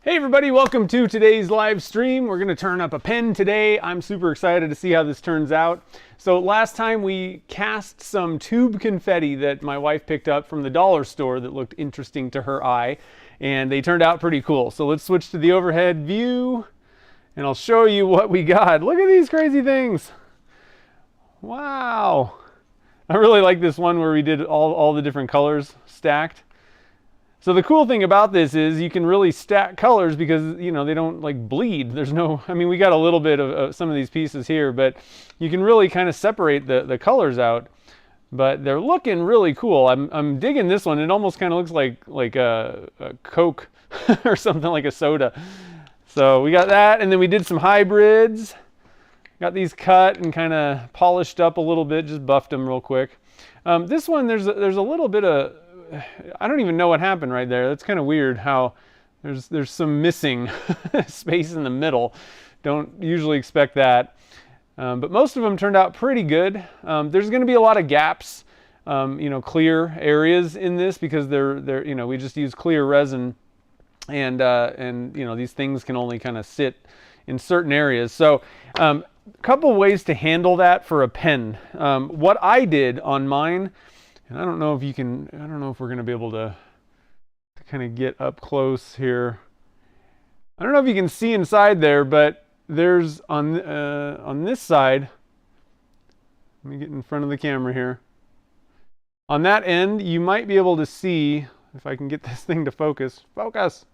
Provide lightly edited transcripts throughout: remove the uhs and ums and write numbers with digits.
Hey everybody, welcome to today's live stream. We're going to turn up a pen today. I'm super excited to see how this turns out. So last time we cast some tube confetti that my wife picked up from the dollar store that looked interesting to her eye, and they turned out pretty cool. So let's switch to the overhead view and I'll show you what we got. Look at these crazy things. Wow. I really like this one where we did all the different colors stacked. So the cool thing about this is you can really stack colors because, you know, they don't like bleed. There's no, I mean, we got a little bit of some of these pieces here, but you can really kind of separate the colors out. But they're looking really cool. I'm digging this one. It almost kind of looks like a Coke or something, like a soda. So we got that, and then we did some hybrids. Got these cut and kind of polished up a little bit, just buffed them real quick. This one, there's a little bit of, I don't even know what happened right there. That's kind of weird how there's some missing space in the middle. Don't usually expect that. But most of them turned out pretty good. There's going to be a lot of gaps, you know, clear areas in this because they're you know, we just use clear resin, and you know, these things can only kind of sit in certain areas. So a couple ways to handle that for a pen. What I did on mine, and I don't know if you can, I don't know if we're going to be able to kind of get up close here. I don't know if you can see inside there, but there's on this side, let me get in front of the camera here. On that end, you might be able to see, if I can get this thing to focus. Focus!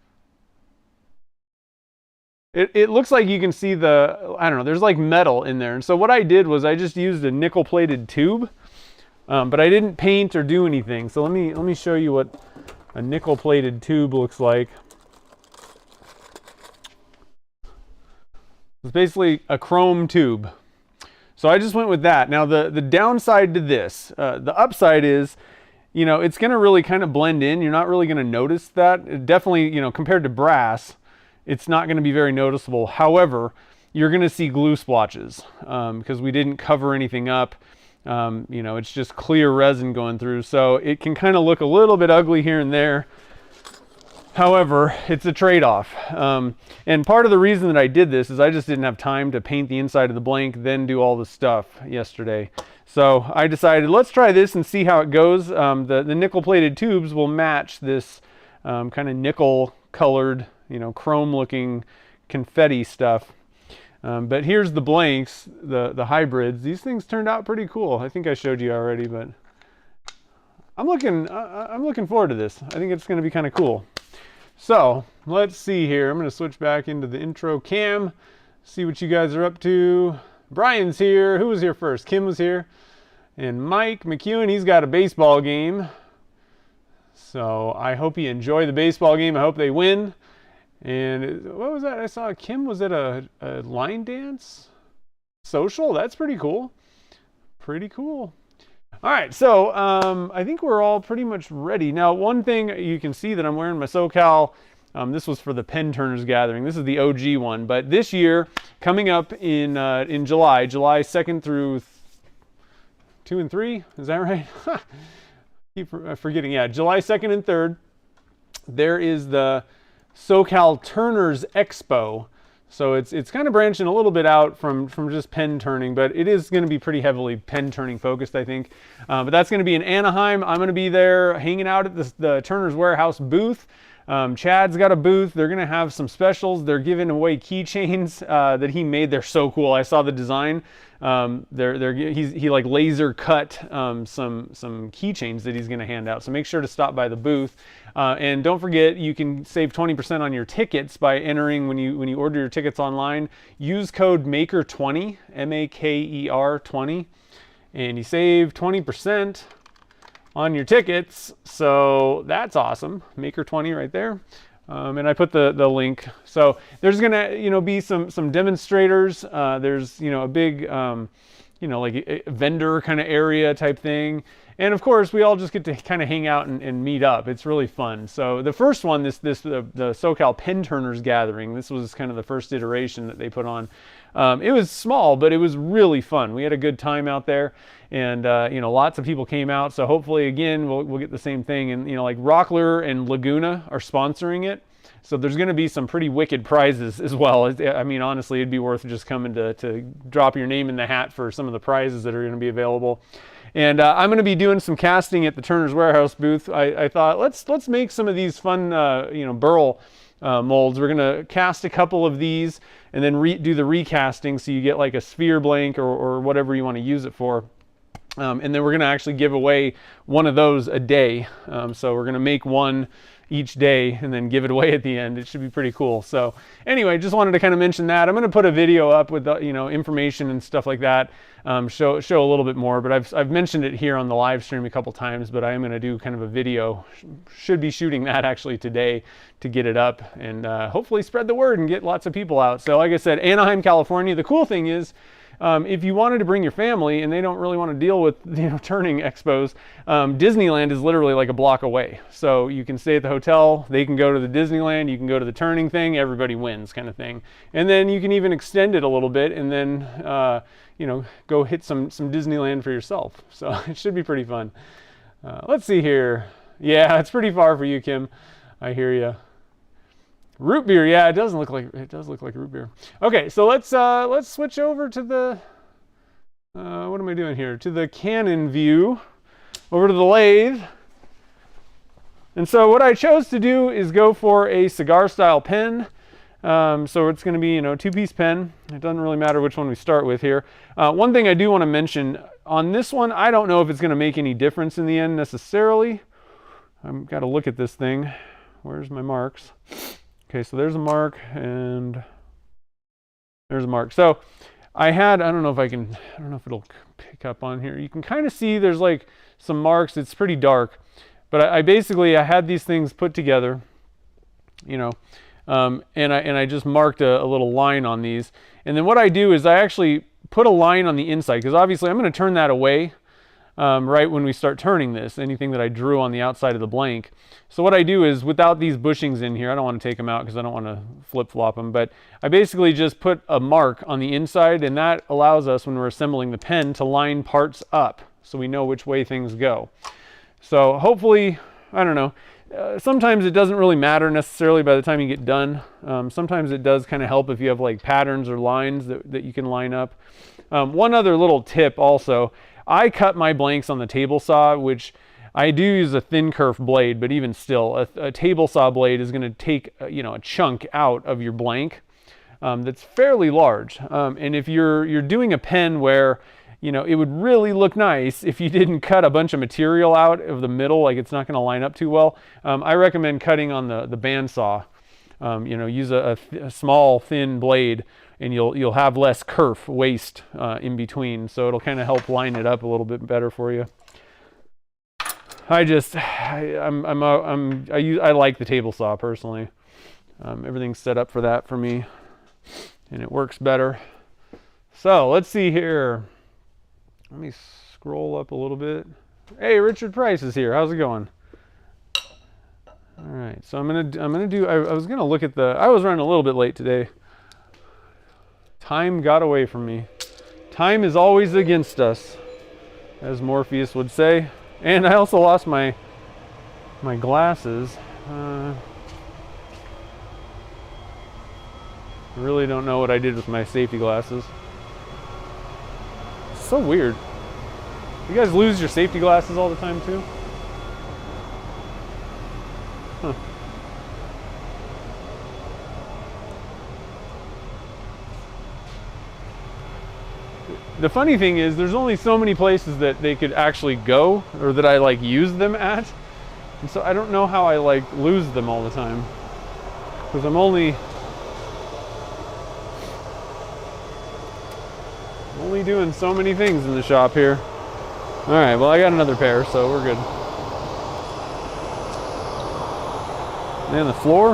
It looks like you can see the, I don't know, there's like metal in there. And so what I did was I just used a nickel-plated tube. But I didn't paint or do anything. So let me show you what a nickel-plated tube looks like. It's basically a chrome tube. So I just went with that. Now the downside to this, the upside is, you know, it's going to really kind of blend in. You're not really going to notice that. It definitely, you know, compared to brass, it's not going to be very noticeable. However, you're going to see glue splotches because we didn't cover anything up. You know, it's just clear resin going through, so it can kind of look a little bit ugly here and there. However, it's a trade-off. And part of the reason that I did this is I just didn't have time to paint the inside of the blank, then do all the stuff yesterday. So I decided, let's try this and see how it goes. The nickel-plated tubes will match this kind of nickel-colored, you know, chrome-looking confetti stuff. But here's the blanks, the hybrids. These things turned out pretty cool. I think I showed you already, but I'm looking forward to this. I think it's going to be kind of cool. So let's see here. I'm going to switch back into the intro cam, see what you guys are up to. Brian's here. Who was here first? Kim was here. And Mike McEwen, he's got a baseball game. So I hope you enjoy the baseball game. I hope they win. And what was that? I saw Kim was at a line dance social. That's pretty cool. Pretty cool. All right, so I think we're all pretty much ready. Now, one thing you can see that I'm wearing my SoCal, this was for the Pen Turners Gathering. This is the OG one, but this year, coming up in July 2nd through 2 and 3, is that right? Keep forgetting. Yeah, July 2nd and 3rd, there is the SoCal Turners Expo. So it's kind of branching a little bit out from just pen turning, but it is going to be pretty heavily pen turning focused, I think. But that's going to be in Anaheim. I'm going to be there hanging out at the Turner's Warehouse booth. Chad's got a booth. They're going to have some specials. They're giving away keychains that he made. They're so cool. I saw the design. He like laser cut some keychains that he's going to hand out. So make sure to stop by the booth. And don't forget, you can save 20% on your tickets by entering when you order your tickets online. Use code MAKER20, MAKER 20, and you save 20% on your tickets. So that's awesome. Maker 20 right there. And I put the link. So there's gonna, you know, be some demonstrators. There's, you know, a big, you know, like a vendor kind of area type thing. And of course, we all just get to kind of hang out and meet up. It's really fun. So the first one, the SoCal Pen Turners Gathering, this was kind of the first iteration that they put on. It was small, but it was really fun. We had a good time out there, and you know, lots of people came out. So hopefully, again, we'll get the same thing. And you know, like Rockler and Laguna are sponsoring it. So there's going to be some pretty wicked prizes as well. I mean, honestly, it'd be worth just coming to drop your name in the hat for some of the prizes that are going to be available. And I'm going to be doing some casting at the Turner's Warehouse booth. I thought let's make some of these fun burl molds. We're going to cast a couple of these and then do the recasting, so you get like a sphere blank or whatever you want to use it for. And then we're going to actually give away one of those a day. So we're going to make one each day and then give it away at the end. It should be pretty cool. So anyway, just wanted to kind of mention that. I'm going to put a video up with the, information and stuff like that. Show a little bit more, but I've mentioned it here on the live stream a couple times, but I am going to do kind of a video. Should be shooting that actually today to get it up and hopefully spread the word and get lots of people out. So like I said, Anaheim, California. The cool thing is, if you wanted to bring your family and they don't really want to deal with turning expos, Disneyland is literally like a block away. So you can stay at the hotel, they can go to the Disneyland, you can go to the turning thing, everybody wins kind of thing. And then you can even extend it a little bit and then go hit some Disneyland for yourself. So it should be pretty fun. Let's see here. Yeah, it's pretty far for you, Kim. I hear you. Root beer, yeah, it does look like root beer. Okay, so let's switch over to the what am I doing here? To the Canon view, over to the lathe. And so what I chose to do is go for a cigar style pen. So it's going to be two-piece pen. It doesn't really matter which one we start with here. One thing I do want to mention on this one, I don't know if it's going to make any difference in the end necessarily. I've got to look at this thing. Where's my marks? Okay, so there's a mark and there's a mark. So I don't know if it'll pick up on here. You can kind of see there's like some marks. It's pretty dark, but I basically had these things put together, and I just marked a little line on these. And then what I do is I actually put a line on the inside, because obviously I'm going to turn that away right when we start turning this, anything that I drew on the outside of the blank. So what I do is, without these bushings in here, I don't want to take them out because I don't want to flip-flop them, but I basically just put a mark on the inside, and that allows us, when we're assembling the pen, to line parts up so we know which way things go. So hopefully, I don't know, sometimes it doesn't really matter necessarily by the time you get done. Sometimes it does kind of help if you have like patterns or lines that you can line up. One other little tip also, I cut my blanks on the table saw, which I do use a thin kerf blade, but even still, a table saw blade is going to take a chunk out of your blank that's fairly large. And if you're doing a pen where it would really look nice if you didn't cut a bunch of material out of the middle, like it's not going to line up too well, I recommend cutting on the bandsaw. Use a small thin blade, and you'll have less kerf waste in between, so it'll kind of help line it up a little bit better for you. I like the table saw personally. Everything's set up for that for me, and it works better. So let's see here. Let me scroll up a little bit. Hey, Richard Price is here. How's it going? All right, so I'm gonna do. I was gonna look at I was running a little bit late today. Time got away from me. Time is always against us, as Morpheus would say. And I also lost my glasses. I really don't know what I did with my safety glasses. It's so weird. You guys lose your safety glasses all the time too? Huh. The funny thing is, there's only so many places that they could actually go, or that I like use them at, and so I don't know how I like lose them all the time, because I'm only doing so many things in the shop here. All right, well, I got another pair, so we're good. And the floor.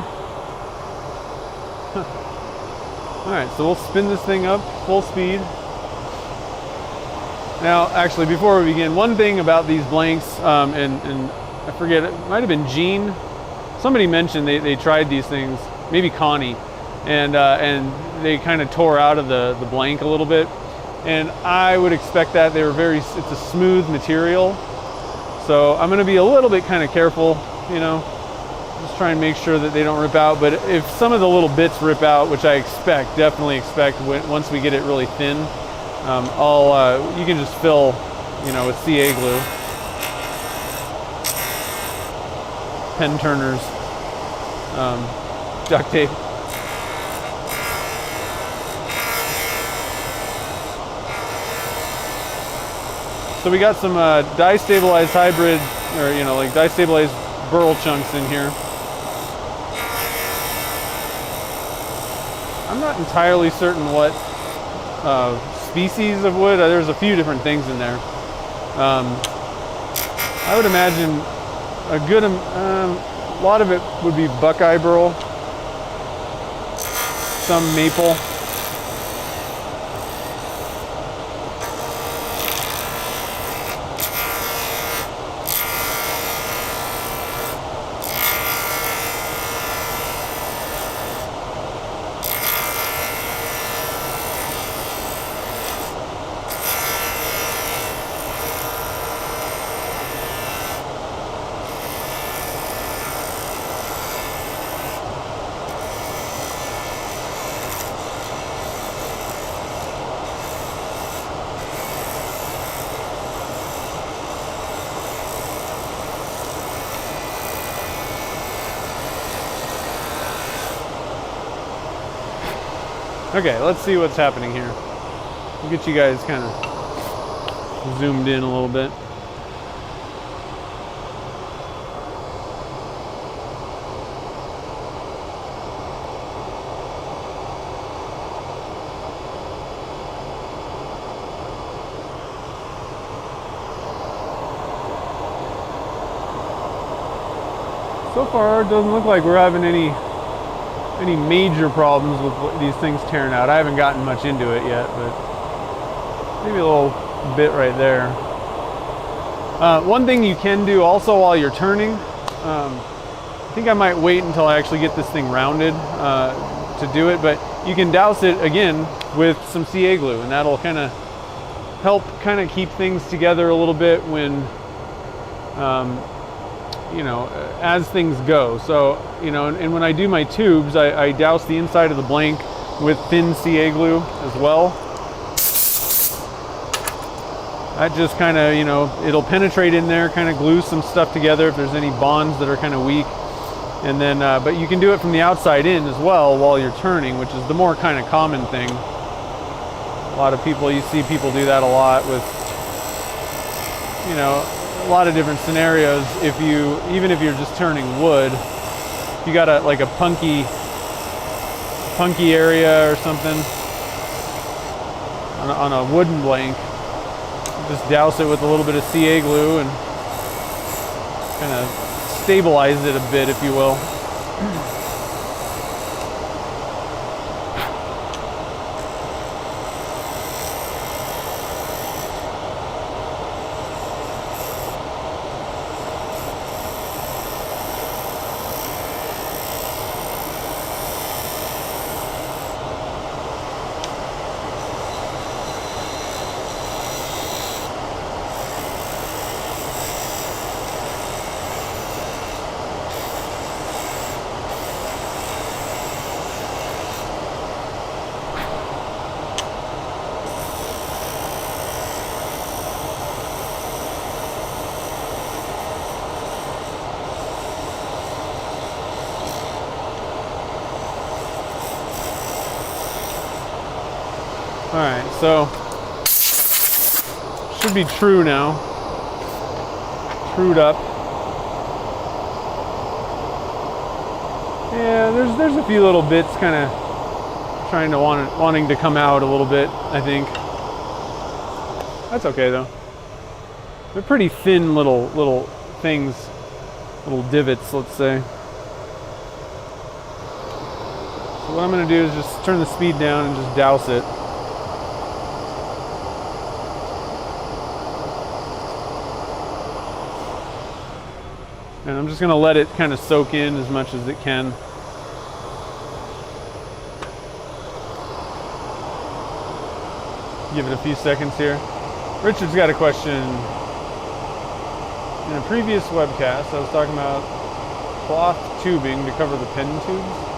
All right, so we'll spin this thing up full speed. Now, actually, before we begin, one thing about these blanks, and I forget, it might have been Gene. Somebody mentioned they tried these things, maybe Connie, and they kind of tore out of the blank a little bit. And I would expect that it's a smooth material. So I'm going to be a little bit kind of careful, Just try and make sure that they don't rip out. But if some of the little bits rip out, which I expect, definitely expect once we get it really thin, you can just fill, you know, with CA glue. Pen turners, duct tape. So we got some die stabilized hybrid, or you know, like die stabilized burl chunks in here. I'm not entirely certain what species of wood. There's a few different things in there. I would imagine a good lot of it would be buckeye burl, some maple. Okay, let's see what's happening here. We'll get you guys kind of zoomed in a little bit. So far, it doesn't look like we're having any major problems with these things tearing out. I haven't gotten much into it yet, but maybe a little bit right there. One thing you can do also while you're turning, I think I might wait until I actually get this thing rounded to do it, but you can douse it again with some CA glue, and that'll kind of help kind of keep things together a little bit when you know, as things go. So, you know, and when I do my tubes, I douse the inside of the blank with thin CA glue as well. That just kind of, you know, it'll penetrate in there, kind of glue some stuff together if there's any bonds that are kind of weak. And then, but you can do it from the outside in as well while you're turning, which is the more kind of common thing. A lot of people, you see people do that a lot with, you know, a lot of different scenarios. Even if you're just turning wood, you got like a punky area or something on a wooden blank, just douse it with a little bit of CA glue and kind of stabilize it a bit, if you will. All right, so should be true now. Trued up. Yeah, there's a few little bits kind of trying to wanting to come out a little bit, I think. That's okay though. They're pretty thin little things, little divots, let's say. So what I'm going to do is just turn the speed down and just douse it. And I'm just going to let it kind of soak in as much as it can. Give it a few seconds here. Richard's got a question. In a previous webcast, I was talking about cloth tubing to cover the pen tubes.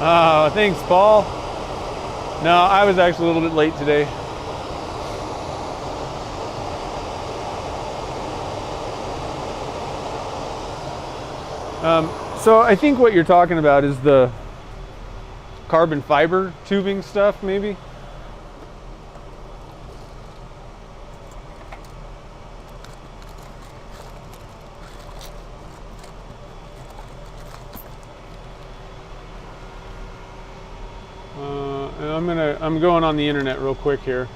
Oh, thanks, Paul. No, I was actually a little bit late today. So I think what you're talking about is the carbon fiber tubing stuff, maybe. I'm going on the internet real quick here.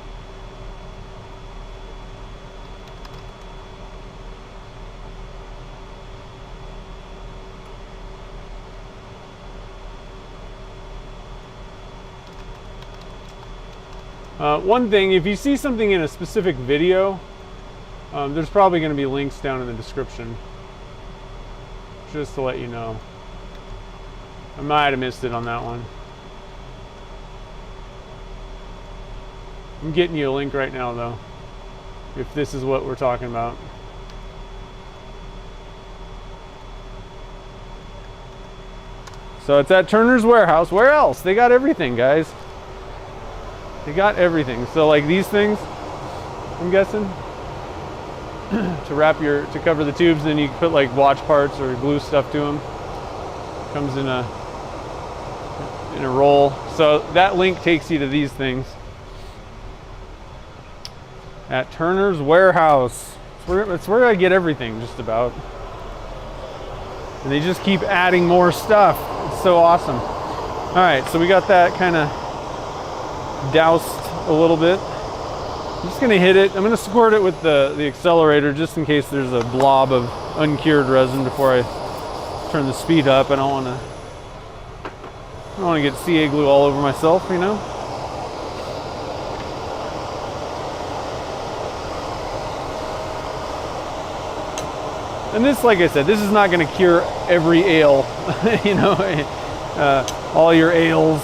One thing, if you see something in a specific video, there's probably going to be links down in the description, just to let you know. I might have missed it on that one. I'm getting you a link right now, though, if this is what we're talking about. So it's at Turner's Warehouse. Where else? They got everything, guys. They got everything. So like these things, I'm guessing, to cover the tubes, then you can put like watch parts or glue stuff to them. Comes in a roll. So that link takes you to these things. At Turner's Warehouse. It's where I get everything, just about. And they just keep adding more stuff. It's so awesome. All right, so we got that kind of doused a little bit. I'm just gonna hit it. I'm gonna squirt it with the accelerator just in case there's a blob of uncured resin before I turn the speed up. I don't want to get CA glue all over myself, you know. And this, like I said, this is not going to cure every ail, you know, all your ails,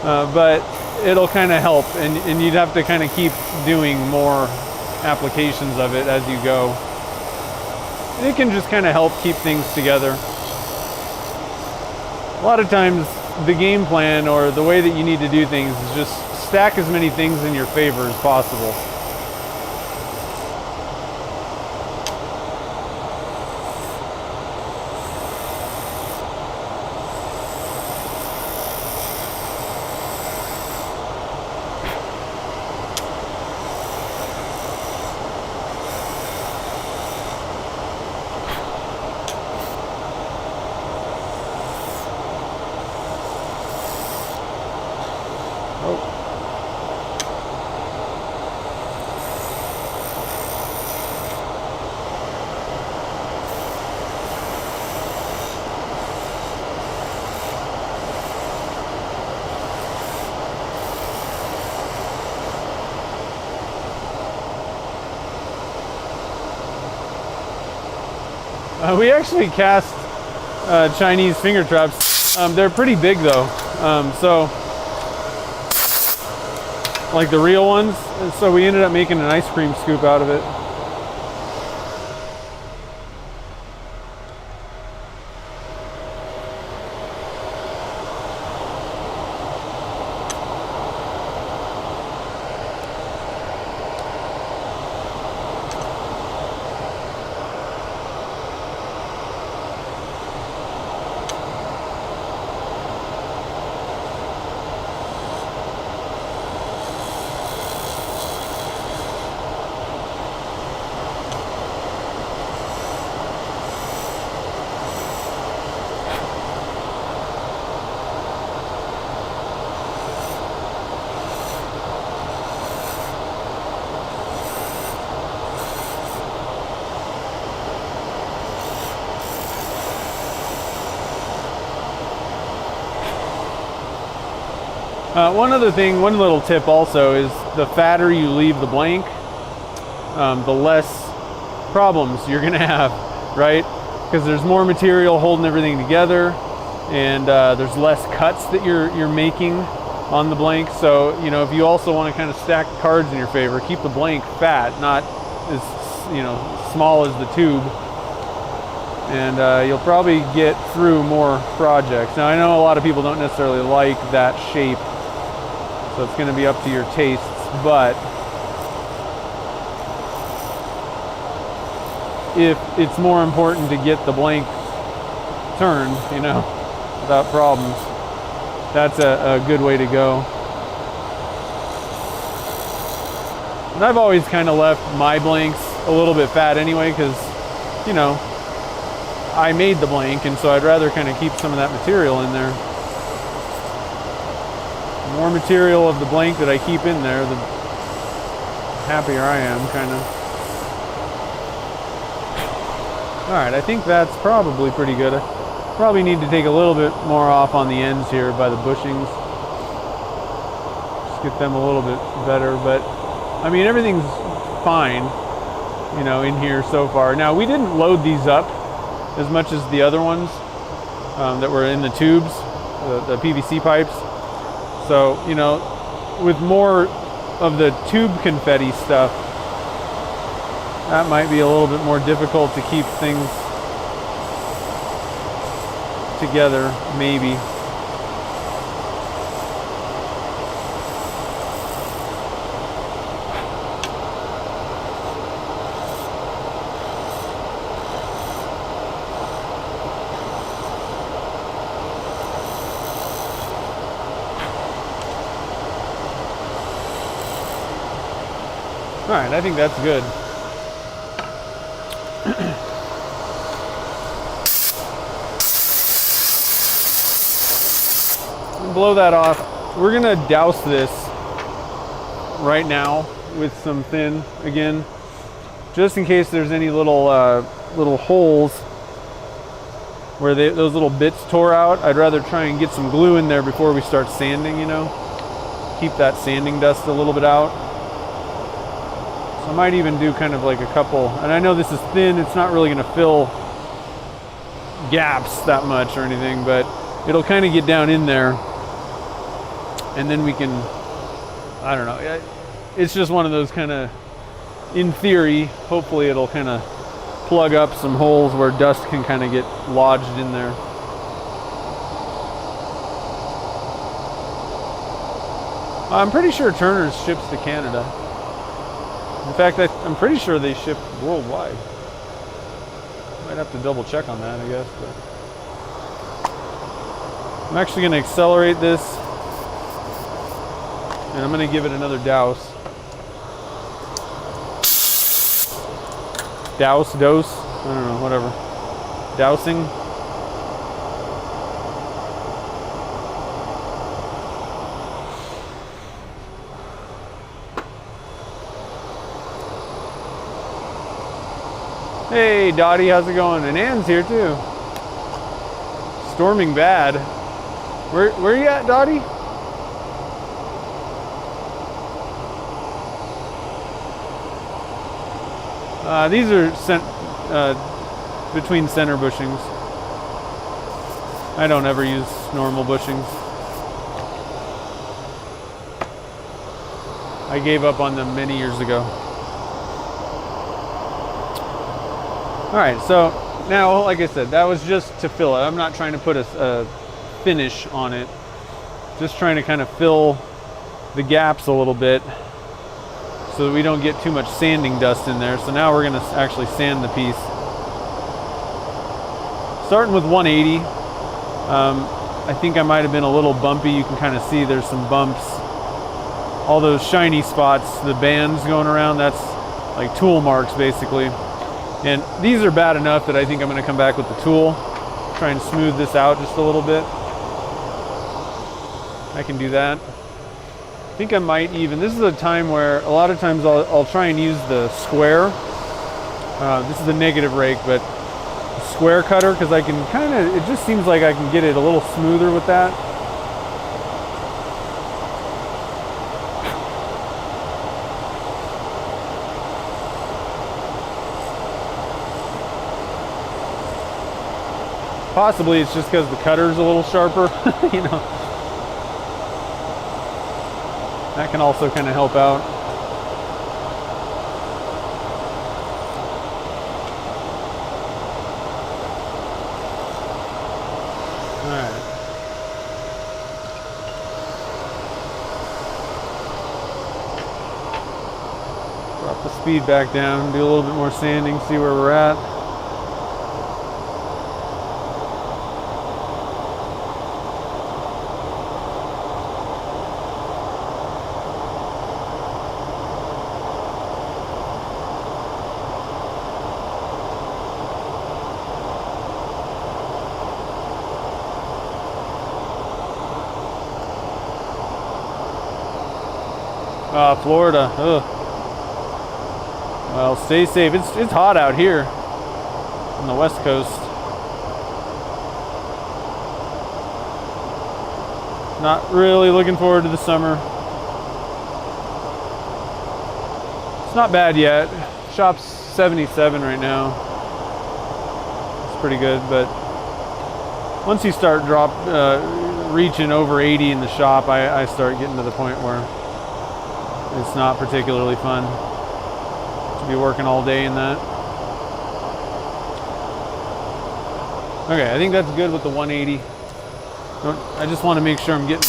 but it'll kind of help, and you'd have to kind of keep doing more applications of it as you go. It can just kind of help keep things together. A lot of times the game plan or the way that you need to do things is just stack as many things in your favor as possible. We actually cast Chinese finger traps. They're pretty big though, so like the real ones. And so we ended up making an ice cream scoop out of it. One other thing, one little tip also is the fatter you leave the blank, the less problems you're gonna have, right? Because there's more material holding everything together, and there's less cuts that you're making on the blank. So, you know, if you also want to kind of stack cards in your favor, keep the blank fat, not as, you know, small as the tube. And you'll probably get through more projects. Now, I know a lot of people don't necessarily like that shape, so it's going to be up to your tastes, but if it's more important to get the blank turned, you know, without problems, that's a good way to go. And I've always kind of left my blanks a little bit fat anyway, because, you know, I made the blank, and so I'd rather kind of keep some of that material in there. The more material of the blank that I keep in there, the happier I am, kind of. Alright, I think that's probably pretty good. I probably need to take a little bit more off on the ends here by the bushings. Just get them a little bit better, but I mean, everything's fine, you know, in here so far. Now, we didn't load these up as much as the other ones that were in the tubes, the PVC pipes. So, you know, with more of the tube confetti stuff, that might be a little bit more difficult to keep things together, maybe. All right, I think that's good. Blow that off. We're gonna douse this right now with some thin again, just in case there's any little little holes where those little bits tore out. I'd rather try and get some glue in there before we start sanding, you know, keep that sanding dust a little bit out. So I might even do kind of like a couple, and I know this is thin, it's not really gonna fill gaps that much or anything, but it'll kind of get down in there. And then we can, I don't know, it's just one of those kind of, in theory, hopefully it'll kind of plug up some holes where dust can kind of get lodged in there. I'm pretty sure Turner's ships to Canada. In fact, I'm pretty sure they ship worldwide. Might have to double check on that, I guess. But I'm actually going to accelerate this. And I'm going to give it another douse. Dose? I don't know, whatever. Dousing. Hey, Dottie, how's it going? And Ann's here too. Storming bad. Where you at, Dottie? These are between center bushings. I don't ever use normal bushings. I gave up on them many years ago. All right, so now, like I said, that was just to fill it. I'm not trying to put a finish on it. Just trying to kind of fill the gaps a little bit so that we don't get too much sanding dust in there. So now we're gonna actually sand the piece. Starting with 180. I think I might have been a little bumpy. You can kind of see there's some bumps. All those shiny spots, the bands going around, that's like tool marks basically. And these are bad enough that I think I'm gonna come back with the tool, try and smooth this out just a little bit. I can do that. I think I might even, this is a time where a lot of times I'll try and use the square. This is a negative rake, but the square cutter, because I can kind of, it just seems like I can get it a little smoother with that. Possibly it's just because the cutter's a little sharper, you know. That can also kind of help out. Alright. Drop the speed back down, do a little bit more sanding, see where we're at. Florida. Ugh. Well, stay safe. It's hot out here on the West Coast. Not really looking forward to the summer. It's not bad yet. Shop's 77 right now. It's pretty good, but once you start reaching over 80 in the shop, I start getting to the point where it's not particularly fun to be working all day in that. Okay, I think that's good with the 180. I just want to make sure I'm getting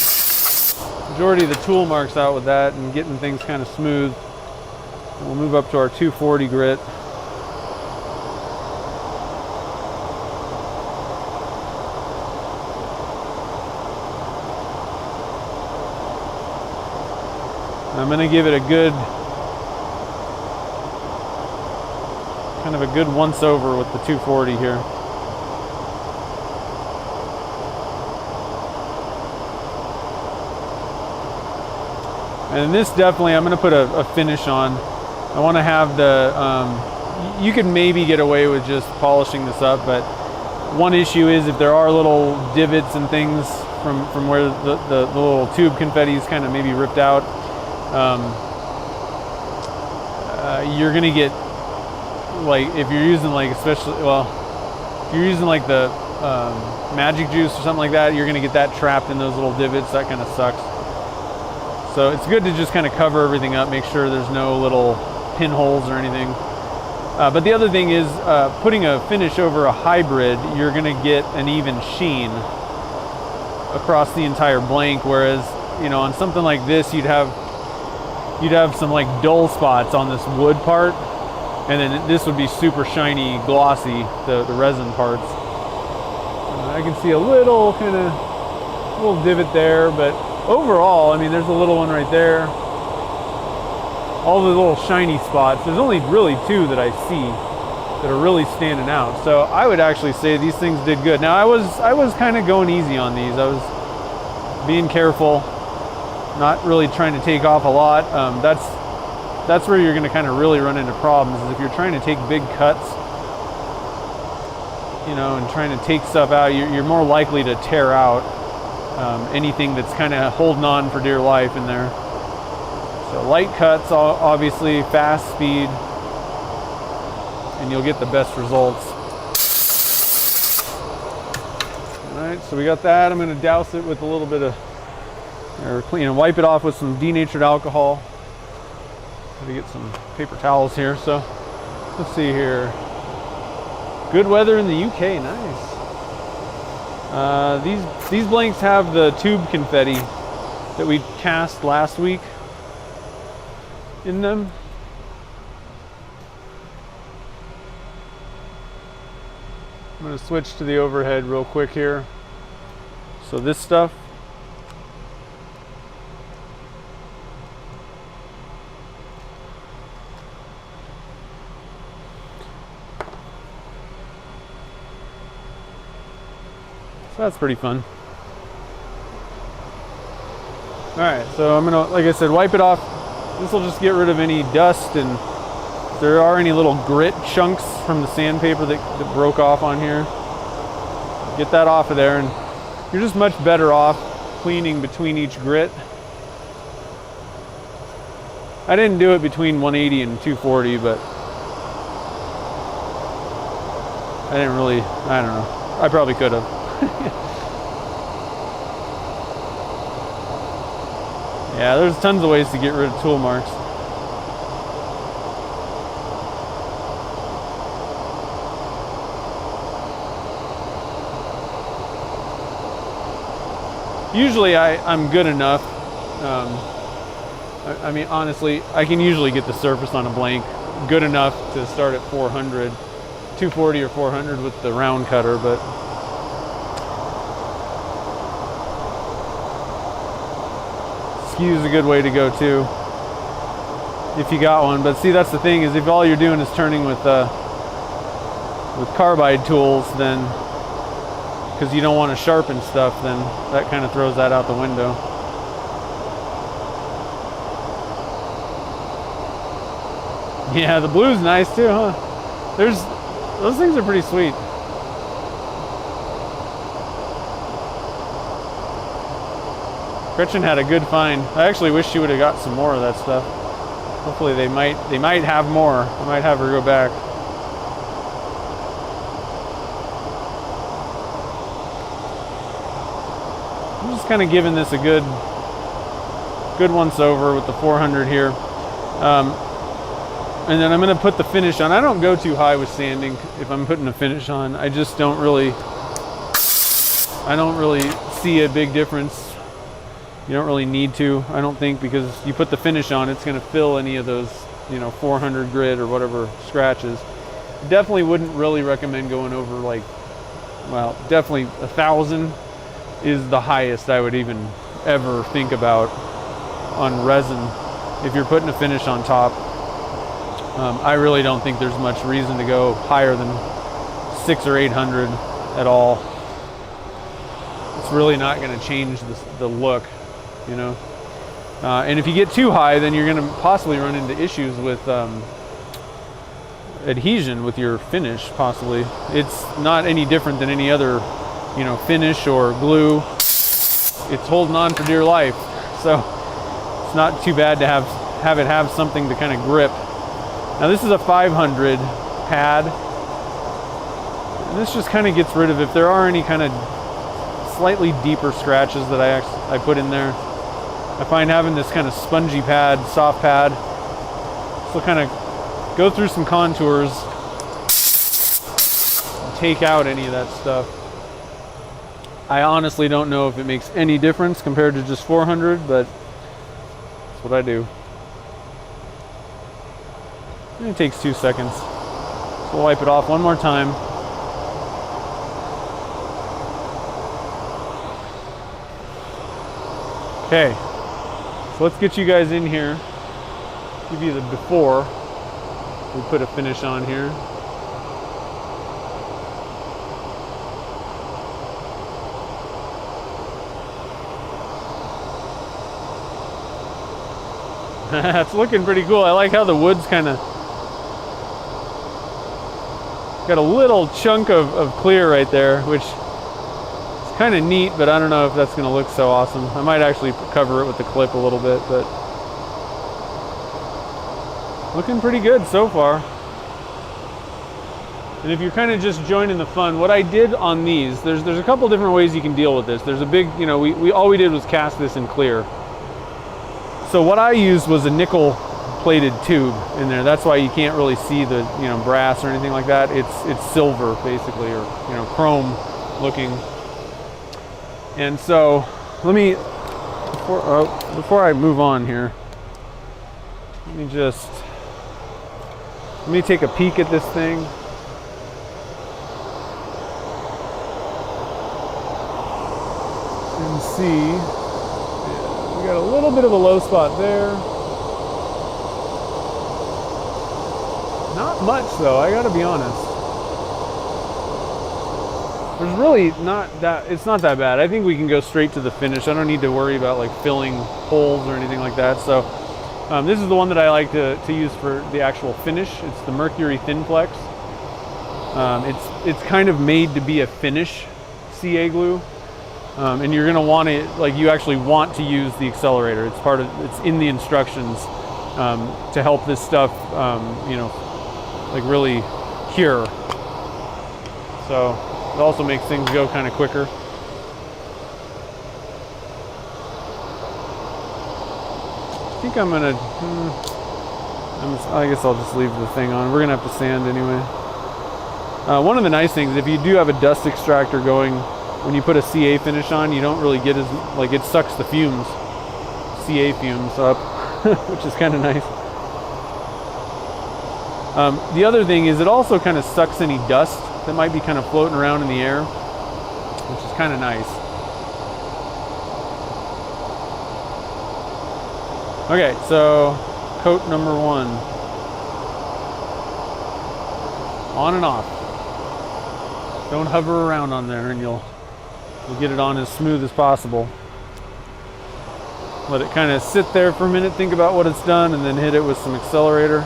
majority of the tool marks out with that and getting things kind of smooth. And we'll move up to our 240 grit. I'm going to give it a good, kind of a good once over with the 240 here. And this definitely, I'm going to put a finish on. I want to have the, you could maybe get away with just polishing this up, but one issue is if there are little divots and things from where the little tube confetti is kind of maybe ripped out, you're gonna get, like, if you're using like, especially, well, if you're using like the magic juice or something like that, you're gonna get that trapped in those little divots. That kind of sucks. So it's good to just kind of cover everything up, make sure there's no little pinholes or anything. But the other thing is, putting a finish over a hybrid, you're gonna get an even sheen across the entire blank, whereas, you know, on something like this, you'd have some like dull spots on this wood part, and then this would be super shiny, glossy, the resin parts. I can see a little kind of little divot there, but overall, I mean, there's a little one right there. All the little shiny spots, there's only really two that I see that are really standing out. So I would actually say these things did good. Now I was kind of going easy on these. I was being careful, not really trying to take off a lot. That's where you're going to kind of really run into problems, is if you're trying to take big cuts, you know, and trying to take stuff out, you're more likely to tear out anything that's kind of holding on for dear life in there. So light cuts, obviously, fast speed, and you'll get the best results. All right, so we got that. I'm going to douse it with a little bit of, or clean and wipe it off with some denatured alcohol. Got to get some paper towels here. So let's see here. Good weather in the UK, nice. These blanks have the tube confetti that we cast last week in them. I'm going to switch to the overhead real quick here. So this stuff, so that's pretty fun. All right, so I'm gonna, like I said, wipe it off. This will just get rid of any dust, and if there are any little grit chunks from the sandpaper that broke off on here, get that off of there, and you're just much better off cleaning between each grit. I didn't do it between 180 and 240, but I didn't really, I don't know. I probably could have. Yeah, there's tons of ways to get rid of tool marks. Usually I'm good enough. I mean, honestly, I can usually get the surface on a blank good enough to start at 400, 240 or 400 with the round cutter, but skew is a good way to go too, if you got one. But see, that's the thing, is if all you're doing is turning with carbide tools, then because you don't want to sharpen stuff, then that kind of throws that out the window. Yeah, the blue's nice too, huh? Those things are pretty sweet. Gretchen had a good find. I actually wish she would have got some more of that stuff. Hopefully they might have more. I might have her go back. I'm just kind of giving this a good once over with the 400 here. And then I'm going to put the finish on. I don't go too high with sanding if I'm putting a finish on. I just don't really see a big difference. You don't really need to, I don't think, because you put the finish on, it's going to fill any of those, 400 grit or whatever scratches. Definitely wouldn't really recommend going over definitely 1,000 is the highest I would even ever think about on resin if you're putting a finish on top. I really don't think there's much reason to go higher than 600 or 800 at all. It's really not going to change the look, and if you get too high, then you're going to possibly run into issues with adhesion with your finish, possibly. It's not any different than any other, finish or glue. It's holding on for dear life, so it's not too bad to have it have something to kind of grip. Now this is a 500 pad, and this just kind of gets rid of, if there are any kind of slightly deeper scratches that I put in there. I find having this kind of spongy pad, soft pad, so kind of go through some contours and take out any of that stuff. I honestly don't know if it makes any difference compared to just 400, but that's what I do. And it takes 2 seconds. So we'll wipe it off one more time. Okay, so let's get you guys in here, give you the before we put a finish on here. It's looking pretty cool. I like how the wood's kind of got a little chunk of clear right there, which is kind of neat, but I don't know if that's going to look so awesome. I might actually cover it with the clip a little bit, but looking pretty good so far. And if you're kind of just joining the fun, what I did on these, there's a couple different ways you can deal with this. There's a big, we all we did was cast this in clear. So what I used was a nickel plated tube in there. That's why you can't really see the brass or anything like that. It's silver basically, or chrome looking. And so let me, before I move on here, let me take a peek at this thing. And see. Got a little bit of a low spot there. Not much though, I gotta be honest. There's really it's not that bad. I think we can go straight to the finish. I don't need to worry about like filling holes or anything like that. So this is the one that I like to use for the actual finish. It's the Mercury Thin Flex. It's kind of made to be a finish CA glue. And you're going to want it, like you actually want to use the accelerator. It's in the instructions to help this stuff, like really cure. So it also makes things go kind of quicker. think I'm gonna, I guess I'll just leave the thing on. We're gonna have to sand anyway. One of the nice things, if you do have a dust extractor going, when you put a CA finish on, you don't really get as, like, it sucks the fumes, CA fumes up, which is kind of nice. The other thing is it also kind of sucks any dust that might be kind of floating around in the air, which is kind of nice. Okay, so coat number 1. On and off. Don't hover around on there and you'll get it on as smooth as possible. Let it kind of sit there for a minute, think about what it's done, and then hit it with some accelerator.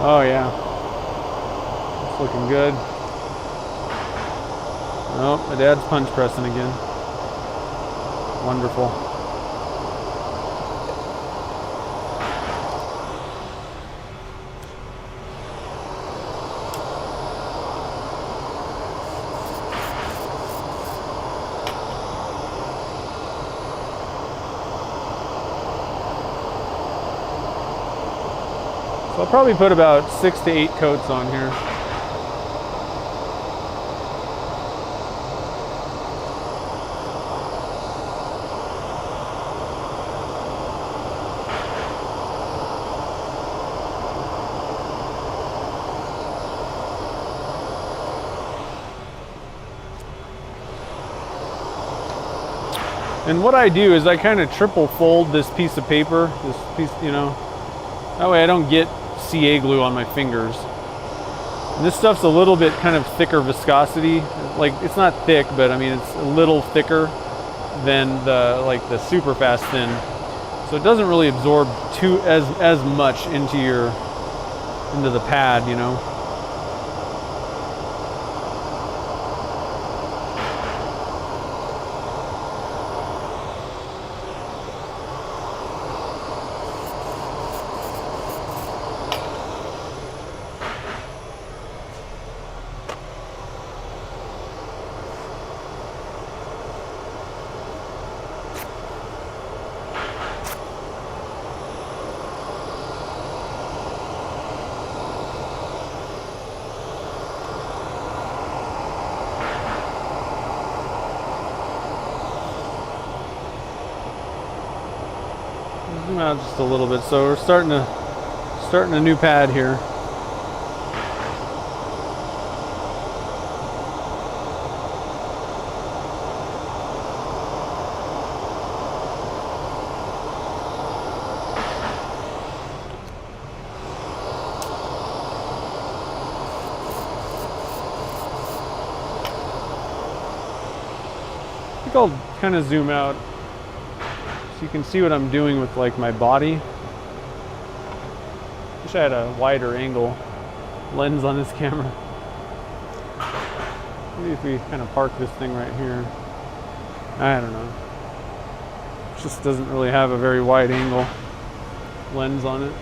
Oh yeah, it's looking good. Oh, my dad's punch pressing again. Wonderful. So I'll probably put about 6 to 8 coats on here. And what I do is I kind of triple fold this piece of paper, this piece, you know, that way I don't get CA glue on my fingers. And this stuff's a little bit kind of thicker viscosity. Like, it's not thick, but I mean, it's a little thicker than the super fast thin. So it doesn't really absorb as much into the pad, you know. Zoom out just a little bit. So we're starting a new pad here. I think I'll kind of zoom out so you can see what I'm doing with like my body. Wish I had a wider angle lens on this camera. Maybe if we kind of park this thing right here. I don't know. It just doesn't really have a very wide angle lens on it.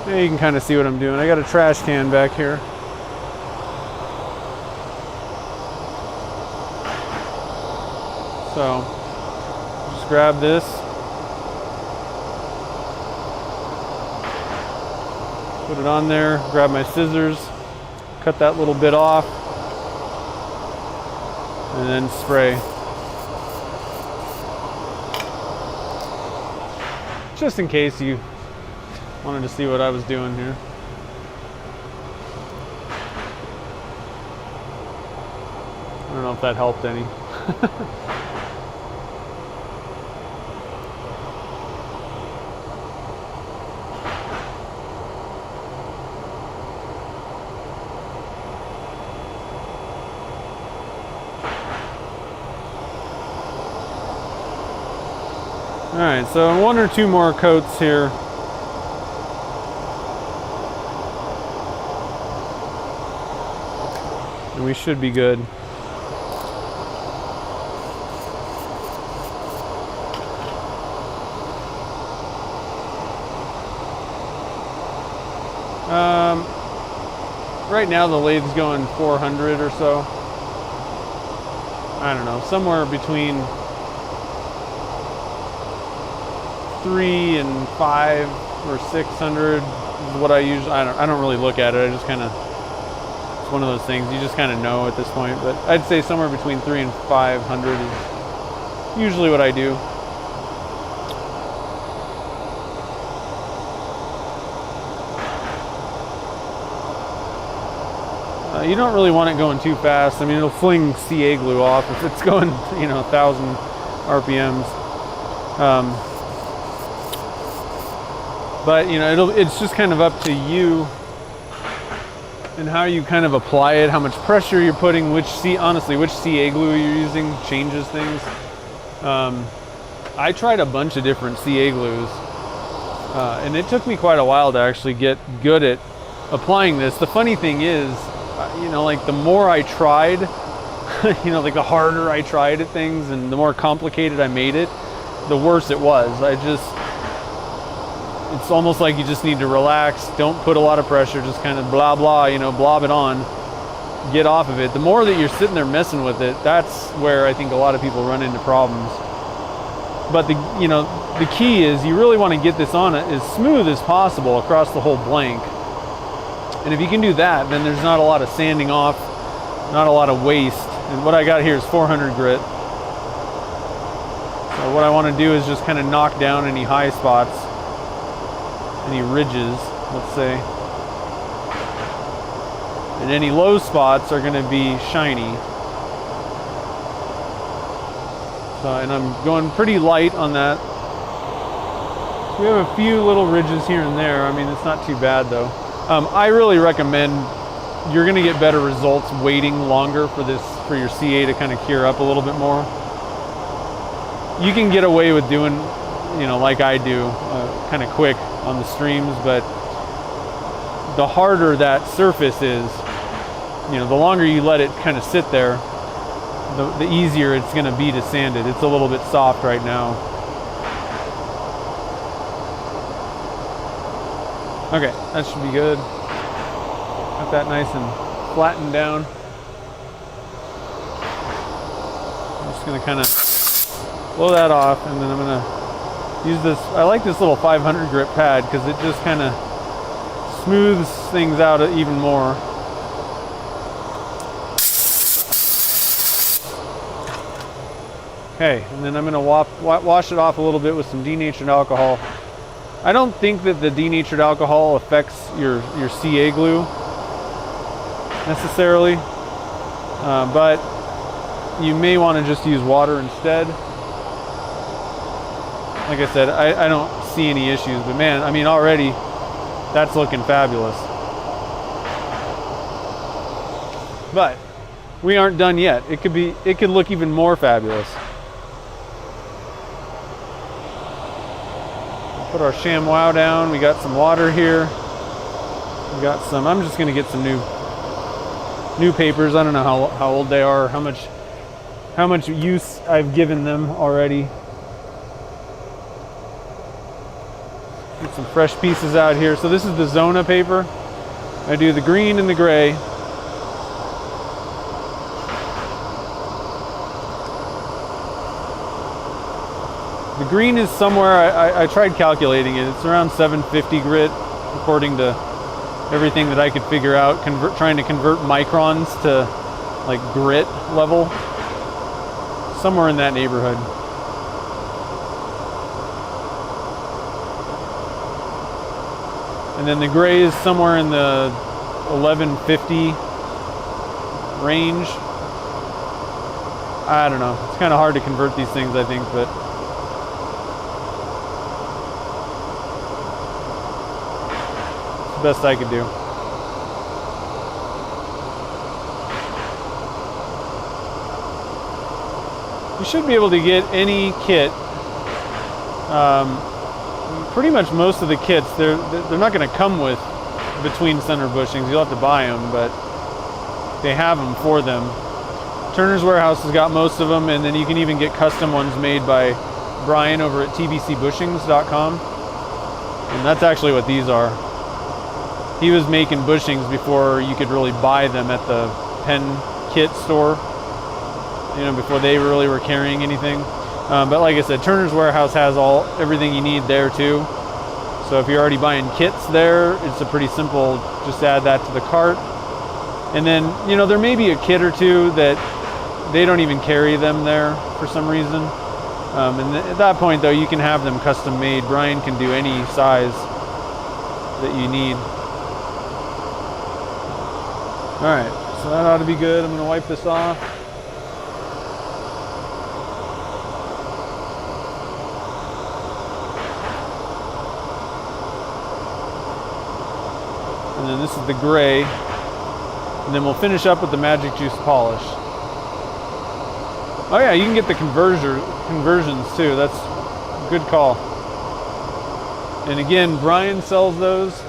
Yeah, you can kind of see what I'm doing. I got a trash can back here. So, just grab this. Put it on there, grab my scissors, cut that little bit off, and then spray. Just in case you wanted to see what I was doing here. I don't know if that helped any. All right, so 1 or 2 more coats here. We should be good. Right now the lathe's going 400 or so. I don't know, somewhere between 3 and 5 or 600 is what I usually. I don't really look at it. I just kind of. It's one of those things you just kind of know at this point. But I'd say somewhere between 3 and 500 is usually what I do. You don't really want it going too fast. I mean, it'll fling CA glue off if it's going, 1,000 RPMs. But it's just kind of up to you and how you kind of apply it, how much pressure you're putting, which CA glue you're using changes things. I tried a bunch of different CA glues, and it took me quite a while to actually get good at applying this. The funny thing is, like the more I tried, like the harder I tried at things and the more complicated I made it, the worse it was. It's almost like you just need to relax, don't put a lot of pressure, just kind of blah, blah, blob it on, get off of it. The more that you're sitting there messing with it, that's where I think a lot of people run into problems. But the key is you really want to get this on it as smooth as possible across the whole blank. And if you can do that, then there's not a lot of sanding off, not a lot of waste. And what I got here is 400 grit. So what I want to do is just kind of knock down any high spots, any ridges, let's say. And any low spots are going to be shiny. So, and I'm going pretty light on that. We have a few little ridges here and there. I mean, it's not too bad though. I really recommend, you're going to get better results waiting longer for your CA to kind of cure up a little bit more. You can get away with doing, like I do, kind of quick on the streams, but the harder that surface is, the longer you let it kind of sit there, the easier it's going to be to sand it. It's a little bit soft right now. Okay, that should be good. Got that nice and flattened down. I'm just gonna kind of blow that off, and then I'm gonna use this. I like this little 500 grit pad because it just kind of smooths things out even more. Okay, and then I'm gonna wash it off a little bit with some denatured alcohol. I don't think that the denatured alcohol affects your CA glue necessarily, but you may want to just use water instead. Like I said, I don't see any issues, but man, I mean already that's looking fabulous. But we aren't done yet. It could look even more fabulous. Put our ShamWow down. We got some water here. We got some. I'm just gonna get some new papers. I don't know how old they are, how much use I've given them already. Get some fresh pieces out here. So this is the Zona paper. I do the green and the gray. The green is somewhere, I tried calculating it, it's around 750 grit, according to everything that I could figure out, trying to convert microns to like grit level, somewhere in that neighborhood. And then the gray is somewhere in the 1150 range. I don't know, it's kind of hard to convert these things, I think, but best I could do. You should be able to get any kit. Pretty much most of the kits, they're not going to come with between center bushings. You'll have to buy them, but they have them for them. Turner's Warehouse has got most of them, and then you can even get custom ones made by Brian over at tbcbushings.com. And that's actually what these are. He was making bushings before you could really buy them at the pen kit store, you know, before they really were carrying anything. But like I said, Turner's Warehouse has everything you need there too. So if you're already buying kits there, it's a pretty simple, just add that to the cart. And then, you know, there may be a kit or two that they don't even carry them there for some reason. And at that point though, you can have them custom made. Brian can do any size that you need. All right, so that ought to be good. I'm gonna wipe this off. And then this is the gray. And then we'll finish up with the Magic Juice polish. Oh yeah, you can get the conversions too. That's a good call. And again, Brian sells those.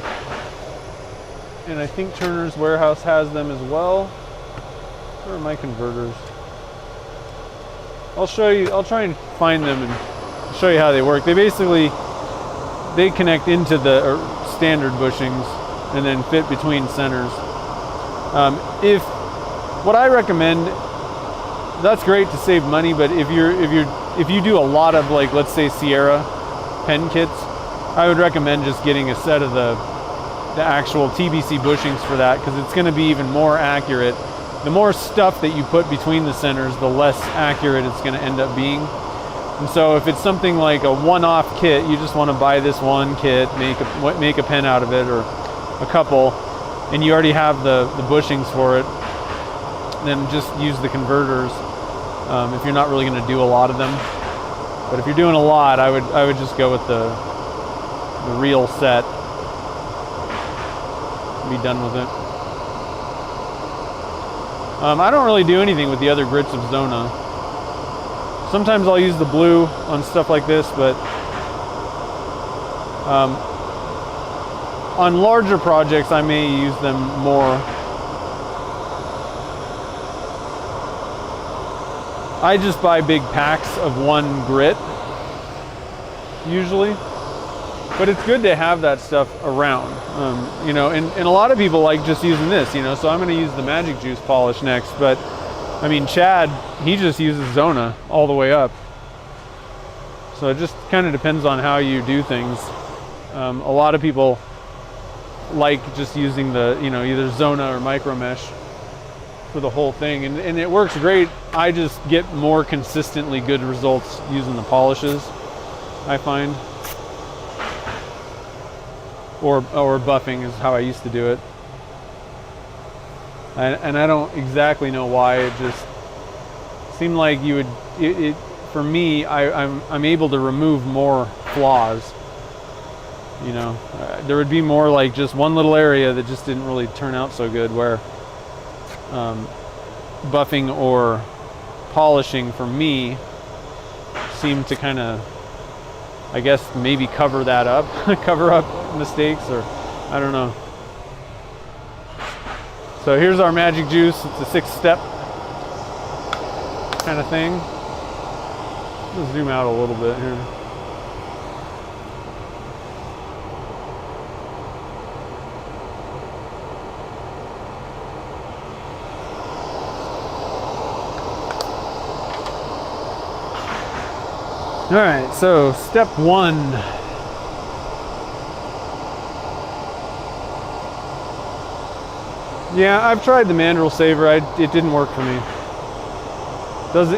And I think Turner's Warehouse has them as well. Where are my converters? I'll show you, I'll try and find them and show you how they work. They connect into the standard bushings and then fit between centers. What I recommend, that's great to save money, but if you do a lot of, like, let's say Sierra pen kits, I would recommend just getting a set of the actual TBC bushings for that, because it's going to be even more accurate. The more stuff that you put between the centers, the less accurate it's going to end up being. And so if it's something like a one-off kit, you just want to buy this one kit, make a pen out of it, or a couple, and you already have the bushings for it, then just use the converters if you're not really going to do a lot of them. But if you're doing a lot, I would just go with the real set. Be done with it. I don't really do anything with the other grits of Zona. Sometimes I'll use the blue on stuff like this, but on larger projects I may use them more. I just buy big packs of one grit usually, but it's good to have that stuff around. You know, and a lot of people like just using this, you know, so I'm going to use the Magic Juice polish next, but I mean, Chad, he just uses Zona all the way up. So it just kind of depends on how you do things. A lot of people like just using the, you know, either Zona or micro mesh for the whole thing, and it works great. I just get more consistently good results using the polishes, I find. Or buffing is how I used to do it. And I don't exactly know why. It just seemed like you would, for me, I'm able to remove more flaws. You know, there would be more like just one little area that just didn't really turn out so good, where buffing or polishing for me seemed to kind of, I guess, maybe cover that up, cover up mistakes, or I don't know. So here's our Magic Juice. It's a 6-step kind of thing. Let's zoom out a little bit here. All right, so step 1. Yeah, I've tried the mandrel saver. It didn't work for me.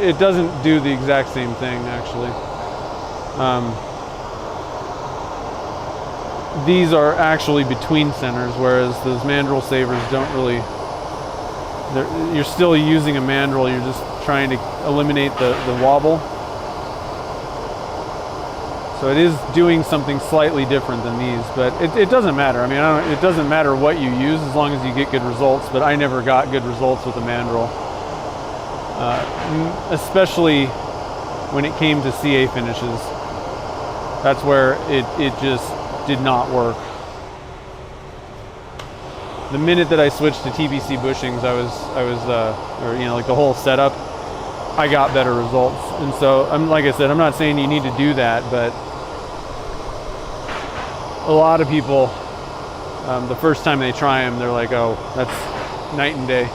It doesn't do the exact same thing, actually. These are actually between centers, whereas those mandrel savers don't really. You're still using a mandrel. You're just trying to eliminate the wobble. So it is doing something slightly different than these, but it doesn't matter. I mean, it doesn't matter what you use as long as you get good results, but I never got good results with a mandrel. Especially when it came to CA finishes. That's where it just did not work. the minute that I switched to TBC bushings, or you know, like the whole setup, I got better results. And so like I said, I'm not saying you need to do that, but a lot of people, the first time they try them, they're like, oh, that's night and day.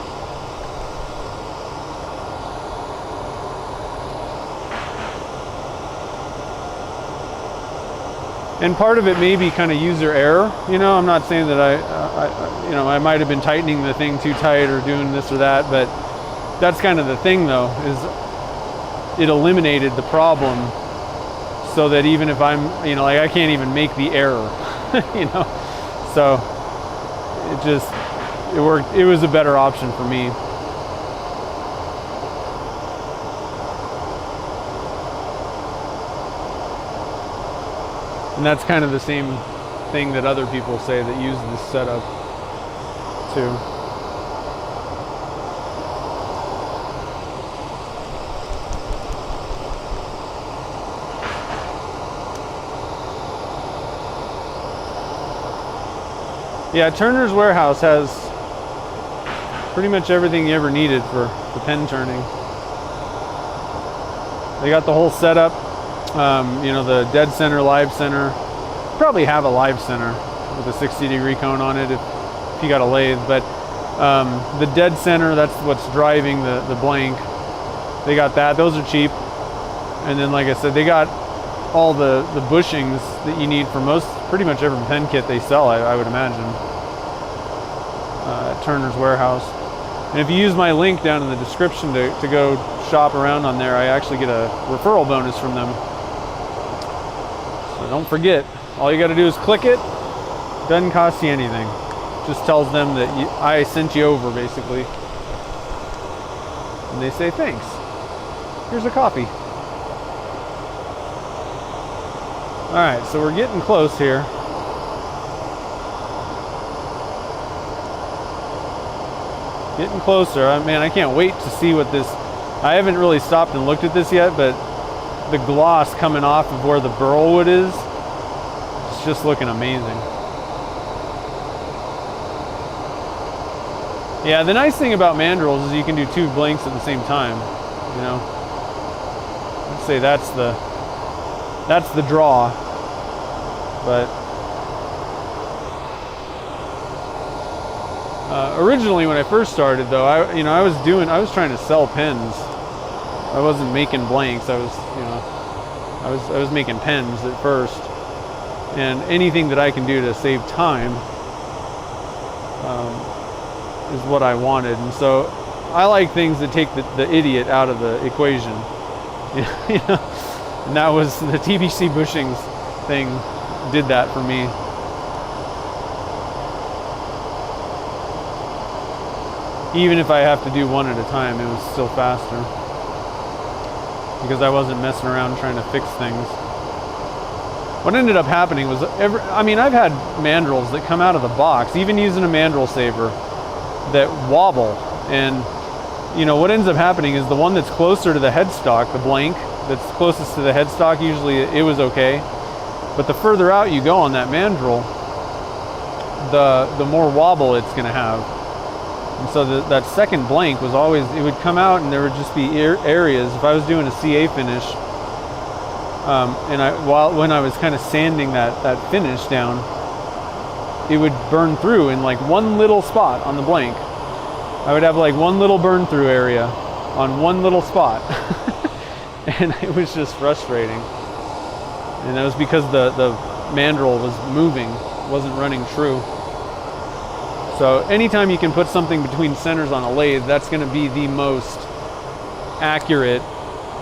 And part of it may be kind of user error. You know, I'm not saying that I might have been tightening the thing too tight or doing this or that, but that's kind of the thing though, is it eliminated the problem so that even if I'm, you know, like I can't even make the error, you know, so it worked. It was a better option for me. And that's kind of the same thing that other people say that use this setup too. Yeah, Turner's Warehouse has pretty much everything you ever needed for the pen turning. They got the whole setup. You know, the dead center, live center. Probably have a live center with a 60-degree cone on it if you got a lathe, but the dead center, that's what's driving the blank. They got that. Those are cheap. And then, like I said, they got all the bushings that you need for pretty much every pen kit they sell, I would imagine, at Turner's Warehouse. And if you use my link down in the description to go shop around on there, I actually get a referral bonus from them. So don't forget, all you got to do is click it. Doesn't cost you anything. Just tells them that I sent you over, basically. And they say, thanks. Here's a copy. All right, so we're getting close here. Getting closer. Man, I can't wait to see what this... I haven't really stopped and looked at this yet, but the gloss coming off of where the burl wood is, it's just looking amazing. Yeah, the nice thing about mandrels is you can do two blanks at the same time, you know. I'd say that's the draw. But originally when I first started though, I was trying to sell pens. I wasn't making blanks. I was making pens at first. And anything that I can do to save time is what I wanted. And so I like things that take the idiot out of the equation. You know? And that was the TBC bushings thing did that for me. Even if I have to do one at a time, it was still faster because I wasn't messing around trying to fix things. What ended up happening was I've had mandrels that come out of the box, even using a mandrel saver, that wobble. And you know what ends up happening is the one that's closer to the headstock, the blank that's closest to the headstock, usually it was okay. But the further out you go on that mandrel, the more wobble it's going to have. And so that second blank was always, it would come out and there would just be areas. If I was doing a CA finish, when I was kind of sanding that finish down, it would burn through in like one little spot on the blank. I would have like one little burn through area on one little spot. And it was just frustrating. And that was because the mandrel was moving, wasn't running true. So anytime you can put something between centers on a lathe, that's going to be the most accurate,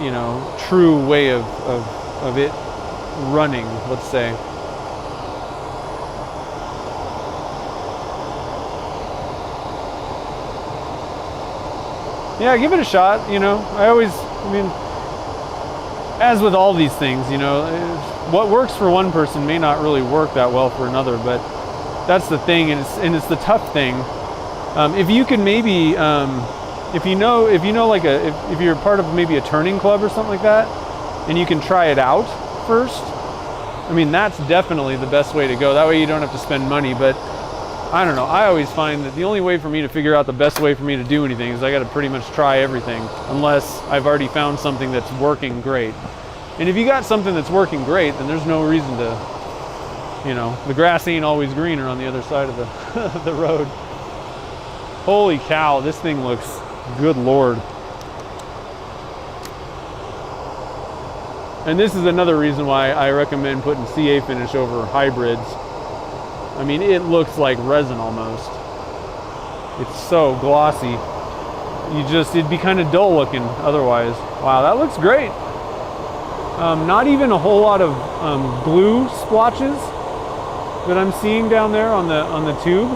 you know, true way of it running, let's say. Yeah, give it a shot, you know. As with all these things, you know, what works for one person may not really work that well for another, but that's the thing, and it's the tough thing. If you can maybe, if you're part of maybe a turning club or something like that, and you can try it out first, I mean, that's definitely the best way to go. That way you don't have to spend money. But I don't know, I always find that the only way for me to figure out the best way for me to do anything is I got to pretty much try everything, unless I've already found something that's working great. And if you got something that's working great, then there's no reason to, you know, the grass ain't always greener on the other side of the, the road. Holy cow, this thing looks, good Lord. And this is another reason why I recommend putting CA finish over hybrids. I mean, it looks like resin almost. It's so glossy. It'd be kind of dull looking otherwise. Wow, that looks great. Not even a whole lot of glue splotches that I'm seeing down there on the tube.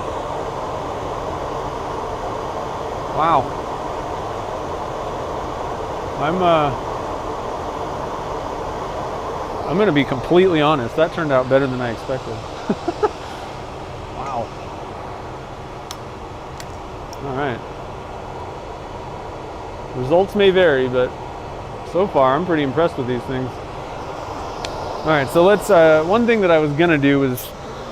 Wow. I'm gonna be completely honest. That turned out better than I expected. Wow. All right. Results may vary, but so far I'm pretty impressed with these things. All right, so let's. One thing that I was gonna do was,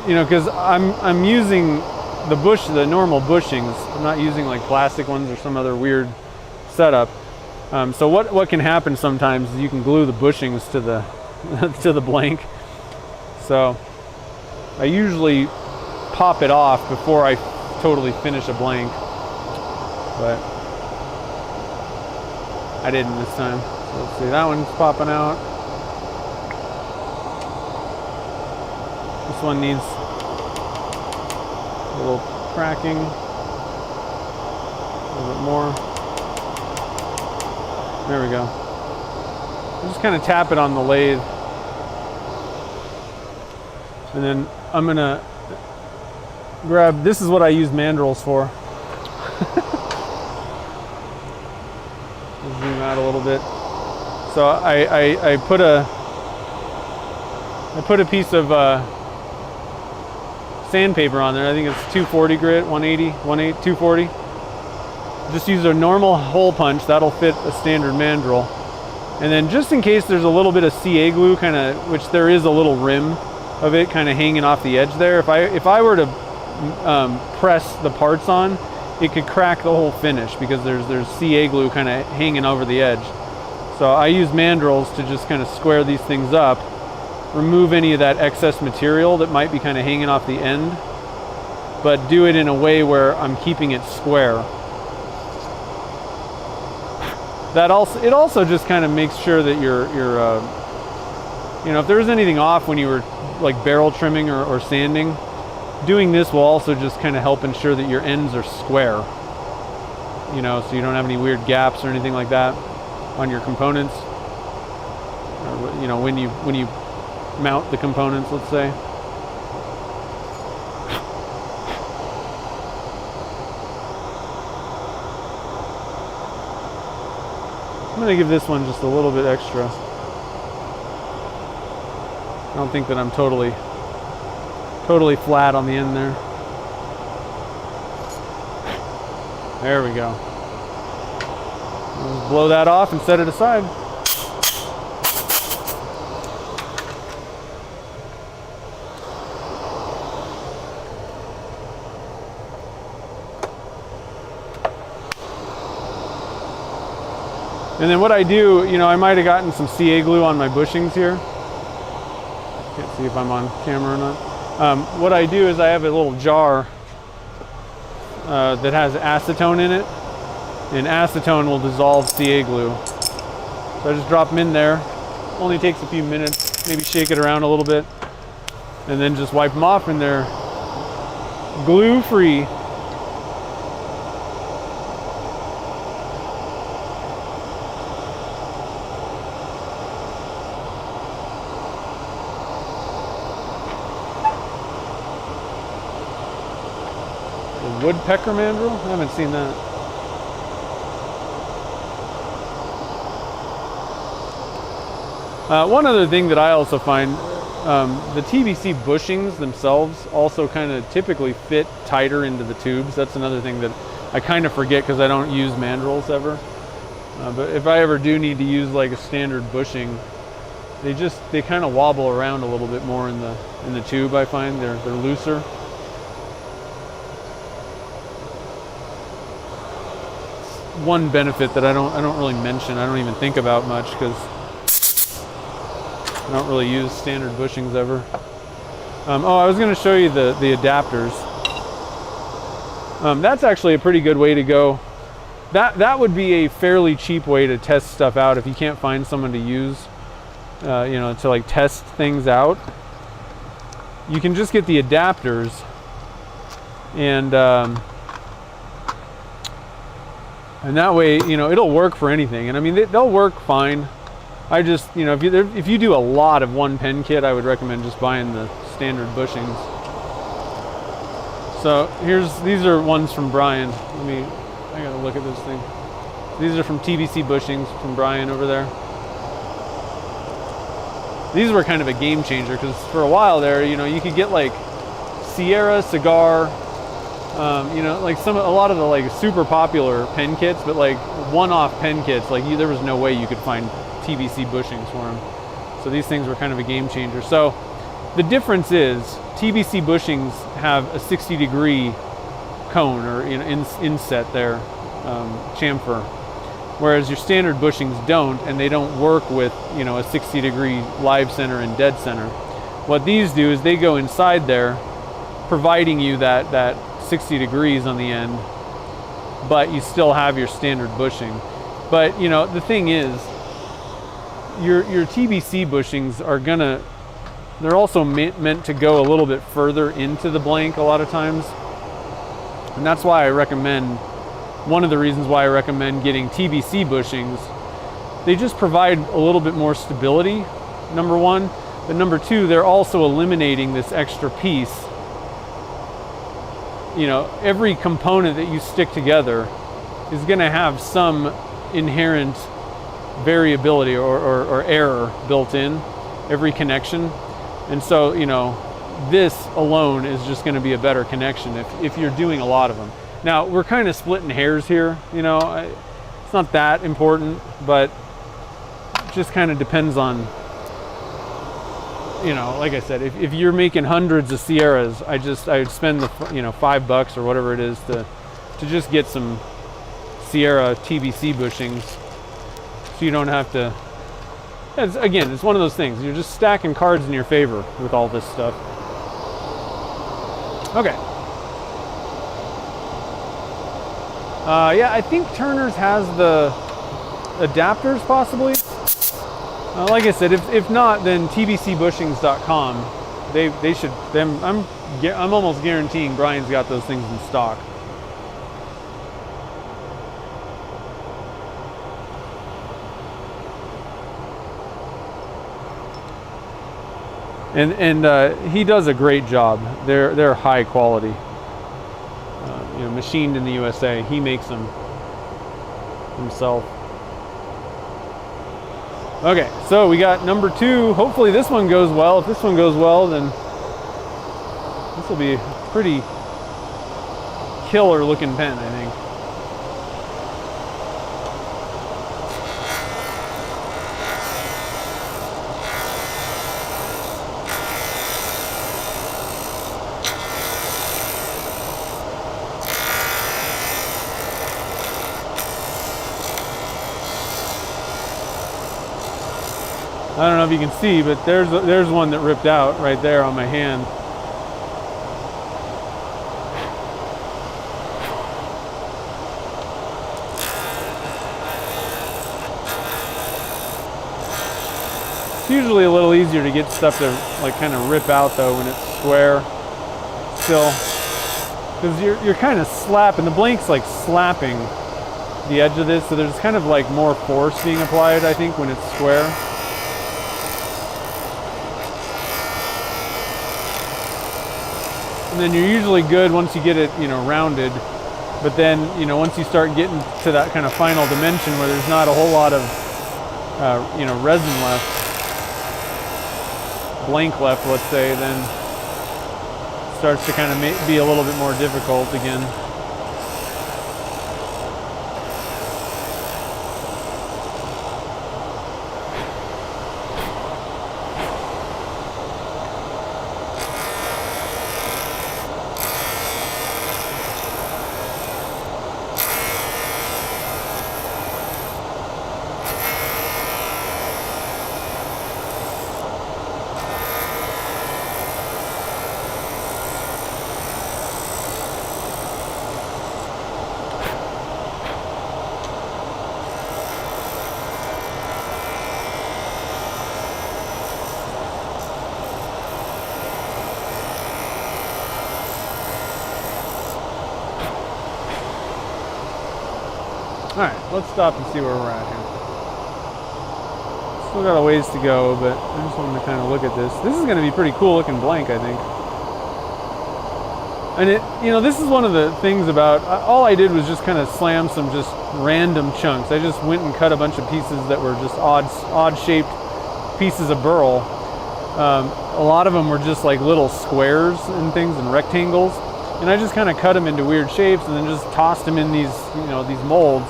you know, because I'm using the normal bushings. I'm not using like plastic ones or some other weird setup. So what can happen sometimes is you can glue the bushings to the to the blank. So I usually pop it off before I totally finish a blank, but I didn't this time. So let's see, that one's popping out. This one needs a little cracking, a little bit more. There we go. Just kind of tap it on the lathe. And then I'm gonna grab, this is what I use mandrels for. Zoom out a little bit. So I put a piece of sandpaper on there. I think it's 240 grit, 180, 240. Just use a normal hole punch, that'll fit a standard mandrel. And then just in case there's a little bit of CA glue, kind of, which there is a little rim of it kind of hanging off the edge there. If I were to press the parts on, it could crack the whole finish because there's CA glue kind of hanging over the edge. So I use mandrels to just kind of square these things up, remove any of that excess material that might be kind of hanging off the end, but do it in a way where I'm keeping it square. It also just kind of makes sure that you're you know, if there's anything off when you were like barrel trimming or sanding, doing this will also just kind of help ensure that your ends are square, you know, so you don't have any weird gaps or anything like that on your components, or, you know, when you mount the components, let's say. I'm going to give this one just a little bit extra. I don't think that I'm totally flat on the end there. There we go. I'll blow that off and set it aside. And then what I do, you know, I might have gotten some CA glue on my bushings here. Can't see if I'm on camera or not. What I do is I have a little jar that has acetone in it, and acetone will dissolve CA glue. So I just drop them in there. Only takes a few minutes, maybe shake it around a little bit, and then just wipe them off, and they're glue-free. Woodpecker mandrel? I haven't seen that. One other thing that I also find, the TBC bushings themselves also kind of typically fit tighter into the tubes. That's another thing that I kind of forget because I don't use mandrels ever. But if I ever do need to use like a standard bushing, they kind of wobble around a little bit more in the tube. I find they're looser. one benefit that I don't really mention. I don't even think about much because I don't really use standard bushings ever. Oh, I was going to show you the adapters. That's actually a pretty good way to go. That would be a fairly cheap way to test stuff out if you can't find someone to use, you know, to like test things out. You can just get the adapters, and that way, you know, it'll work for anything. And I mean, they'll work fine. I just, you know, if you do a lot of one pen kit, I would recommend just buying the standard bushings. So these are ones from Brian. I gotta look at this thing. These are from TBC bushings from Brian over there. These were kind of a game changer because for a while there, you know, you could get like Sierra, Cigar, you know, like a lot of the like super popular pen kits, but like one-off pen kits, like there was no way you could find TBC bushings for them. So these things were kind of a game changer. So the difference is TBC bushings have a 60-degree cone, or, you know, inset there, chamfer, whereas your standard bushings don't, and they don't work with, you know, a 60-degree live center and dead center. What these do is they go inside there, providing you that 60 degrees on the end, but you still have your standard bushing. But, you know, the thing is, your TBC bushings are they're also meant to go a little bit further into the blank a lot of times. And that's why one of the reasons why I recommend getting TBC bushings. They just provide a little bit more stability, number one. But number two, they're also eliminating this extra piece. You know, every component that you stick together is going to have some inherent variability or error built in, every connection. And so, you know, this alone is just going to be a better connection if you're doing a lot of them. Now, we're kind of splitting hairs here, you know, it's not that important, but it just kind of depends on, you know, like I said, if you're making hundreds of Sierras, I would spend the, you know, $5 or whatever it is to just get some Sierra TBC bushings, so you don't have to. Again, it's one of those things. You're just stacking cards in your favor with all this stuff. Okay. Yeah, I think Turner's has the adapters possibly. Like I said, if not, then tbcbushings.com. They should. I'm almost guaranteeing Brian's got those things in stock. And he does a great job. They're high quality. You know, machined in the USA. He makes them himself. Okay, so we got number 2. Hopefully this one goes well. If this one goes well, then this will be a pretty killer looking pen, I think. I don't know if you can see, but there's one that ripped out right there on my hand. It's usually a little easier to get stuff to like kind of rip out though when it's square still, because you're kind of slapping, the blank's like slapping the edge of this, so there's kind of like more force being applied, I think, when it's square. And then you're usually good once you get it, you know, rounded. But then, you know, once you start getting to that kind of final dimension where there's not a whole lot of, you know, resin left, blank left, let's say, then it starts to kind of be a little bit more difficult again. Alright, let's stop and see where we're at here. Still got a ways to go, but I just wanted to kind of look at this. This is going to be pretty cool looking blank, I think. And it, you know, this is one of the things about, all I did was just kind of slam some just random chunks. I just went and cut a bunch of pieces that were just odd shaped pieces of burl. A lot of them were just like little squares and things and rectangles. And I just kind of cut them into weird shapes and then just tossed them in these, you know, these molds.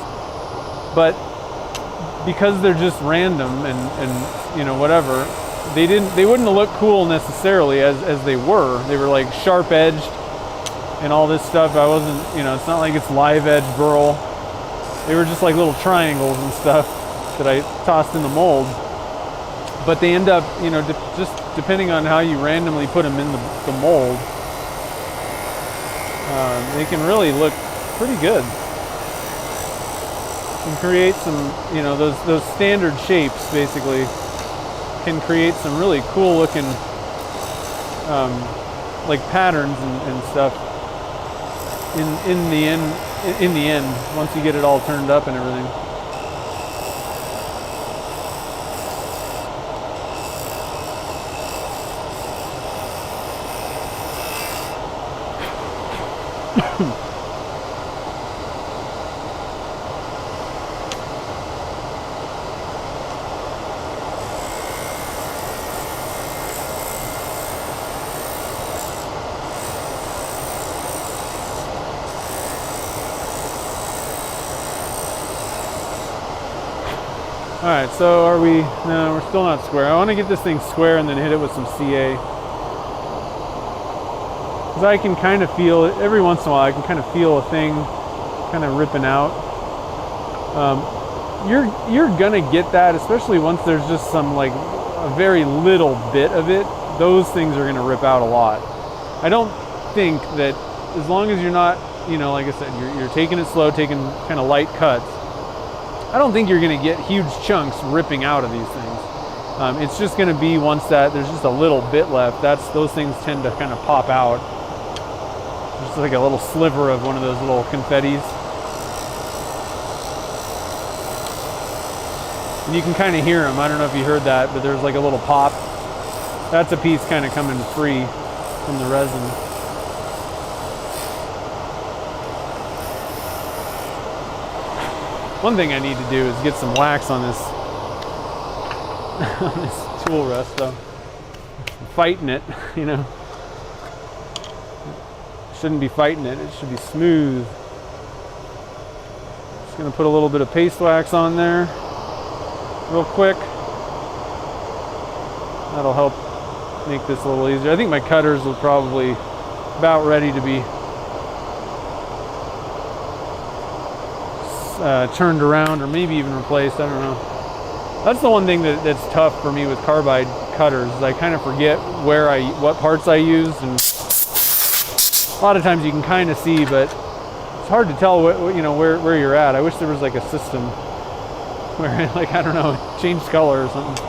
But because they're just random and you know, whatever, they wouldn't look cool necessarily as they were. They were like sharp edged and all this stuff. I wasn't, you know, it's not like it's live edge burl. They were just like little triangles and stuff that I tossed in the mold. But they end up, you know, just depending on how you randomly put them in the mold, they can really look pretty good. Can create some, you know, those standard shapes basically can create some really cool looking like patterns and stuff in the end once you get it all turned up and everything. Alright, so are we, no, we're still not square. I want to get this thing square and then hit it with some CA. Because I can kind of feel it, every once in a while I can kind of feel a thing kind of ripping out. You're gonna get that, especially once there's just some like a very little bit of it. Those things are gonna rip out a lot. I don't think that as long as you're not, you know, like I said, you're taking it slow, taking kind of light cuts, I don't think you're going to get huge chunks ripping out of these things. It's just going to be once that there's just a little bit left, those things tend to kind of pop out. Just like a little sliver of one of those little confettis. And you can kind of hear them. I don't know if you heard that, but there's like a little pop. That's a piece kind of coming free from the resin. One thing I need to do is get some wax on this on this tool rest though. I'm fighting it, you know. Shouldn't be fighting it, it should be smooth. Just gonna put a little bit of paste wax on there real quick. That'll help make this a little easier. I think my cutters are probably about ready to be turned around or maybe even replaced. I don't know. That's the one thing that's tough for me with carbide cutters is I kind of forget what parts I use, and a lot of times you can kind of see, but it's hard to tell what you know where you're at. I wish there was like a system where like I don't know, it changed color or something.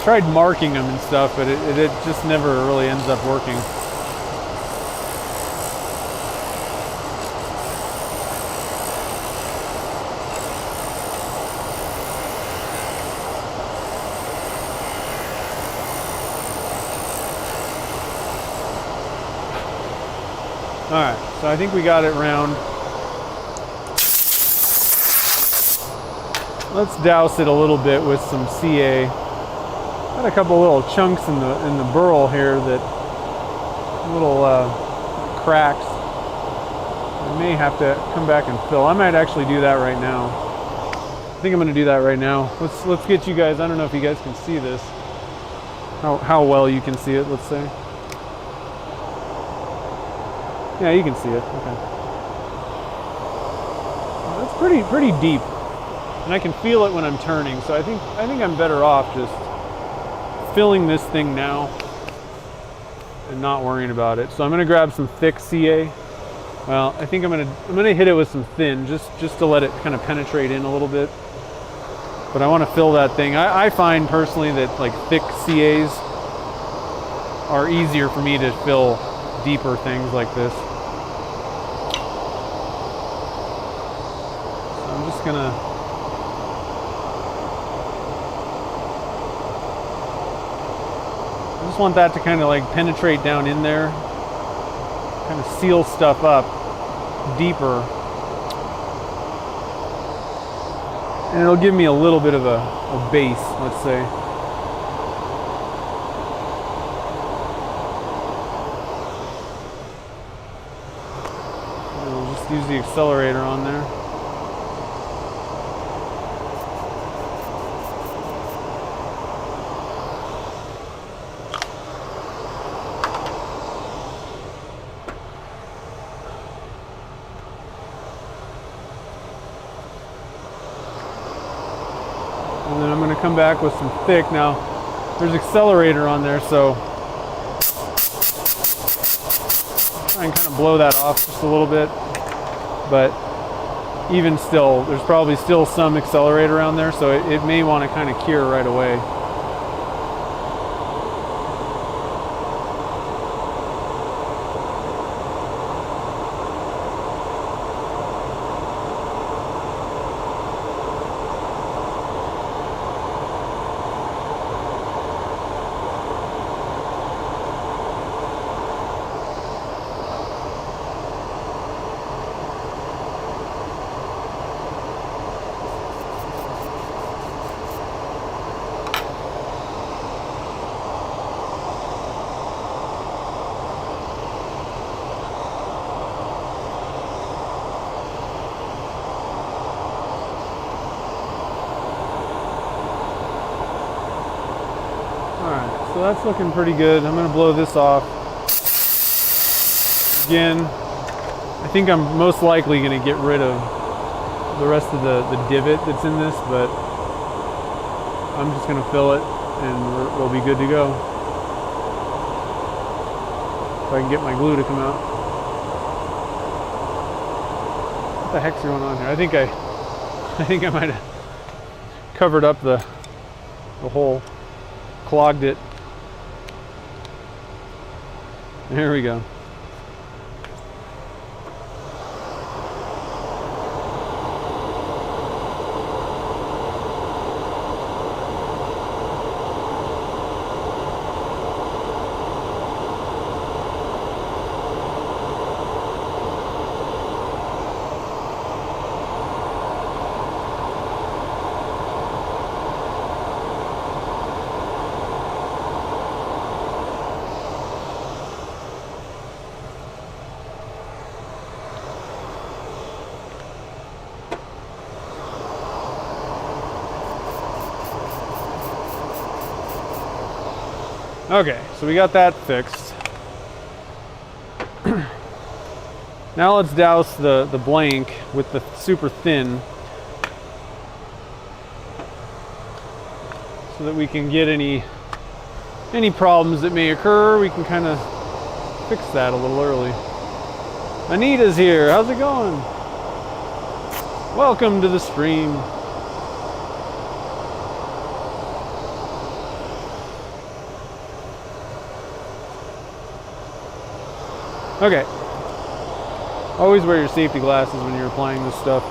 Tried marking them and stuff, but it just never really ends up working. Alright, so I think we got it round. Let's douse it a little bit with some CA. Got a couple little chunks in the burl here that little cracks. I may have to come back and fill. I might actually do that right now. I think I'm going to do that right now. Let's get you guys. I don't know if you guys can see this. How well you can see it. Let's say. Yeah, you can see it. Okay. That's pretty deep, and I can feel it when I'm turning. So I think I'm better off just filling this thing now and not worrying about it. So I'm gonna grab some thick CA. Well, I think I'm gonna hit it with some thin just to let it kind of penetrate in a little bit. But I want to fill that thing. I find personally that like thick CAs are easier for me to fill deeper things like this. So I'm just gonna I just want that to kind of like penetrate down in there, kind of seal stuff up deeper. And it'll give me a little bit of a base, let's say. And we'll just use the accelerator on there. And then I'm going to come back with some thick. Now, there's accelerator on there, so try and kind of blow that off just a little bit. But even still, there's probably still some accelerator on there, so it may want to kind of cure right away. So that's looking pretty good. I'm going to blow this off. Again, I think I'm most likely going to get rid of the rest of the divot that's in this, but I'm just going to fill it and we'll be good to go. If I can get my glue to come out. What the heck's going on here? I think I might have covered up the hole, clogged it. There we go. Okay, so we got that fixed. Now let's douse the blank with the super thin so that we can get any problems that may occur. We can kind of fix that a little early. Anita's here. How's it going? Welcome to the stream. Okay. Always wear your safety glasses when you're applying this stuff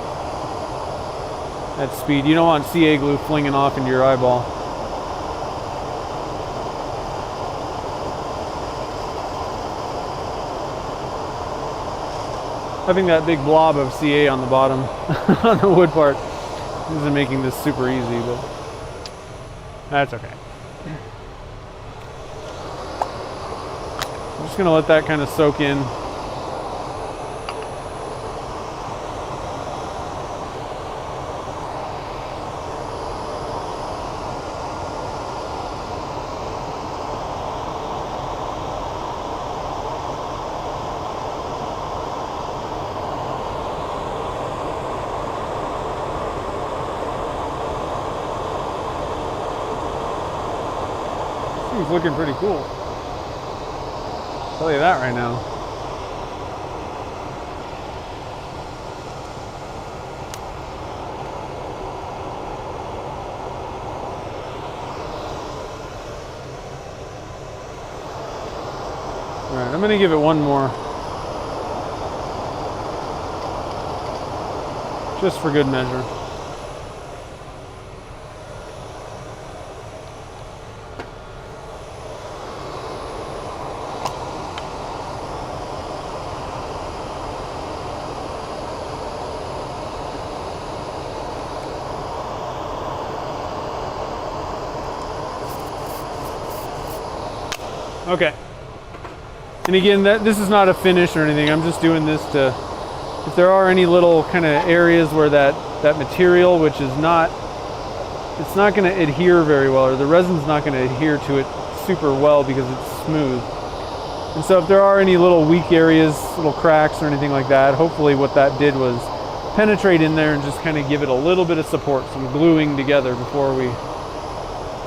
at speed. You don't want CA glue flinging off into your eyeball. Having that big blob of CA on the bottom on the wood part isn't making this super easy, but that's okay. I'm just going to let that kind of soak in. It's looking pretty cool. I'll tell you that right now. All right, I'm gonna give it one more. Just for good measure. Okay. And again, this is not a finish or anything. I'm just doing this to, if there are any little kind of areas where that material, which is not, it's not going to adhere very well, or the resin's not going to adhere to it super well because it's smooth. And so if there are any little weak areas, little cracks or anything like that, hopefully what that did was penetrate in there and just kind of give it a little bit of support, some gluing together before we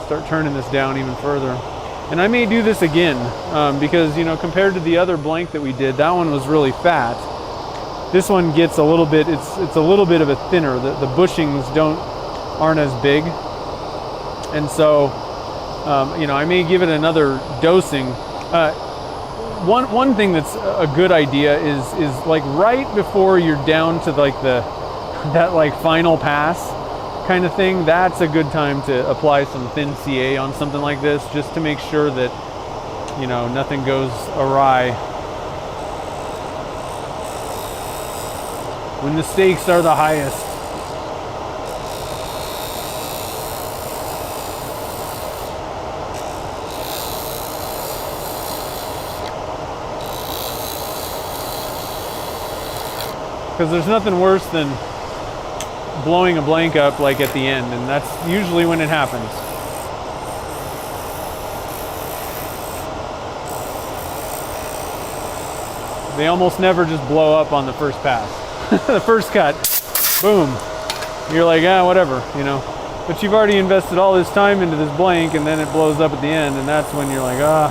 start turning this down even further. And I may do this again because, you know, compared to the other blank that we did, that one was really fat. This one gets a little bit, it's a little bit of a thinner. The bushings aren't as big. And so, you know, I may give it another dosing. One thing that's a good idea is like right before you're down to like that like final pass kind of thing, that's a good time to apply some thin CA on something like this, just to make sure that, you know, nothing goes awry. When the stakes are the highest. Because there's nothing worse than blowing a blank up like at the end, and that's usually when it happens. They almost never just blow up on the first pass. The first cut, boom. You're like, ah, whatever, you know. But you've already invested all this time into this blank, and then it blows up at the end, and that's when you're like, ah.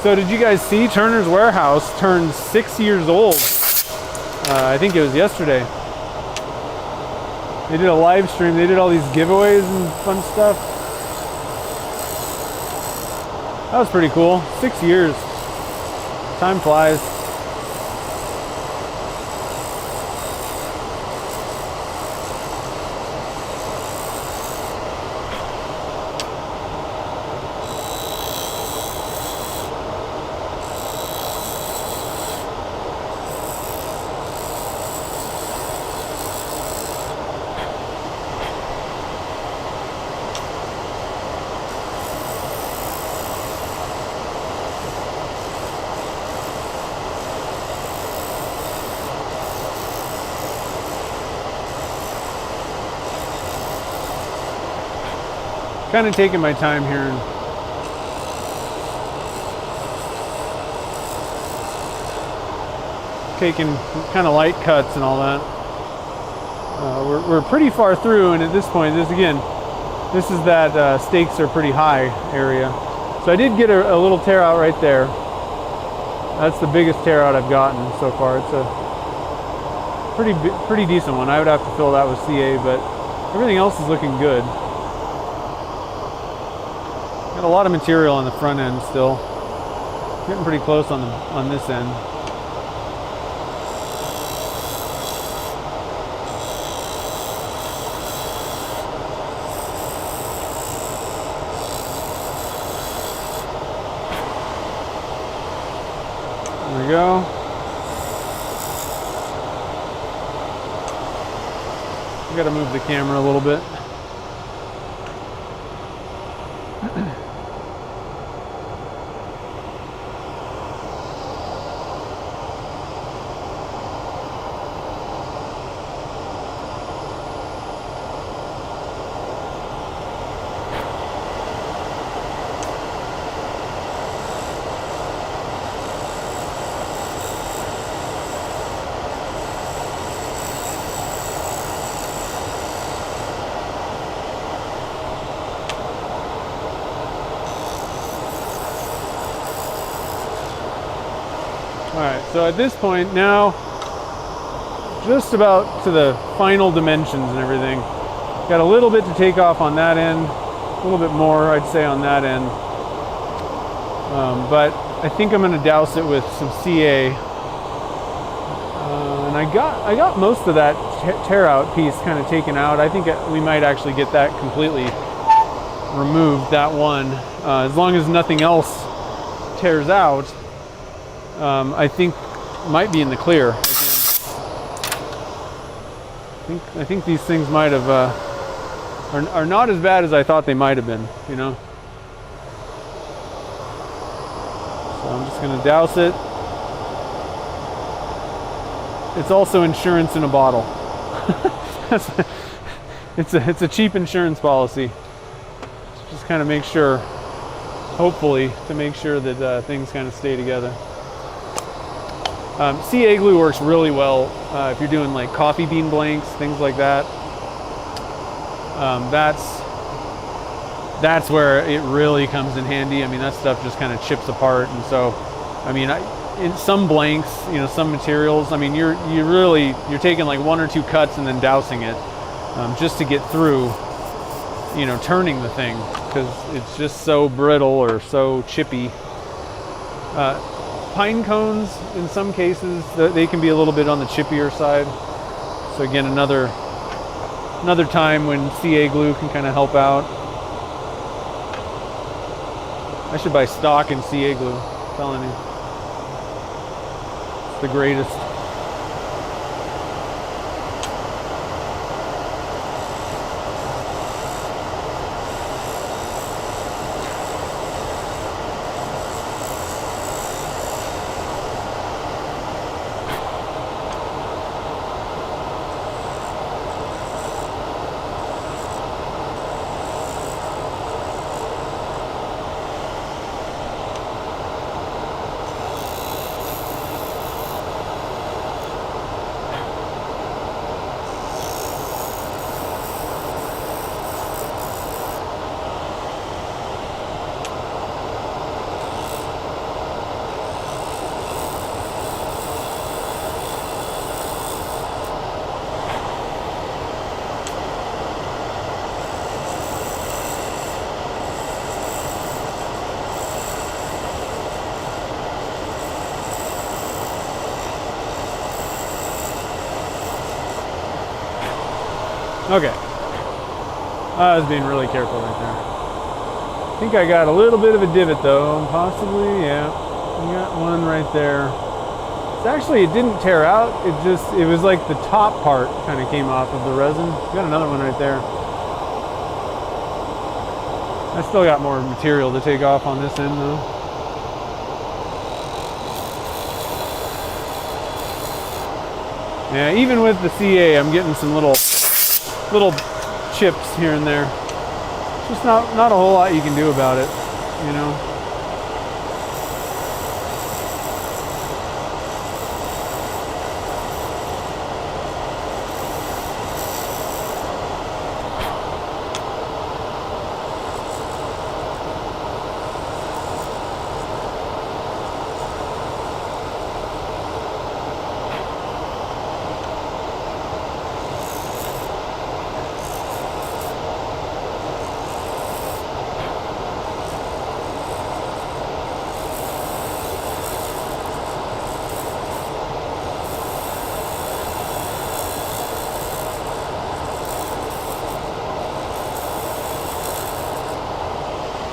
So did you guys see Turner's Warehouse turned 6 years old? I think it was yesterday. They did a live stream. They did all these giveaways and fun stuff. That was pretty cool. 6 years. Time flies. Kind of taking my time here and taking kind of light cuts and all that. We're pretty far through, and at this point, this is that stakes are pretty high area. So I did get a little tear out right there. That's the biggest tear out I've gotten so far. It's a pretty decent one. I would have to fill that with CA, but everything else is looking good. Got a lot of material on the front end still. Getting pretty close on this end. There we go. I gotta move the camera a little bit. So at this point now, just about to the final dimensions and everything. Got a little bit to take off on that end, a little bit more I'd say on that end. But I think I'm going to douse it with some CA. And I got most of that tear out piece kind of taken out. I think we might actually get that completely removed, that one. As long as nothing else tears out, I think might be in the clear again. I think these things might have are not as bad as I thought they might have been, you know. So I'm just going to douse it. It's also insurance in a bottle. It's a cheap insurance policy. Just kind of make sure, hopefully, to make sure that things kind of stay together. CA glue works really well if you're doing like coffee bean blanks, things like that. That's where it really comes in handy. I mean, that stuff just kind of chips apart, and so, I mean, in some blanks, you know, some materials, I mean, you're taking like 1 or 2 cuts and then dousing it just to get through, you know, turning the thing, because it's just so brittle or so chippy. Pine cones, in some cases, they can be a little bit on the chippier side. So again, another time when CA glue can kind of help out. I should buy stock in CA glue, I'm telling you. It's the greatest. Okay. I was being really careful right there. I think I got a little bit of a divot though, possibly, yeah. I got one right there. It's actually, it didn't tear out, it was like the top part kind of came off of the resin. Got another one right there. I still got more material to take off on this end though. Yeah, even with the CA, I'm getting some little chips here and there. Just not a whole lot you can do about it, you know.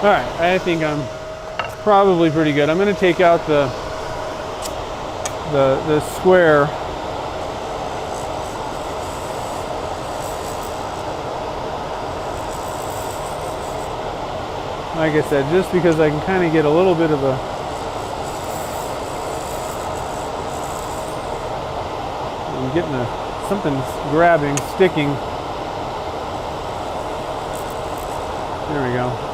All right, I think I'm probably pretty good. I'm going to take out the square. Like I said, just because I can kind of get a little bit of a I'm getting something's grabbing, sticking. There we go.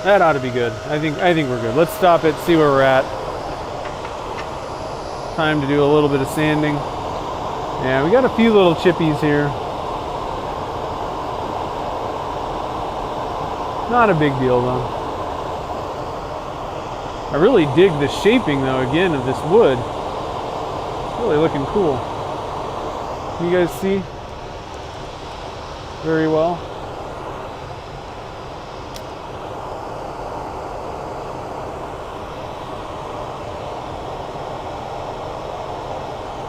That ought to be good. I think we're good. Let's stop it, see where we're at. Time to do a little bit of sanding. Yeah, we got a few little chippies here. Not a big deal though. I really dig the shaping though, again, of this wood. It's really looking cool. Can you guys see? Very well.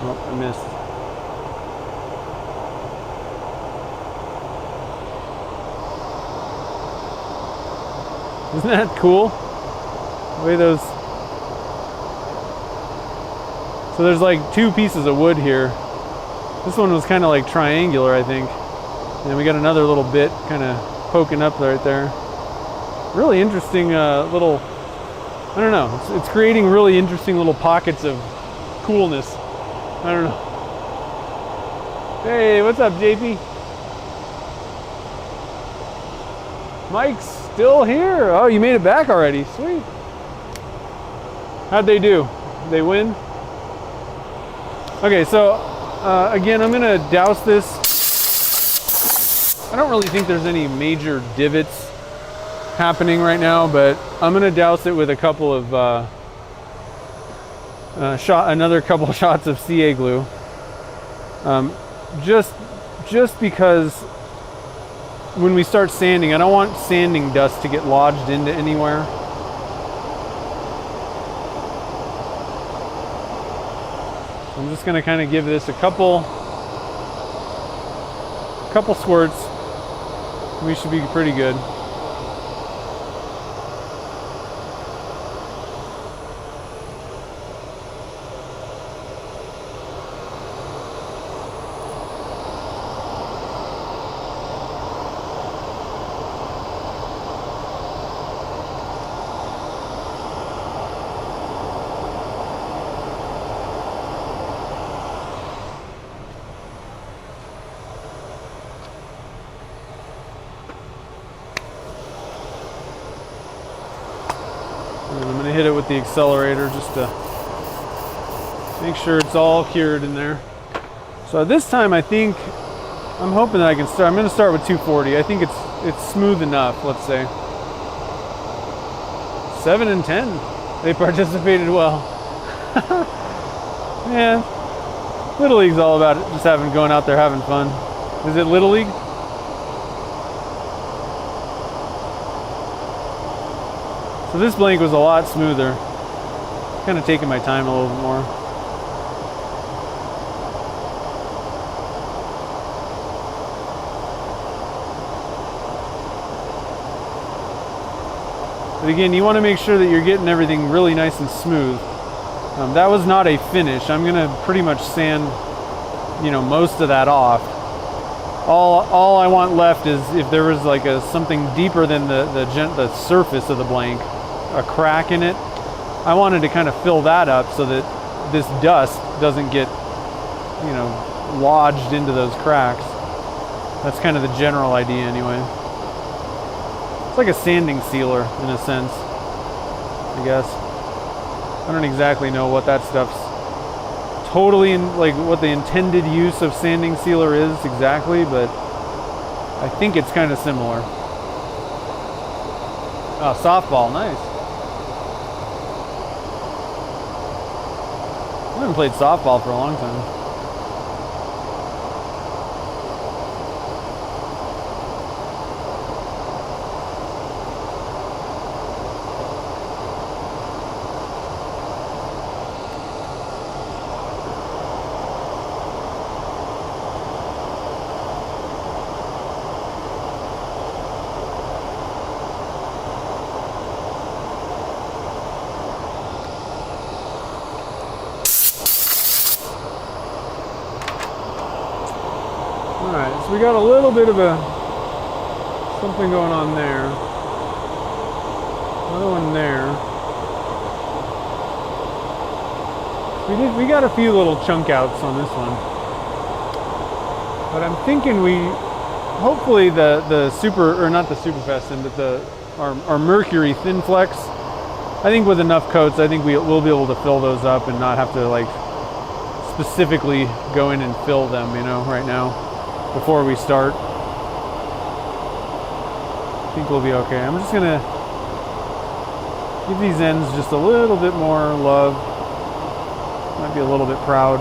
Oh, I missed. Isn't that cool? The way those... So there's like two pieces of wood here. This one was kind of like triangular, I think. And we got another little bit kind of poking up right there. Really interesting little, I don't know, it's creating really interesting little pockets of coolness. I don't know. Hey, what's up, JP? Mike's still here. Oh, you made it back already. Sweet. How'd they do? Did they win? Okay, so again, I'm gonna douse this. I don't really think there's any major divots happening right now, but I'm gonna douse it with a couple of another couple of shots of CA glue, just because when we start sanding, I don't want sanding dust to get lodged into anywhere. I'm just gonna kind of give this a couple squirts. We should be pretty good. And I'm going to hit it with the accelerator just to make sure it's all cured in there. So this time I'm hoping that I can start. I'm going to start with 240. I think it's smooth enough, let's say. 7 and 10. They participated well. Man, Little League's all about it, just going out there having fun. Is it Little League? So this blank was a lot smoother. Kind of taking my time a little bit more. But again, you want to make sure that you're getting everything really nice and smooth. That was not a finish. I'm going to pretty much sand, most of that off. All I want left is if there was like something deeper than the surface of the blank, a crack in it, I wanted to kind of fill that up so that this dust doesn't get, lodged into those cracks. That's kind of the general idea anyway. It's like a sanding sealer in a sense, I guess. I don't exactly know what that stuff's totally what the intended use of sanding sealer is exactly, but I think it's kind of similar. Oh, softball, nice. I haven't played softball for a long time. Alright, so we got a little bit of something going on there. Another one there. We got a few little chunk outs on this one. But I'm thinking hopefully the super, or not the super fast end, but our Mercury Thin Flex, I think with enough coats, I think we'll be able to fill those up and not have to specifically go in and fill them, right now. Before we start, I think we'll be okay. I'm just gonna Give these ends just a little bit more love. Might be a little bit proud.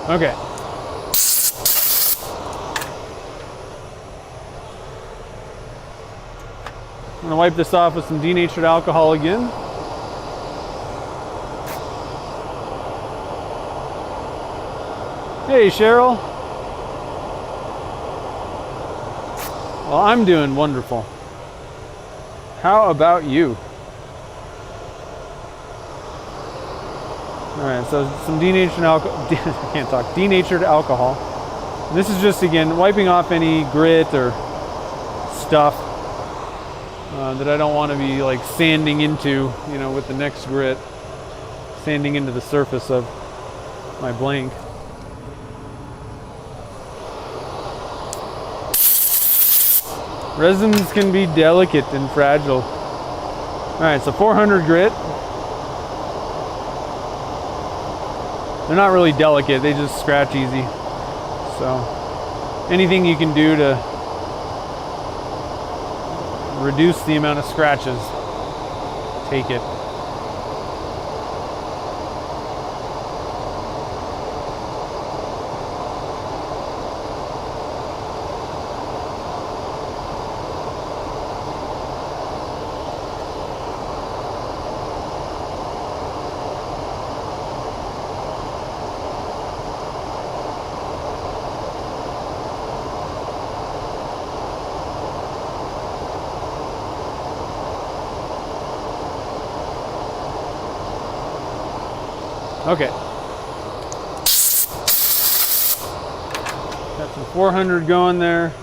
Okay. I'm gonna wipe this off with some denatured alcohol again. Hey, Cheryl. Well, I'm doing wonderful. How about you? All right, so some denatured alcohol. I can't talk. Denatured alcohol. And this is just, again, wiping off any grit or stuff that I don't want to be like sanding into, you know, with the next grit, sanding into the surface of my blank. Resins can be delicate and fragile. All right, so 400 grit. They're not really delicate, they just scratch easy. So anything you can do to reduce the amount of scratches, take it. Okay. Got some 400 going there.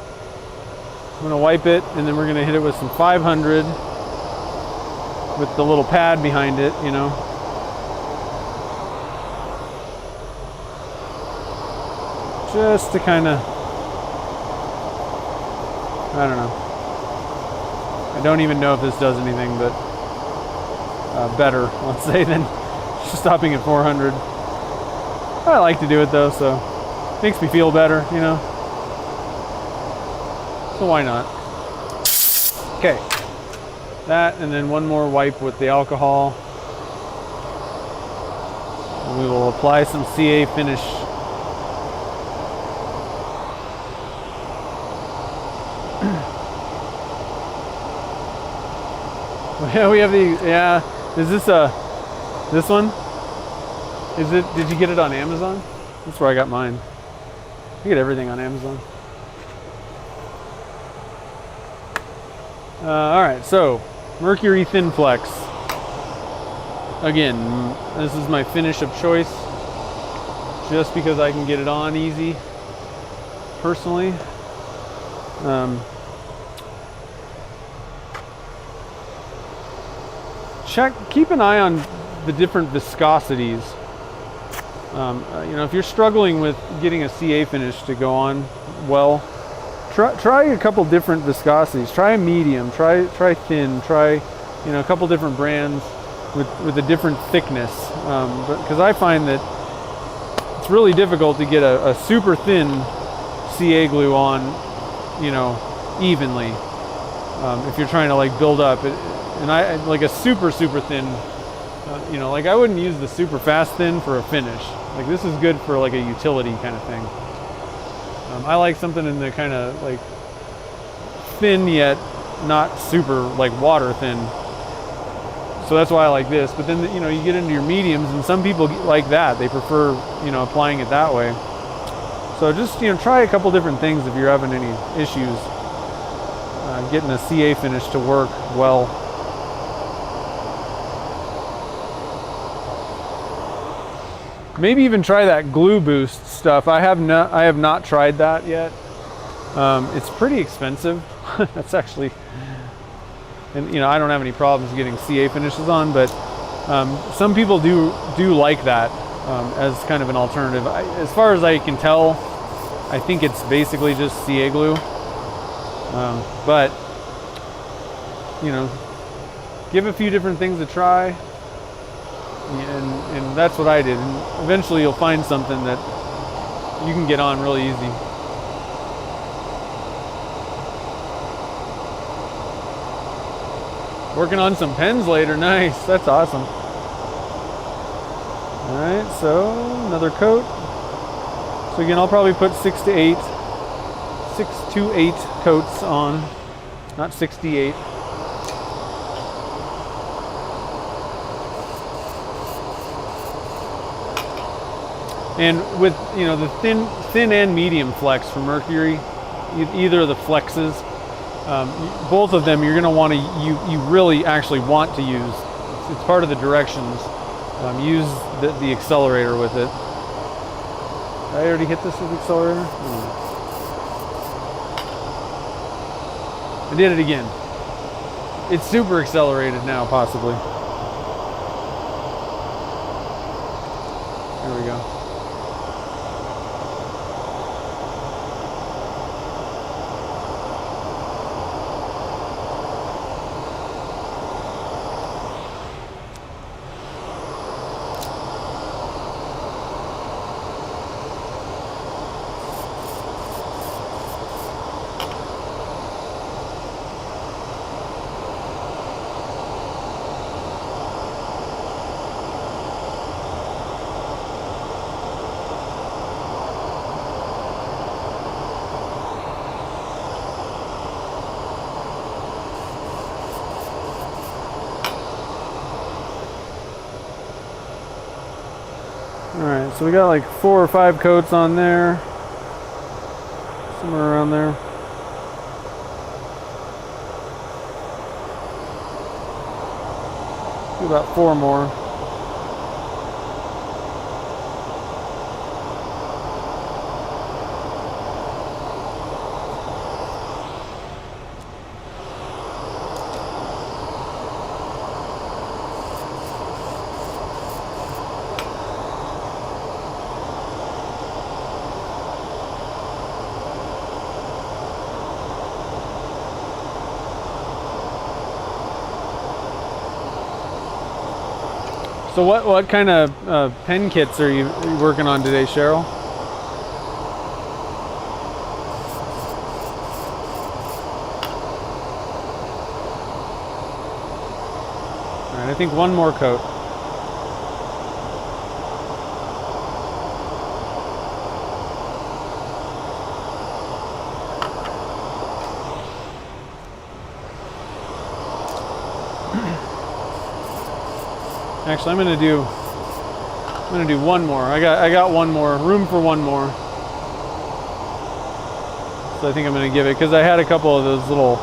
I'm gonna wipe it and then we're gonna hit it with some 500 with the little pad behind it, you know. Just to kind of, I don't know. I don't even know if this does anything, but better, let's say, than stopping at 400. I like to do it though, so it makes me feel better, you know. So why not? Okay, that, and then one more wipe with the alcohol. And we will apply some CA finish. Yeah, we have the, yeah, is this this one? Is it, did you get it on Amazon? That's where I got mine. You get everything on Amazon. All right, so Mercury Thin Flex. Again, this is my finish of choice, just because I can get it on easy, personally. Keep an eye on the different viscosities. You know, if you're struggling with getting a CA finish to go on well, try a couple different viscosities. Try a medium, try thin, try, you know, a couple different brands with a different thickness. Because I find that it's really difficult to get a super thin CA glue on, you know, evenly. If you're trying to like build up it, and I like a super thin. You know, like I wouldn't use the super fast thin for a finish. Like this is good for like a utility kind of thing. I like something in the kind of like thin yet not super like water thin. So that's why I like this. But then, you know, you get into your mediums and some people like that. They prefer, you know, applying it that way. So just, you know, try a couple different things if you're having any issues getting a CA finish to work well. Maybe even try that glue boost stuff. I have not tried that yet. It's pretty expensive. That's actually, and you know, I don't have any problems getting CA finishes on, but some people do like that as kind of an alternative. As far as I can tell, I think it's basically just CA glue. But you know, give a few different things a try. and that's what I did. And eventually you'll find something that you can get on really easy. Working on some pens later, nice, that's awesome. All right, so another coat. So again, I'll probably put 6 to 8 coats on, not 68. And with, you know, the thin and medium flex for mercury, either of the flexes, both of them you're going to want to, you really actually want to use. It's part of the directions. Use the accelerator with it. I already hit this with the accelerator? I did it again. It's super accelerated now, possibly. There we go. Alright, so we got like 4 or 5 coats on there. Somewhere around there. Do about 4 more. So what kind of pen kits are you working on today, Cheryl? All right, I think 1 more coat. Actually, I'm gonna do 1 more. I got 1 more, room for 1 more. So I think I'm gonna give it, because I had a couple of those little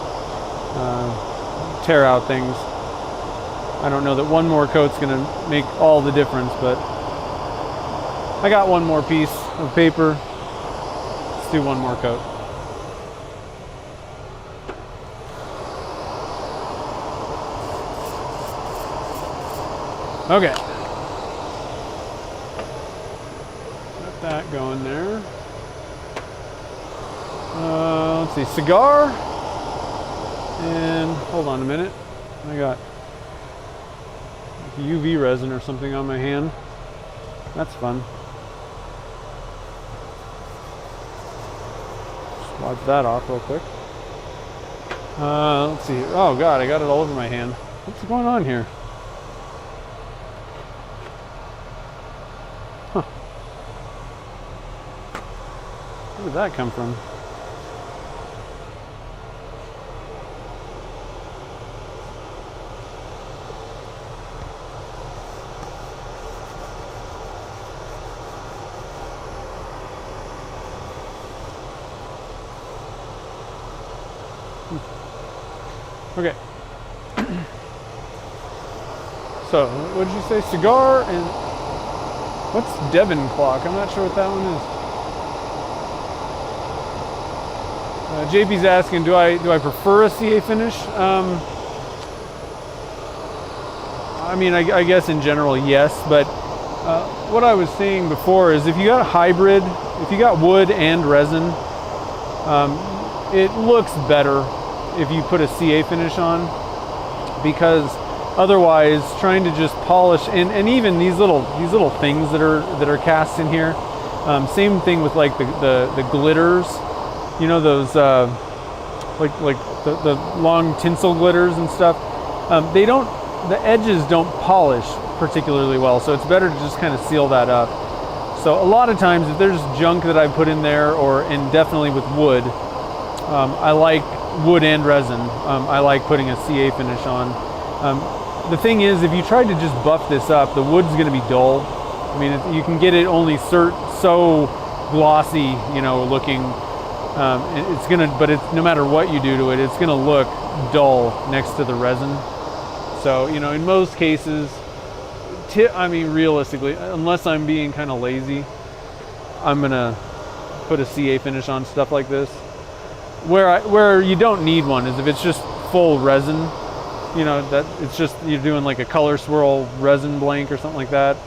tear out things. I don't know that 1 more coat's gonna make all the difference, but I got 1 more piece of paper. Let's do 1 more coat. Okay. Got that going there. Let's see, cigar. And hold on a minute. I got UV resin or something on my hand. That's fun. Just wipe that off real quick. Let's see. Oh God, I got it all over my hand. What's going on here? Where did that come from? Okay. So, what did you say? Cigar and what's Devon clock? I'm not sure what that one is. JP's asking, do I prefer a CA finish? I mean, I guess in general, yes. But what I was saying before is, if you got a hybrid, if you got wood and resin, it looks better if you put a CA finish on, because Otherwise, trying to just polish, and even these little things that are cast in here. Same thing with like the glitters, you know, those like the long tinsel glitters and stuff. The edges don't polish particularly well, so it's better to just kind of seal that up. So a lot of times, if there's junk that I put in there, and definitely with wood, I like wood and resin. I like putting a CA finish on. The thing is, if you tried to just buff this up, the wood's going to be dull. I mean, you can get it only so glossy, you know, looking. But no matter what you do to it, it's gonna look dull next to the resin. So, you know, in most cases, I mean, realistically, unless I'm being kind of lazy, I'm gonna put a CA finish on stuff like this. Where you don't need one is if it's just full resin, you know, that it's just you're doing like a color swirl resin blank or something like that.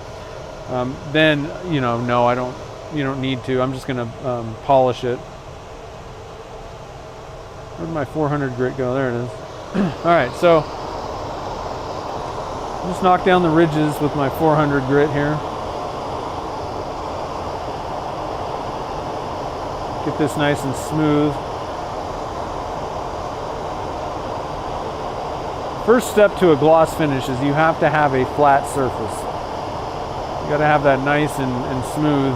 Then, you know, no, I don't. You don't need to. I'm just gonna polish it. Where'd my 400 grit go? There it is. All right, so just knock down the ridges with my 400 grit here. Get this nice and smooth. First step to a gloss finish is you have to have a flat surface. You got to have that nice and smooth.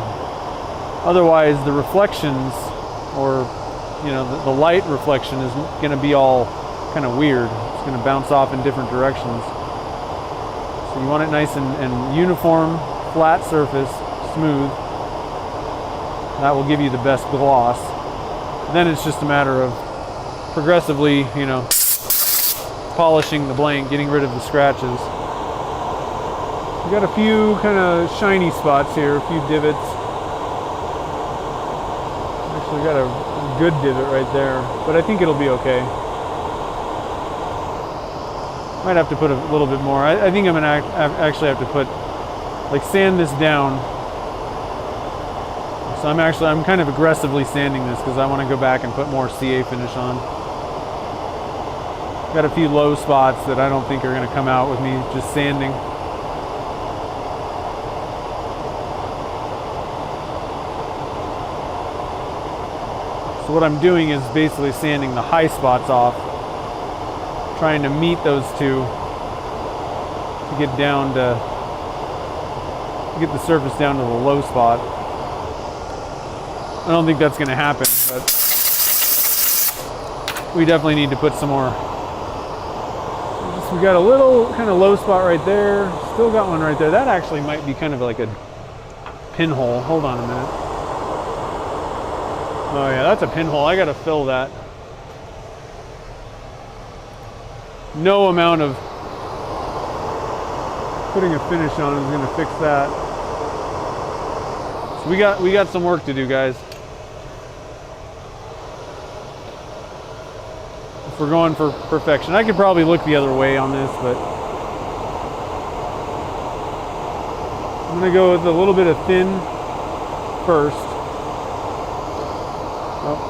Otherwise, the reflections, or you know, the light reflection is going to be all kind of weird. It's going to bounce off in different directions. So you want it nice and uniform, flat surface, smooth. That will give you the best gloss. Then it's just a matter of progressively, you know, polishing the blank, getting rid of the scratches. We got a few kind of shiny spots here, a few divots. Actually got a good divot right there, but I think it'll be okay. Might have to put a little bit more. I think I'm gonna actually have to put, like, sand this down. So I'm kind of aggressively sanding this because I want to go back and put more CA finish on. Got a few low spots that I don't think are going to come out with me just sanding. So what I'm doing is basically sanding the high spots off, trying to meet those two to get the surface down to the low spot. I don't think that's going to happen, but we definitely need to put some more. We got a little kind of low spot right there. Still got one right there. That actually might be kind of like a pinhole. Hold on a minute. Oh yeah, that's a pinhole. I got to fill that. No amount of putting a finish on is going to fix that. So we got some work to do, guys. If we're going for perfection. I could probably look the other way on this, but I'm going to go with a little bit of thin first. Oh.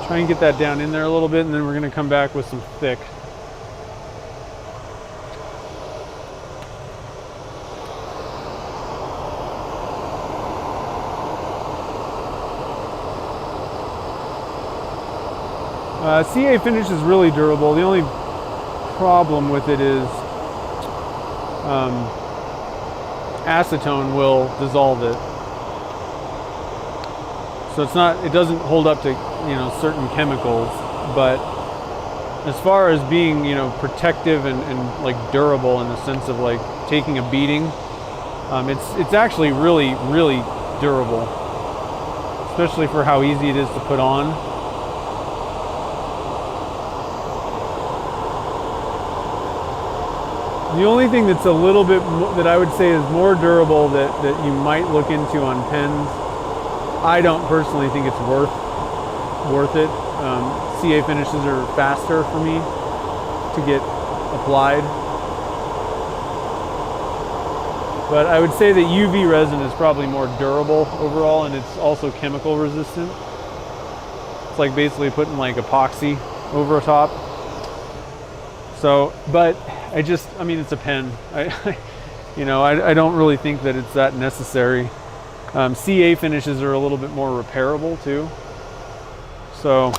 Try and get that down in there a little bit, and then we're going to come back with some thick. CA finish is really durable. The only problem with it is acetone will dissolve it. So it doesn't hold up to, you know, certain chemicals, but as far as being, you know, protective and like durable in the sense of like taking a beating, it's actually really, really durable, especially for how easy it is to put on. The only thing that's a little bit that I would say is more durable that you might look into on pens, I don't personally think it's worth it. CA finishes are faster for me. to get applied. But I would say that UV resin is probably more durable overall, and it's also chemical resistant. It's like basically putting like epoxy over top. So, but I mean, it's a pen. You know, I don't really think that it's that necessary. CA finishes are a little bit more repairable too. So,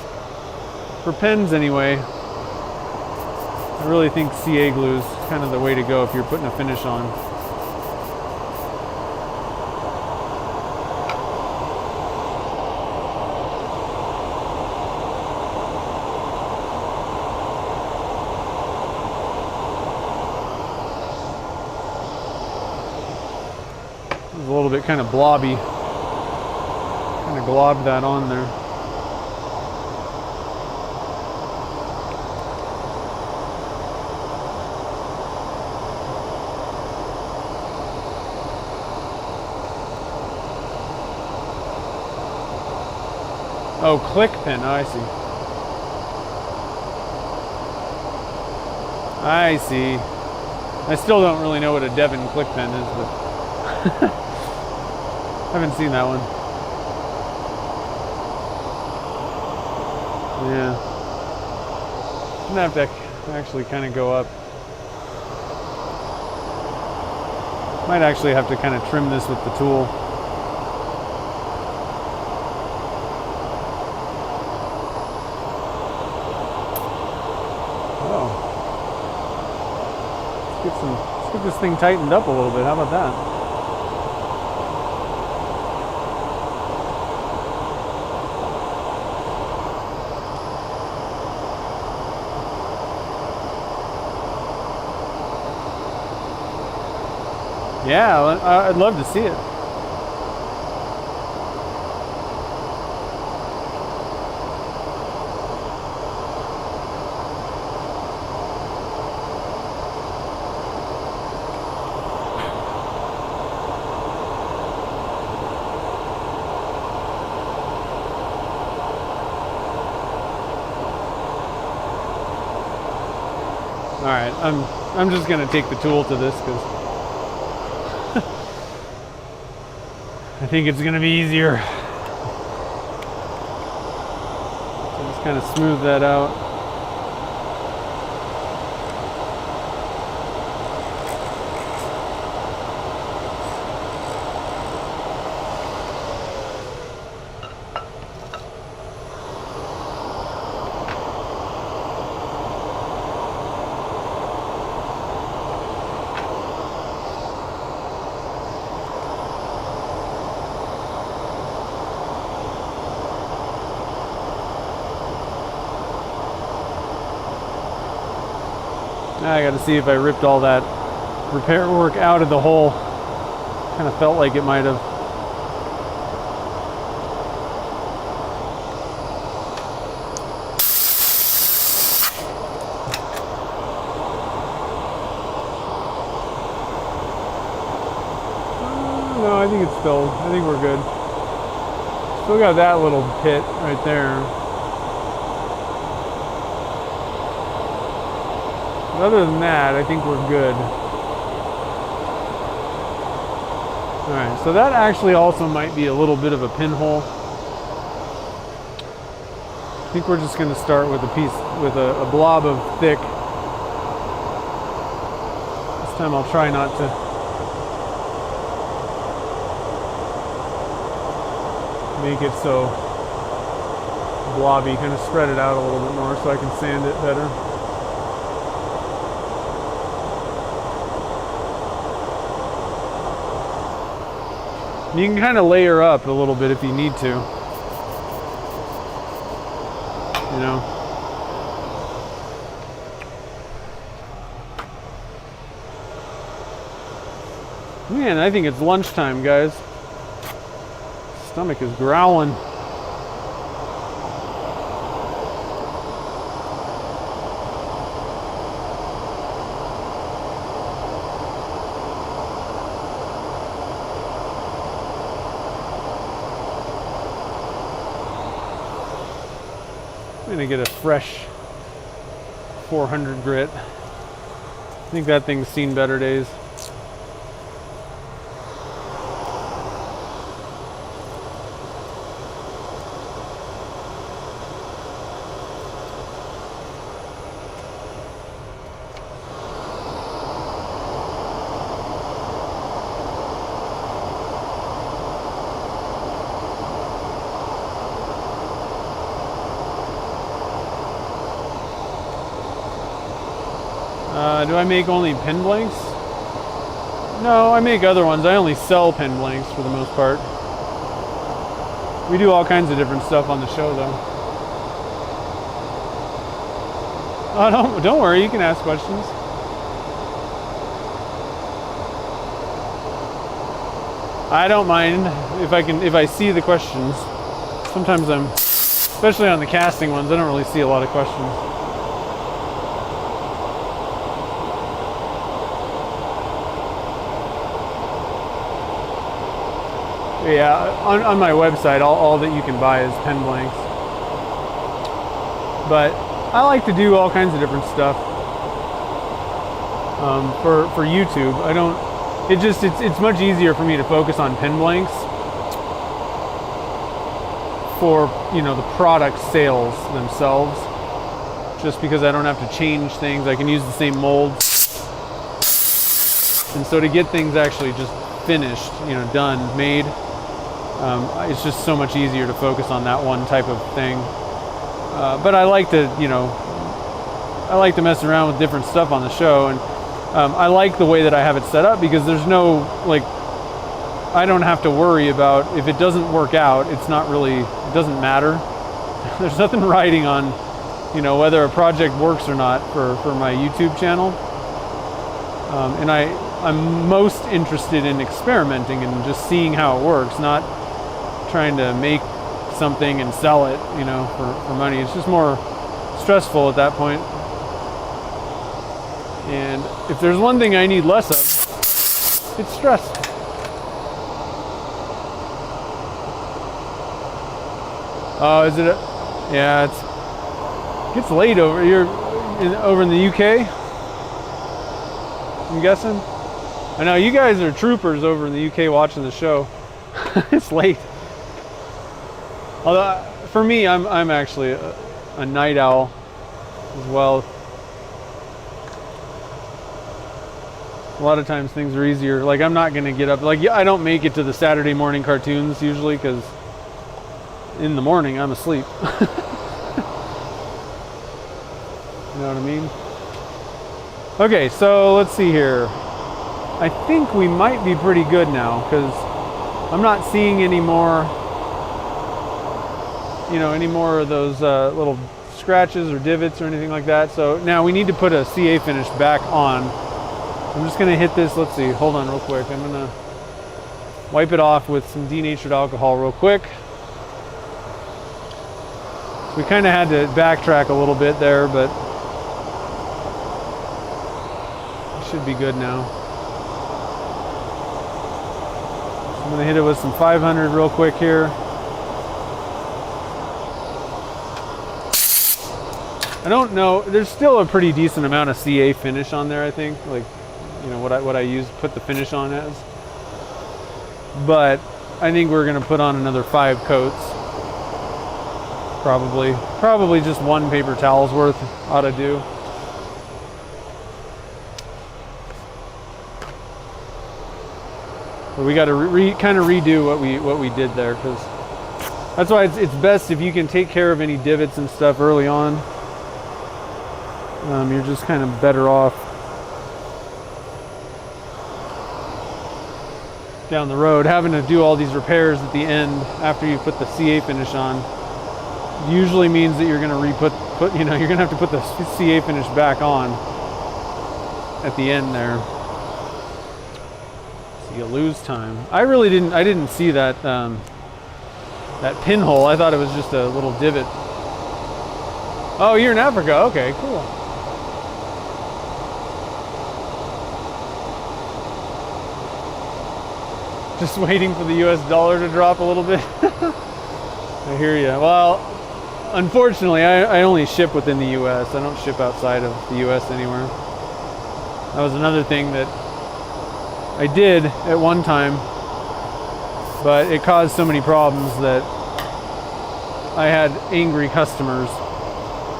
for pens anyway, I really think CA glue is kind of the way to go if you're putting a finish on. A little bit kind of blobby. Kind of globbed that on there. Oh, click pen. Oh, I see. I see. I still don't really know what a Devon click pen is, but I haven't seen that one. Yeah. I'm gonna have to actually kind of go up. Might actually have to kind of trim this with the tool. Oh. Let's get this thing tightened up a little bit. How about that? Yeah, I'd love to see it. All right, I'm just gonna take the tool to this because I think it's gonna be easier. So just kind of smooth that out. Now I got to see if I ripped all that repair work out of the hole. Kind of felt like it might have. No, I think it's filled. I think we're good. Still got that little pit right there. Other than that, I think we're good. Alright, so that actually also might be a little bit of a pinhole. I think we're just going to start with a piece, with a blob of thick. This time I'll try not to make it so blobby, kind of spread it out a little bit more so I can sand it better. You can kind of layer up a little bit if you need to. You know. Man, I think it's lunchtime, guys. Stomach is growling. I'm gonna get a fresh 400 grit. I think that thing's seen better days. Do I make only pen blanks? No, I make other ones. I only sell pen blanks for the most part. We do all kinds of different stuff on the show, though. Oh, don't worry. You can ask questions. I don't mind if I see the questions. Sometimes especially on the casting ones, I don't really see a lot of questions. Yeah, on my website, all that you can buy is pen blanks. But I like to do all kinds of different stuff for YouTube. It's much easier for me to focus on pen blanks for, the product sales themselves, just because I don't have to change things. I can use the same molds. And so to get things actually just finished, done, made, it's just so much easier to focus on that one type of thing. But I like to, mess around with different stuff on the show, and I like the way that I have it set up because there's no, I don't have to worry about if it doesn't work out. It doesn't matter. There's nothing riding on, whether a project works or not for my YouTube channel. And I'm most interested in experimenting and just seeing how it works, not trying to make something and sell it, for money. It's just more stressful at that point. And if there's one thing I need less of, it's stress. Oh, is it? Yeah, it gets late over here. Over in the UK, I'm guessing. I know you guys are troopers over in the UK watching the show. It's late. Although for me, I'm actually a night owl as well. A lot of times things are easier. I'm not gonna get up. I don't make it to the Saturday morning cartoons usually because in the morning I'm asleep. You know what I mean? Okay, so let's see here. I think we might be pretty good now because I'm not seeing any more of those little scratches or divots or anything like that. So now we need to put a CA finish back on. I'm just gonna hit this. Let's see, hold on real quick. I'm gonna wipe it off with some denatured alcohol real quick. We kind of had to backtrack a little bit there, but it should be good now. I'm gonna hit it with some 500 real quick here. I don't know, there's still a pretty decent amount of CA finish on there, I think, what I use put the finish on as. But I think we're gonna put on another 5 coats. Probably just 1 paper towel's worth ought to do. But we got to kind of redo what we did there, because that's why it's best if you can take care of any divots and stuff early on. You're just kind of better off down the road. Having to do all these repairs at the end after you put the CA finish on usually means that you're going to you're going to have to put the CA finish back on at the end there. So you lose time. I didn't see that that pinhole. I thought it was just a little divot. Oh, you're in Africa. Okay, cool. Just waiting for the US dollar to drop a little bit. I hear you. Well, unfortunately, I only ship within the U.S. I don't ship outside of the U.S. anywhere. That was another thing that I did at one time, but it caused so many problems that I had angry customers.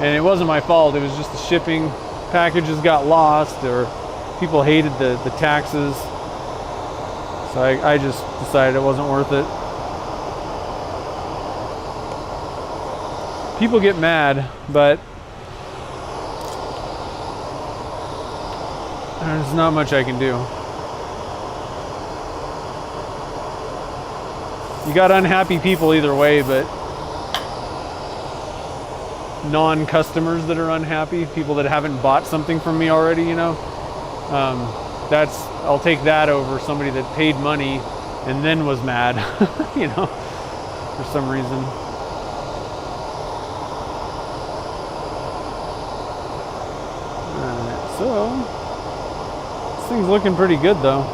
And it wasn't my fault, it was just the shipping. Packages got lost, or people hated the taxes. So I just decided it wasn't worth it. People get mad, but there's not much I can do. You got unhappy people either way, but non-customers that are unhappy, people that haven't bought something from me already, you know, I'll take that over somebody that paid money and then was mad, you know, for some reason. Alright, so this thing's looking pretty good though.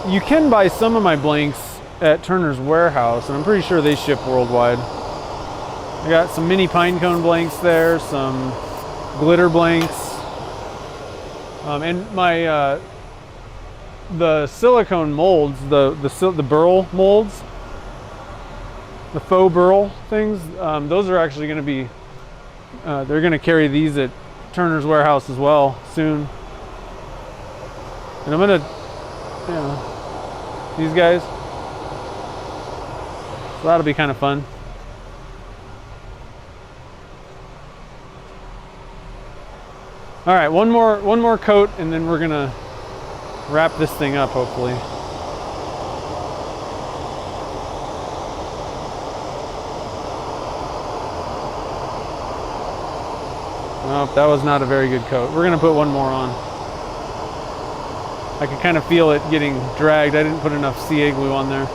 You can buy some of my blanks at Turner's Warehouse, and I'm pretty sure they ship worldwide. I got some mini pine cone blanks there, some glitter blanks, and my the silicone molds, the burl molds, the faux burl things. Those are actually going to be they're going to carry these at Turner's Warehouse as well soon, and I'm gonna, you know, these guys. So that'll be kind of fun. All right, one more coat, and then we're gonna wrap this thing up, hopefully. Nope, that was not a very good coat. We're gonna put one more on. I could kind of feel it getting dragged. I didn't put enough CA glue on there.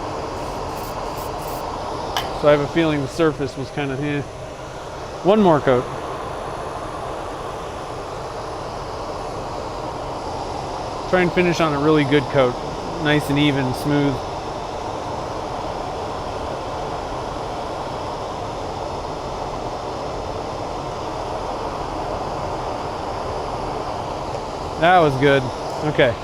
So I have a feeling the surface was kind of, eh. One more coat. Try and finish on a really good coat. Nice and even, smooth. That was good. Okay.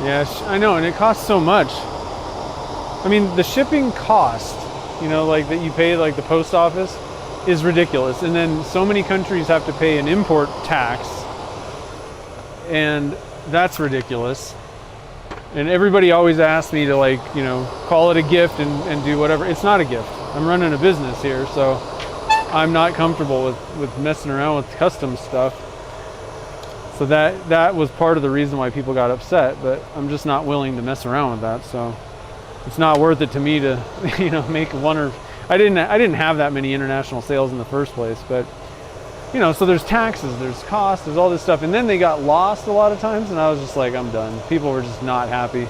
Yeah, I know, and it costs so much. I mean, the shipping cost, you know, like that you pay like the post office is ridiculous. And then so many countries have to pay an import tax, and that's ridiculous. And everybody always asks me to, like, you know, call it a gift and do whatever. It's not a gift. I'm running a business here, so I'm not comfortable with messing around with customs stuff. So that was part of the reason why people got upset, but I'm just not willing to mess around with that. So it's not worth it to me to, you know, make one or, I didn't have that many international sales in the first place, but, you know, so there's taxes, there's costs, there's all this stuff, and then they got lost a lot of times, and I was just like, I'm done. People were just not happy,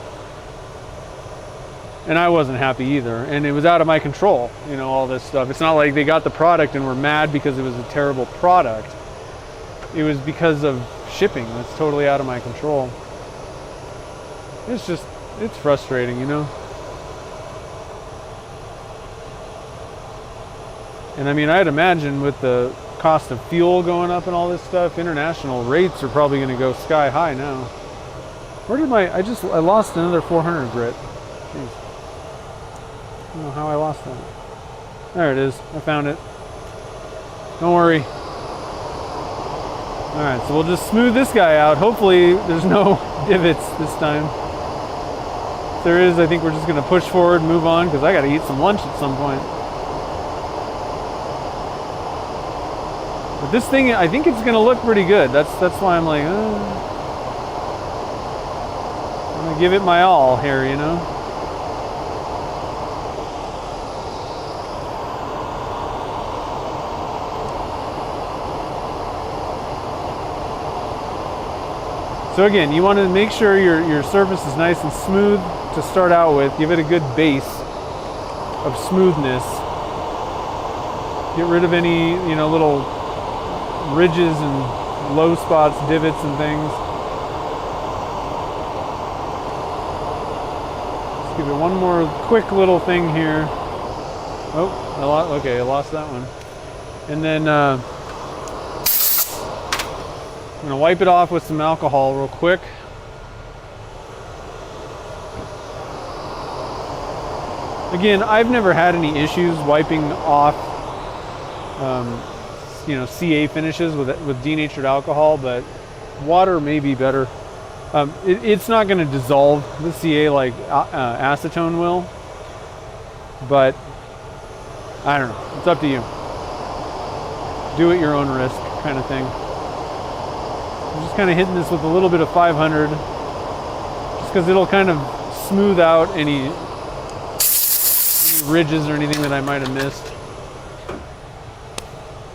and I wasn't happy either, and it was out of my control, you know, all this stuff. It's not like they got the product and were mad because it was a terrible product. It was because of shipping. That's totally out of my control. It's just, it's frustrating, you know. And I mean, I'd imagine with the cost of fuel going up and all this stuff, international rates are probably going to go sky high now. Where did I lost another 400 grit. Jeez. I don't know how I lost that. There it is. I found it. Don't worry. Alright, so we'll just smooth this guy out. Hopefully there's no divots this time. If there is, I think we're just going to push forward and move on, because I got to eat some lunch at some point. But this thing, I think it's going to look pretty good. That's why I'm like, I'm going to give it my all here, you know. So again, you want to make sure your surface is nice and smooth to start out with. Give it a good base of smoothness. Get rid of any, you know, little ridges and low spots, divots and things. Let's give it one more quick little thing here. Oh, okay, I lost that one. And then I'm gonna wipe it off with some alcohol real quick. Again, I've never had any issues wiping off, you know, CA finishes with denatured alcohol, but water may be better. It's not going to dissolve the CA like acetone will, but I don't know. It's up to you. Do at your own risk, kind of thing. I'm just kind of hitting this with a little bit of 500, just because it'll kind of smooth out any ridges or anything that I might have missed.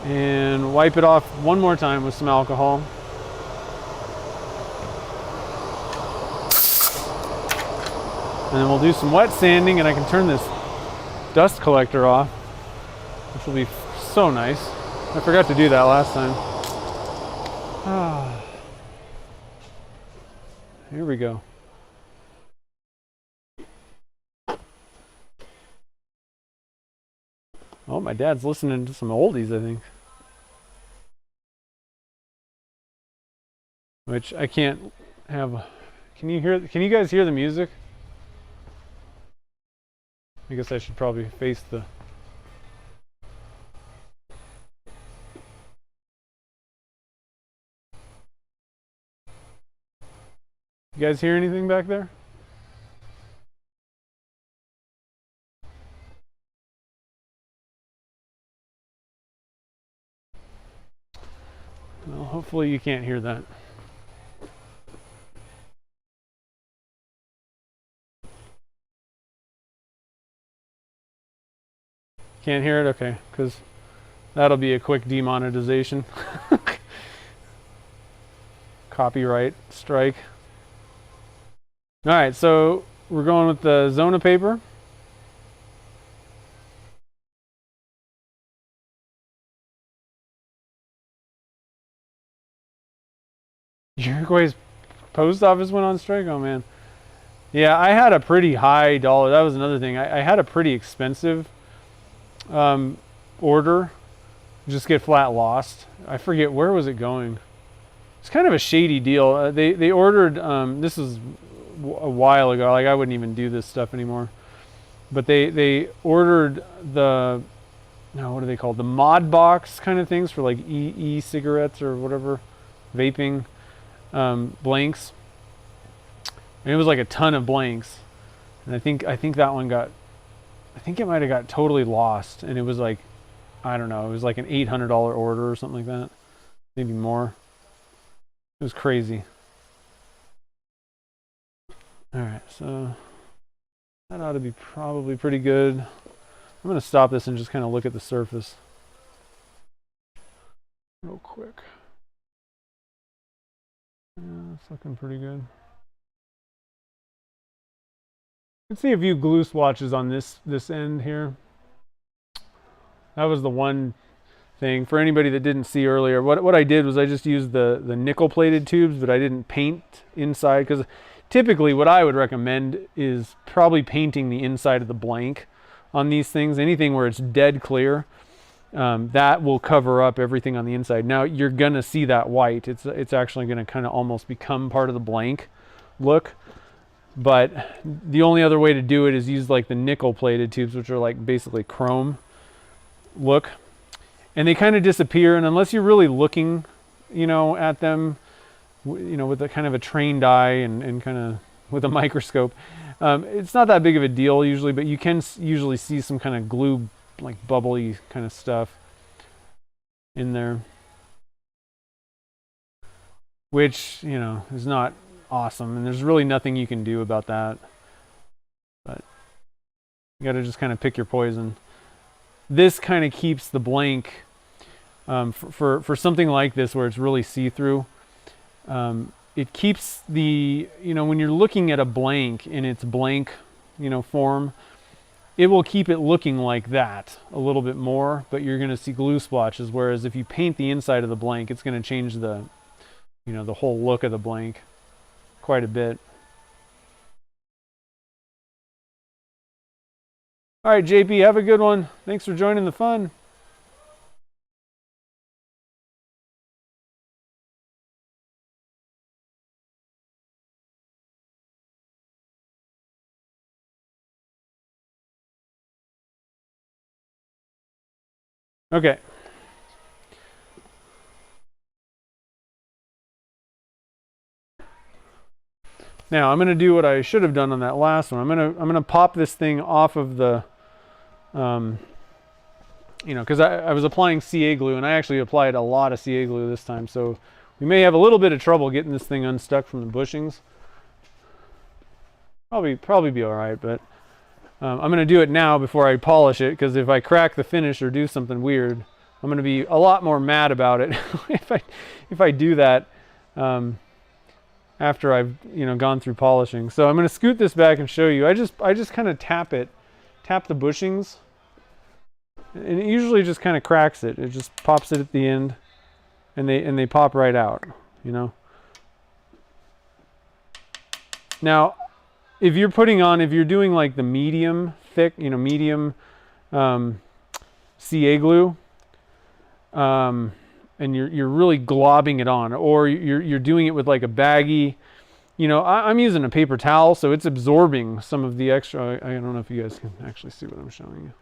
And wipe it off one more time with some alcohol. And then we'll do some wet sanding, and I can turn this dust collector off, which will be so nice. I forgot to do that last time. Here we go. Oh, my dad's listening to some oldies, I think. Which I can't have. Can you guys hear the music? I guess I should probably face the. You guys hear anything back there? Well, hopefully you can't hear that. Can't hear it? Okay, because that'll be a quick demonetization. Copyright strike. All right, so we're going with the Zona paper. Uruguay's post office went on strike? Oh, man. Yeah, I had a pretty high dollar. That was another thing. I had a pretty expensive order. Just get flat lost. I forget, where was it going? It's kind of a shady deal. They ordered, this was a while ago. Like, I wouldn't even do this stuff anymore. But they ordered the, what are they called? The mod box kind of things for like e-cigarettes or whatever, vaping. Blanks, and it was like a ton of blanks, and I think that one got, I think it might have got totally lost, and it was like, I don't know, it was like an $800 order or something like that, maybe more. It was crazy. All right, so that ought to be probably pretty good. I'm gonna stop this and just kind of look at the surface real quick. Yeah, it's looking pretty good. Let's see a few glue swatches on this end here. That was the one thing for anybody that didn't see earlier. What I did was I just used the nickel plated tubes, but I didn't paint inside, because typically what I would recommend is probably painting the inside of the blank on these things. Anything where it's dead clear. That will cover up everything on the inside. Now you're gonna see that white. It's actually gonna kind of almost become part of the blank look. But the only other way to do it is use like the nickel plated tubes, which are like basically chrome look, and they kind of disappear. And unless you're really looking, at them, with a kind of a trained eye and kind of with a microscope, it's not that big of a deal usually. But you can usually see some kind of glue, like bubbly kind of stuff in there, which is not awesome, and there's really nothing you can do about that, but you got to just kind of pick your poison. This kind of keeps the blank for something like this where it's really see-through. it keeps the, when you're looking at a blank in its blank, form, it will keep it looking like that a little bit more, but you're going to see glue splotches. Whereas if you paint the inside of the blank, it's going to change the, the whole look of the blank quite a bit. All right, JP, have a good one. Thanks for joining the fun. Okay. Now I'm going to do what I should have done on that last one. I'm going to pop this thing off of the, because I was applying CA glue, and I actually applied a lot of CA glue this time, so we may have a little bit of trouble getting this thing unstuck from the bushings. Probably be all right, but I'm going to do it now before I polish it, because if I crack the finish or do something weird, I'm going to be a lot more mad about it if I do that after I've gone through polishing. So I'm going to scoot this back and show you. I just kind of tap the bushings, and it usually just kind of cracks it. It just pops it at the end, and they pop right out. Now, if you're doing like the medium thick, medium CA glue, and you're really globbing it on, or you're doing it with like a baggie, I'm using a paper towel, so it's absorbing some of the extra. I don't know if you guys can actually see what I'm showing you.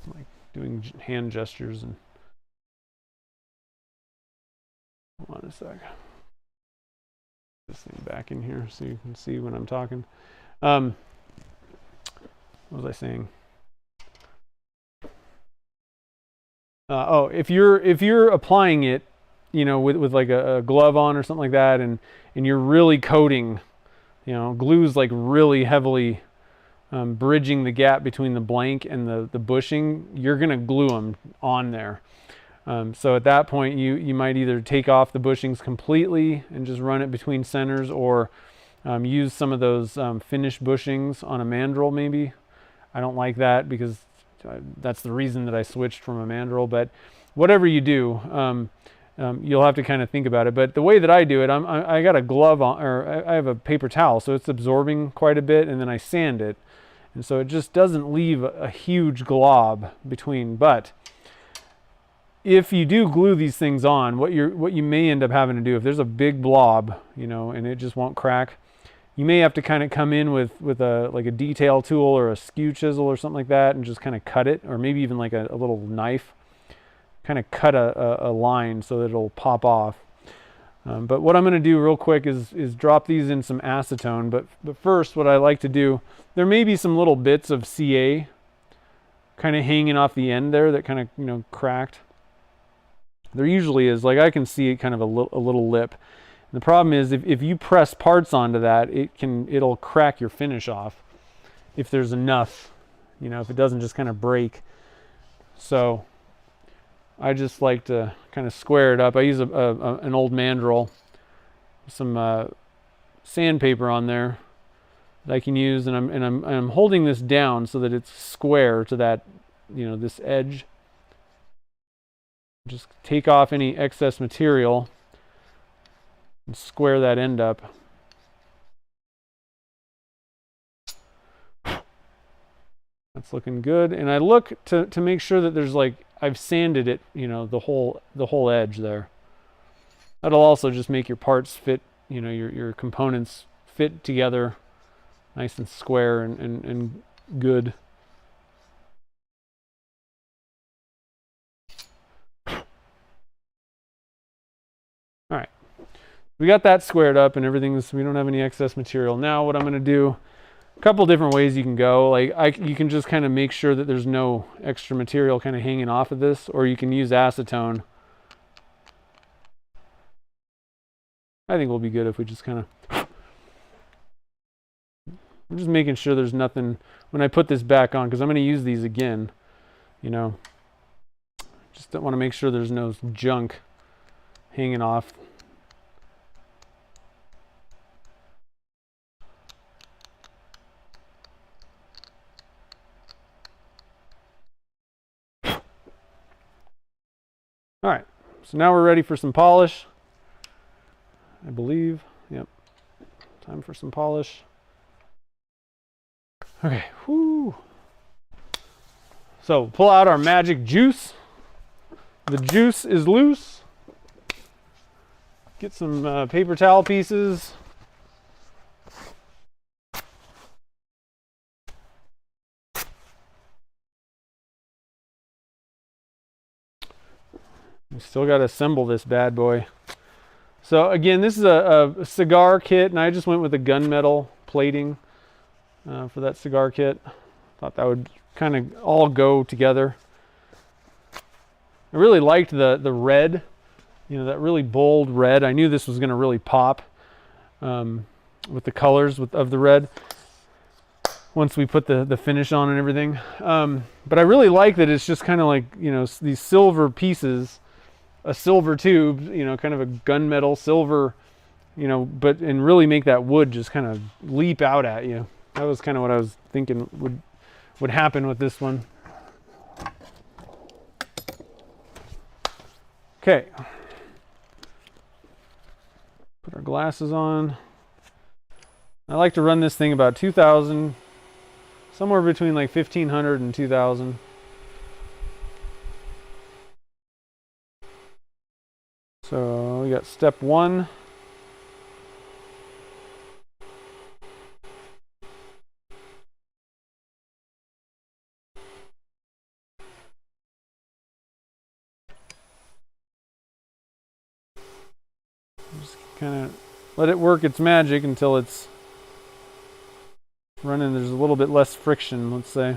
I'm like doing hand gestures, and hold on a sec. This thing back in here so you can see when I'm talking. What was I saying? If you're applying it, with like a glove on or something like that, and you're really coating, glue's like really heavily bridging the gap between the blank and the bushing, you're gonna glue them on there. So at that point, you might either take off the bushings completely and just run it between centers, or use some of those finished bushings on a mandrel maybe. I don't like that, because that's the reason that I switched from a mandrel. But whatever you do, you'll have to kind of think about it. But the way that I do it, I got a glove on, or I have a paper towel, so it's absorbing quite a bit, and then I sand it, and so it just doesn't leave a huge glob between. But if you do glue these things on, what you may end up having to do, if there's a big blob, and it just won't crack, you may have to kind of come in with like a detail tool or a skew chisel or something like that, and just kind of cut it, or maybe even like a little knife, kind of cut a line so that it'll pop off. But what I'm going to do real quick is drop these in some acetone. But first, what I like to do, there may be some little bits of CA kind of hanging off the end there that kind of cracked. There usually is. Like I can see it kind of a little lip. The problem is if you press parts onto that, it'll crack your finish off if there's enough, if it doesn't just kind of break. So I just like to kind of square it up. I use an old mandrel, some sandpaper on there that I can use, and I'm holding this down so that it's square to that, this edge. Just take off any excess material and square that end up. That's looking good. And I look to make sure that there's like, I've sanded it, the whole edge there. That'll also just make your parts fit, your components fit together nice and square and good. All right. We got that squared up and we don't have any excess material. Now what I'm going to do, a couple different ways you can go. Like you can just kind of make sure that there's no extra material kind of hanging off of this, or you can use acetone. I think we'll be good if we just kind of, I'm just making sure there's nothing when I put this back on, because I'm going to use these again, just don't want to make sure there's no junk hanging off. So now we're ready for some polish, I believe. Yep, time for some polish. Okay, whoo. So pull out our magic juice. The juice is loose. Get some paper towel pieces. We still got to assemble this bad boy. So again, this is a cigar kit, and I just went with the gunmetal plating for that cigar kit. Thought that would kind of all go together. I really liked the red, you know, that really bold red. I knew this was going to really pop with the colors of the red once we put the finish on and everything. But I really like that it's just kind of like, you know, these silver pieces, a silver tube, you know, kind of a gunmetal silver, you know, and really make that wood just kind of leap out at you. That was kind of what I was thinking would happen with this one. Okay. Put our glasses on. I like to run this thing about 2,000, somewhere between like 1,500 and 2,000. So we got step 1. Just kind of let it work its magic until it's running. There's a little bit less friction, let's say.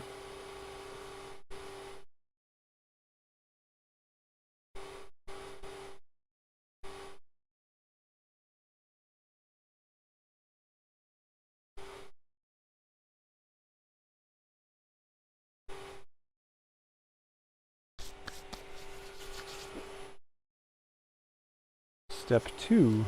Step 2.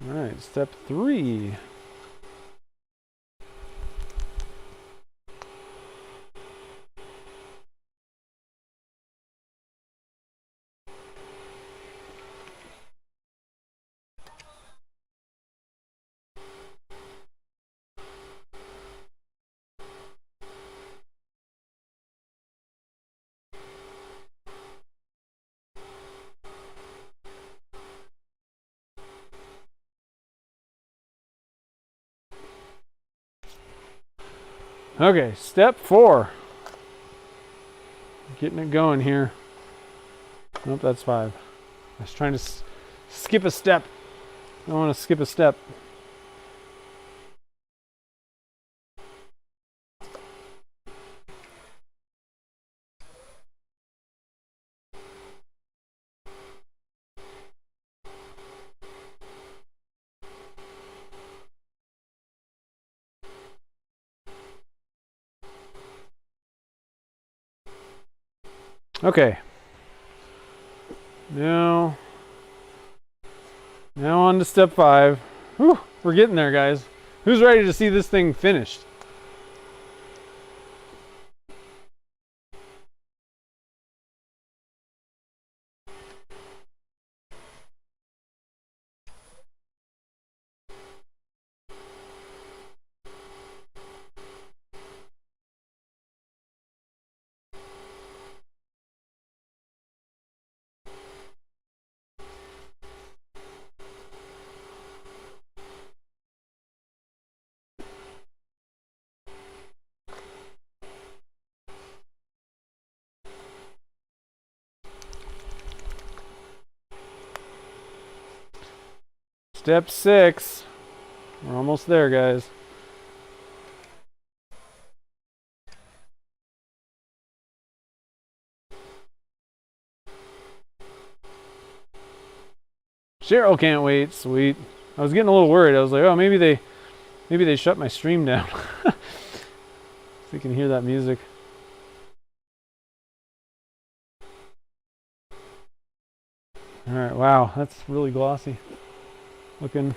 All right, step 3. Okay, step 4. Getting it going here. Nope, that's 5. I was trying to skip a step. I don't want to skip a step. Okay. Now on to step 5. Whew, we're getting there, guys. Who's ready to see this thing finished? Step 6. We're almost there, guys. Cheryl can't wait. Sweet. I was getting a little worried. I was like, oh, maybe they shut my stream down. So you can hear that music. All right, wow, that's really glossy looking.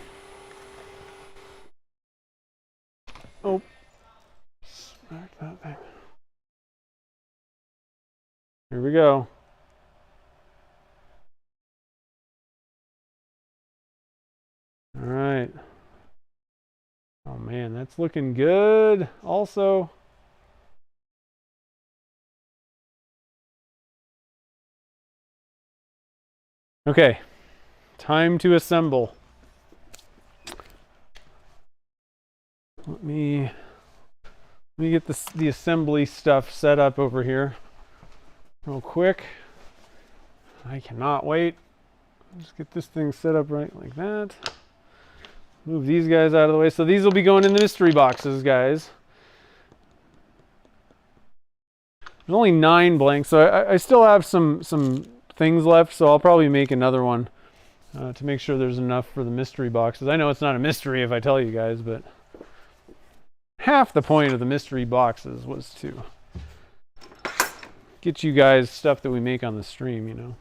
Oh, smack that thing. Here we go. All right. Oh man, that's looking good also. Okay, time to assemble. Let me get the assembly stuff set up over here real quick. I cannot wait. Just get this thing set up right like that. Move these guys out of the way. So these will be going in the mystery boxes, guys. There's only 9 blanks, so I still have some things left, so I'll probably make another one to make sure there's enough for the mystery boxes. I know it's not a mystery if I tell you guys, but half the point of the mystery boxes was to get you guys stuff that we make on the stream, you know.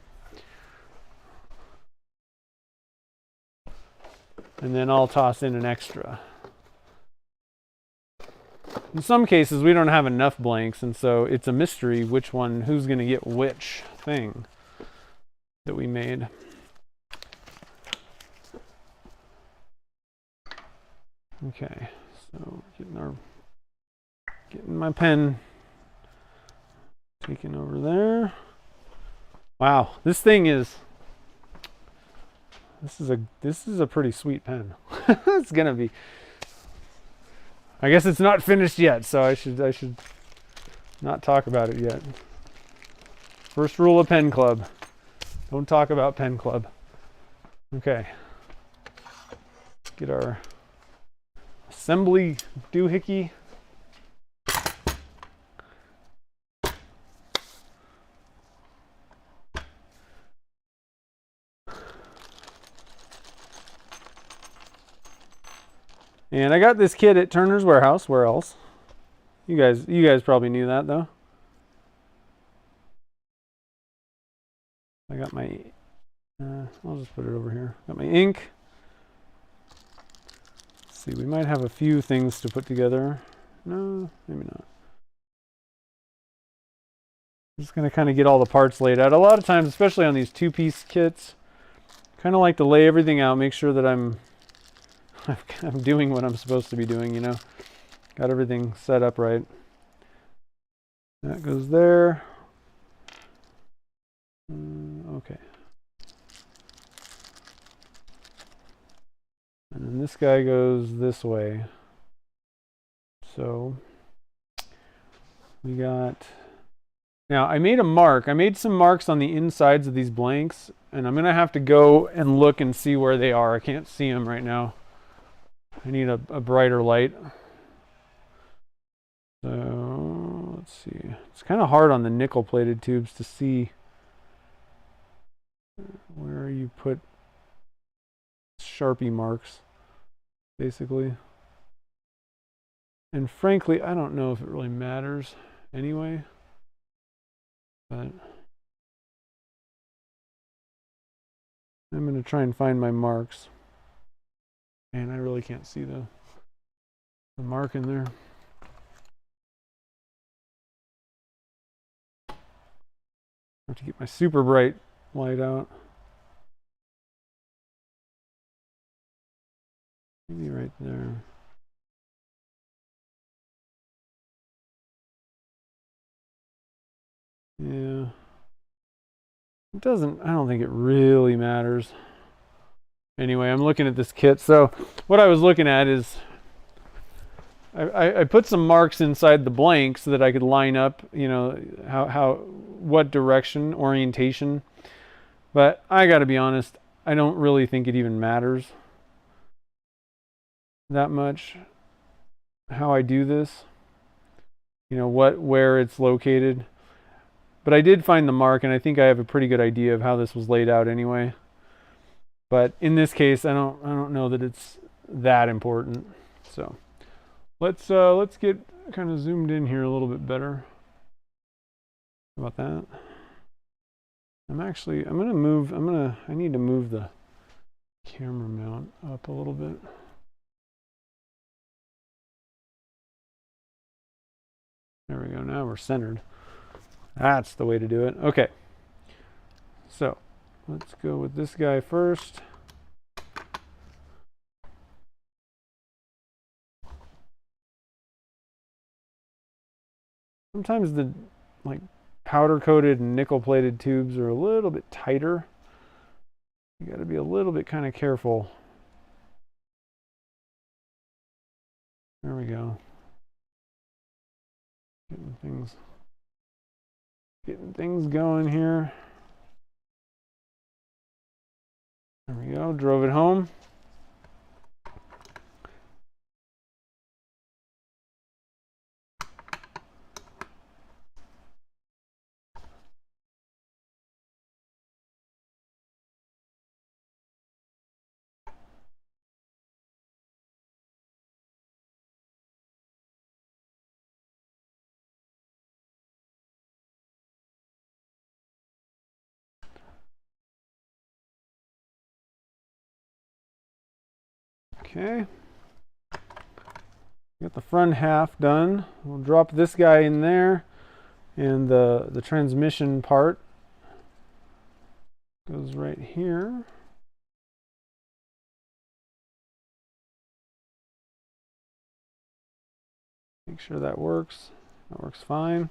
And then I'll toss in an extra. In some cases, we don't have enough blanks, and so it's a mystery who's going to get which thing that we made. Okay, so getting my pen taken over there. Wow, this is a pretty sweet pen. It's gonna be. I guess it's not finished yet, so I should not talk about it yet. First rule of Pen Club: don't talk about Pen Club. Okay. Let's get our assembly doohickey. And I got this kit at Turner's Warehouse. Where else? You guys probably knew that though. I got my. I'll just put it over here. Got my ink. Let's see, we might have a few things to put together. No, maybe not. I'm just gonna kind of get all the parts laid out. A lot of times, especially on these 2-piece kits, kind of like to lay everything out, make sure that I'm doing what I'm supposed to be doing, you know. Got everything set up right. That goes there. Okay. And then this guy goes this way. So we got. Now I made a mark. I made some marks on the insides of these blanks, and I'm gonna have to go and look and see where they are. I can't see them right now. I need a brighter light. So let's see. It's kind of hard on the nickel-plated tubes to see where you put Sharpie marks, basically. And frankly, I don't know if it really matters anyway. But I'm going to try and find my marks. And I really can't see the mark in there. I have to get my super bright light out. Maybe right there. Yeah. I don't think it really matters. Anyway, I'm looking at this kit. So what I was looking at is I put some marks inside the blank so that I could line up, you know, what direction, orientation. But I got to be honest, I don't really think it even matters. that much how I do this, you know, where it's located. But I did find the mark, and I think I have a pretty good idea of how this was laid out anyway. But in this case, I don't know that it's that important. So let's get kind of zoomed in here a little bit better. How about that? I need to move the camera mount up a little bit. There we go. Now we're centered. That's the way to do it. Okay. So let's go with this guy first. Sometimes the like powder coated and nickel plated tubes are a little bit tighter. You got to be a little bit kind of careful. There we go. Getting things going here. There we go. Drove it home. Okay. Got the front half done. We'll drop this guy in there, and the transmission part goes right here. Make sure that works. That works fine.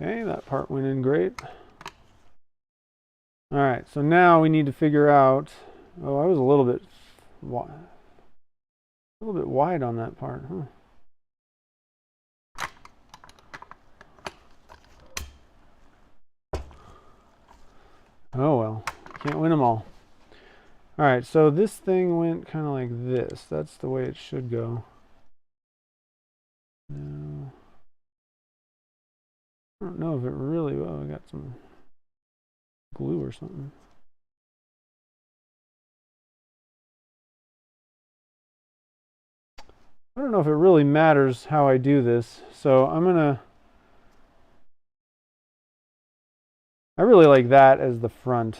Okay, that part went in great. All right, so now we need to figure out. Oh, I was a little bit wide on that part, huh? Oh well, can't win them all. All right, so this thing went kind of like this. That's the way it should go. No. I don't know if it really, well, I got some glue or something. I don't know if it really matters how I do this, so I really like that as the front.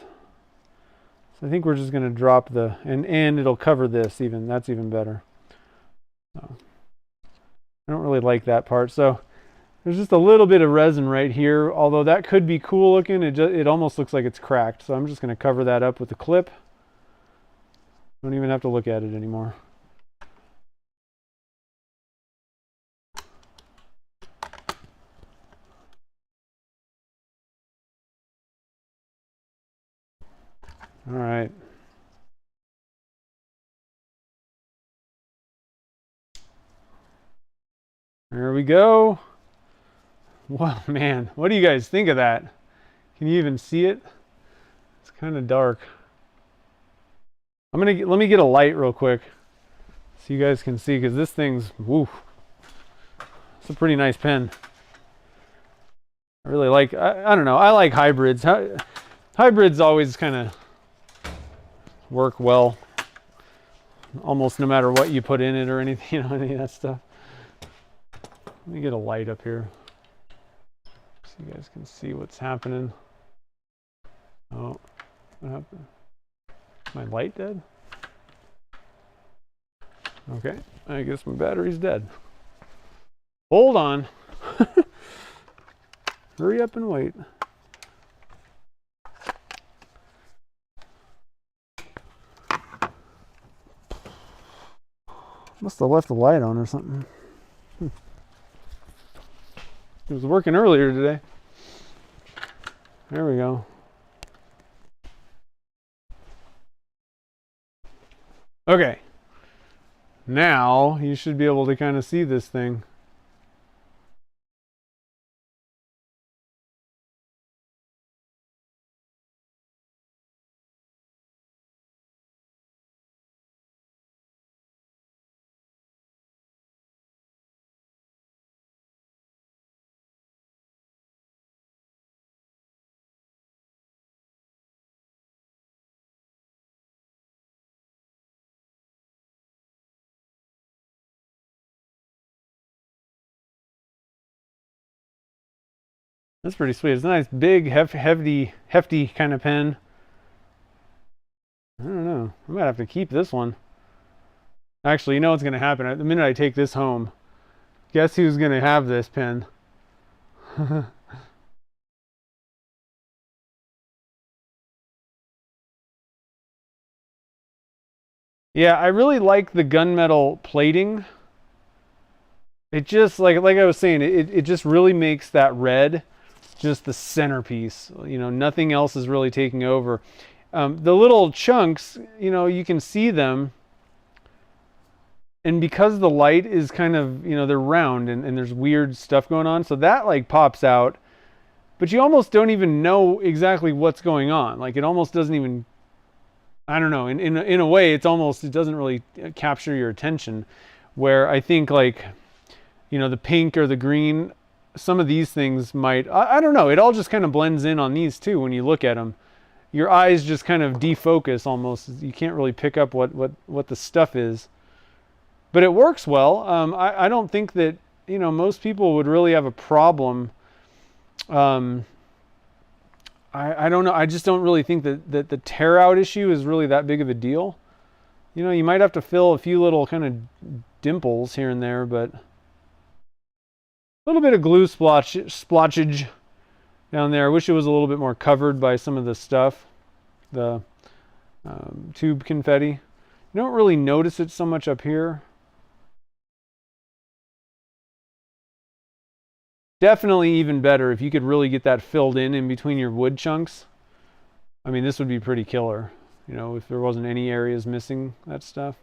So I think we're just gonna drop the, and it'll cover this even, that's even better. So I don't really like that part. So there's just a little bit of resin right here, although that could be cool looking. It almost looks like it's cracked. So I'm just going to cover that up with a clip. Don't even have to look at it anymore. All right. There we go. Wow, man, what do you guys think of that? Can you even see it? It's kind of dark. Let me get a light real quick so you guys can see, because this thing's, woo, it's a pretty nice pen. I really like, I don't know, I like hybrids. Hybrids always kind of work well, almost no matter what you put in it or anything, you know, any of that stuff. Let me get a light up here so you guys can see what's happening. Oh, what happened? My light dead? Okay, I guess my battery's dead. Hold on. Hurry up and wait. Must have left the light on or something. It was working earlier today. There we go. Okay. Now you should be able to kind of see this thing. That's pretty sweet. It's a nice, big, hefty kind of pen. I don't know. I might have to keep this one. Actually, you know what's going to happen? The minute I take this home, guess who's going to have this pen? Yeah, I really like the gunmetal plating. It just, like I was saying, it just really makes that red just the centerpiece. You know, nothing else is really taking over. The little chunks, you know, you can see them. And because the light is kind of, you know, they're round and there's weird stuff going on. So that like pops out. But you almost don't even know exactly what's going on. Like it almost doesn't even, I don't know, in a way, it doesn't really capture your attention. Where I think like, you know, the pink or the green, some of these things might, I don't know, it all just kind of blends in on these too when you look at them. Your eyes just kind of defocus almost. You can't really pick up what the stuff is. But it works well. I don't think that, you know, most people would really have a problem. I don't know. I just don't really think that the tear out issue is really that big of a deal. You know, you might have to fill a few little kind of dimples here and there, but a little bit of glue splotchage down there. I wish it was a little bit more covered by some of the stuff, the tube confetti. You don't really notice it so much up here. Definitely even better if you could really get that filled in between your wood chunks. I mean, this would be pretty killer, you know, if there wasn't any areas missing that stuff.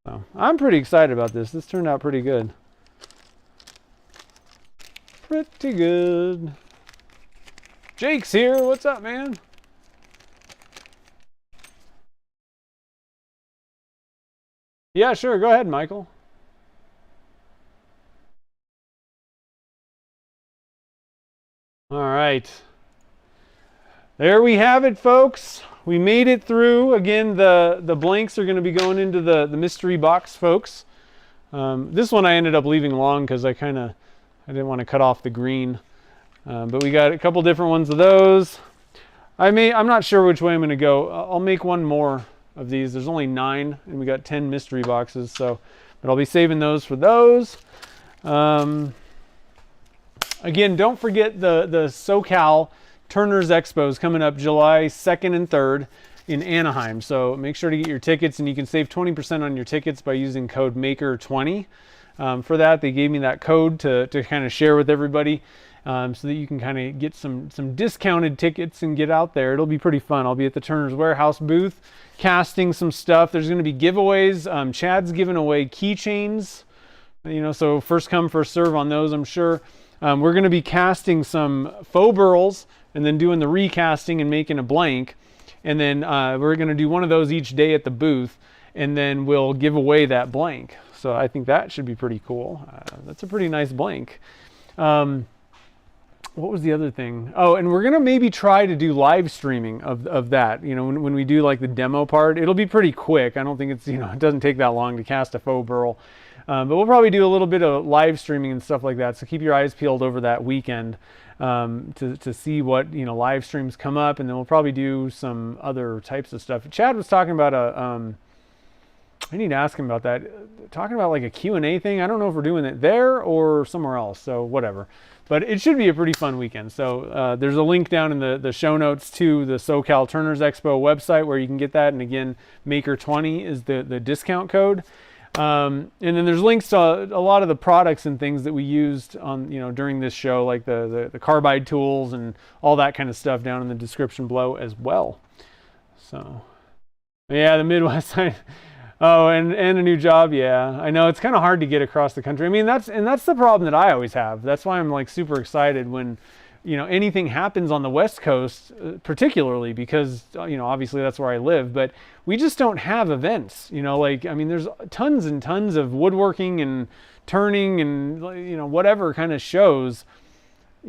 So I'm pretty excited about this. This turned out pretty good. Pretty good. Jake's here. What's up, man? Yeah, sure. Go ahead, Michael. All right. There we have it, folks. We made it through. Again, the blanks are going to be going into the mystery box, folks. This one I ended up leaving long because I didn't want to cut off the green. But we got a couple different ones of those. I'm not sure which way I'm going to go. I'll make one more of these. There's only 9, and we got 10 mystery boxes. So, but I'll be saving those for those. Again, don't forget the SoCal Turner's Expo is coming up July 2nd and 3rd in Anaheim. So make sure to get your tickets, and you can save 20% on your tickets by using code MAKER20. For that, they gave me that code to kind of share with everybody, so that you can kind of get some discounted tickets and get out there. It'll be pretty fun. I'll be at the Turner's Warehouse booth casting some stuff. There's going to be giveaways. Chad's giving away keychains, you know, so first come, first serve on those, I'm sure. We're going to be casting some faux burls and then doing the recasting and making a blank. And then we're going to do one of those each day at the booth, and then we'll give away that blank. So I think that should be pretty cool. That's a pretty nice blank. What was the other thing? Oh, and we're going to maybe try to do live streaming of that. You know, when we do like the demo part, it'll be pretty quick. I don't think it's, you know, it doesn't take that long to cast a faux burl. But we'll probably do a little bit of live streaming and stuff like that. So keep your eyes peeled over that weekend to see what, you know, live streams come up. And then we'll probably do some other types of stuff. Chad was talking about I need to ask him about that. Talking about like a Q&A thing. I don't know if we're doing it there or somewhere else. So whatever. But it should be a pretty fun weekend. So there's a link down in the show notes to the SoCal Turner's Expo website where you can get that. And again, Maker20 is the discount code. And then there's links to a lot of the products and things that we used on, you know, during this show, like the carbide tools and all that kind of stuff down in the description below as well. So, yeah, the Midwest side. Oh, and a new job. Yeah, I know it's kind of hard to get across the country. I mean, that's the problem that I always have. That's why I'm like super excited when, anything happens on the West Coast, particularly because, obviously that's where I live, but we just don't have events, like, I mean, there's tons and tons of woodworking and turning and, whatever kind of shows,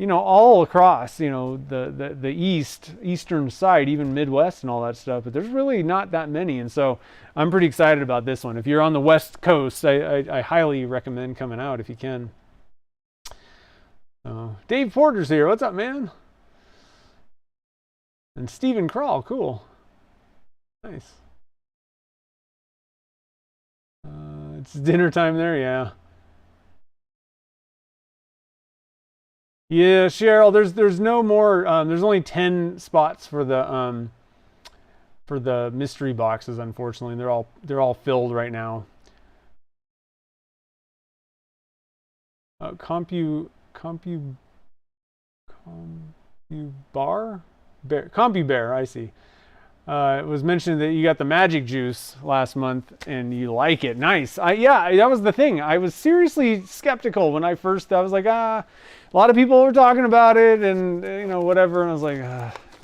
all across, the eastern side, even Midwest and all that stuff, but there's really not that many. And so I'm pretty excited about this one. If you're on the West Coast, I highly recommend coming out if you can. Dave Porter's here. What's up, man? And Stephen Crawl. Cool. Nice. It's dinner time there. Yeah. Yeah, Cheryl. There's no more. There's only 10 spots for the mystery boxes. Unfortunately, they're all filled right now. CompuBear, I see. It was mentioned that you got the magic juice last month and you like it. Nice. Yeah, that was the thing. I was seriously skeptical when I was like, a lot of people were talking about it and whatever. And I was like,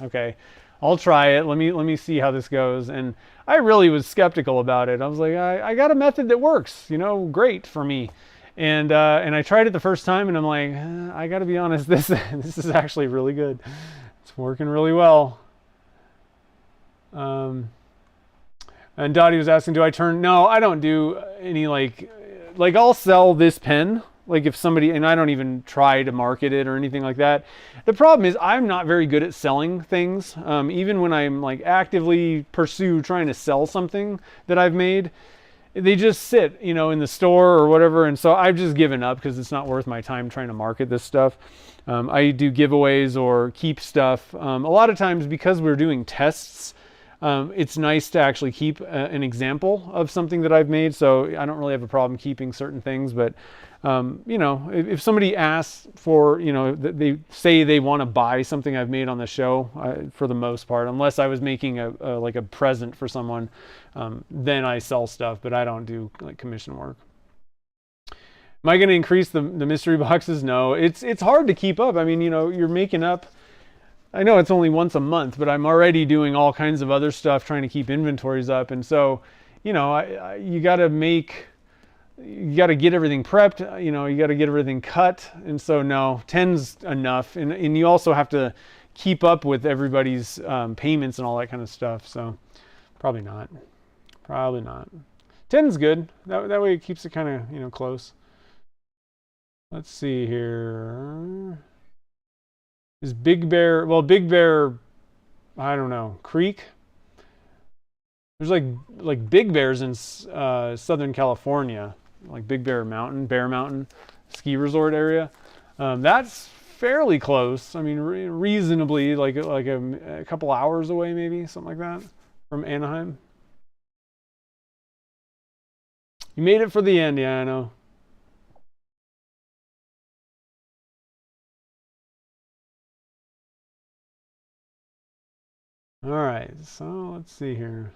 okay, I'll try it. Let me see how this goes. And I really was skeptical about it. I was like, I got a method that works, great for me. And I tried it the first time and I'm like, I got to be honest, this is actually really good. It's working really well. And Dottie was asking, do I turn? No, I don't do any like I'll sell this pen. Like if somebody, and I don't even try to market it or anything like that. The problem is I'm not very good at selling things. Even when I'm like actively trying to sell something that I've made, they just sit, in the store or whatever. And so I've just given up because it's not worth my time trying to market this stuff. I do giveaways or keep stuff. A lot of times because we're doing tests, it's nice to actually keep an example of something that I've made. So I don't really have a problem keeping certain things, but if somebody asks for, they say they want to buy something I've made on the show, for the most part, unless I was making like a present for someone, then I sell stuff, but I don't do like commission work. Am I going to increase the mystery boxes? No, it's hard to keep up. I mean, you're making up, I know it's only once a month, but I'm already doing all kinds of other stuff, trying to keep inventories up. And so, you got to get everything prepped, you got to get everything cut. And so no, 10's enough. And you also have to keep up with everybody's payments and all that kind of stuff. So probably not. 10's good. That way it keeps it kind of, close. Let's see here. Is Big Bear, I don't know, Creek? There's like Big Bears in Southern California, like Big Bear Mountain ski resort area. That's fairly close. I mean, reasonably, like a couple hours away, maybe something like that, from Anaheim. You made it for the end, yeah, I know. All right, so let's see here.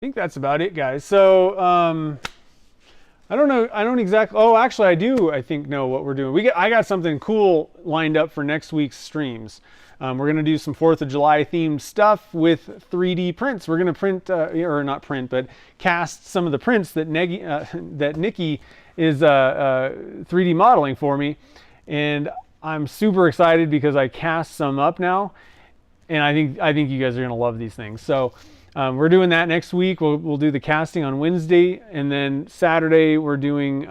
I think that's about it, guys. So I don't know. I don't exactly. Oh, actually, I do. I think know what we're doing. I got something cool lined up for next week's streams. We're gonna do some 4th of July themed stuff with 3D prints. We're gonna print, or not print, but cast some of the prints that Nikki is 3D modeling for me, and I'm super excited because I cast some up now, and I think you guys are gonna love these things. So we're doing that next week. We'll do the casting on Wednesday, and then Saturday we're doing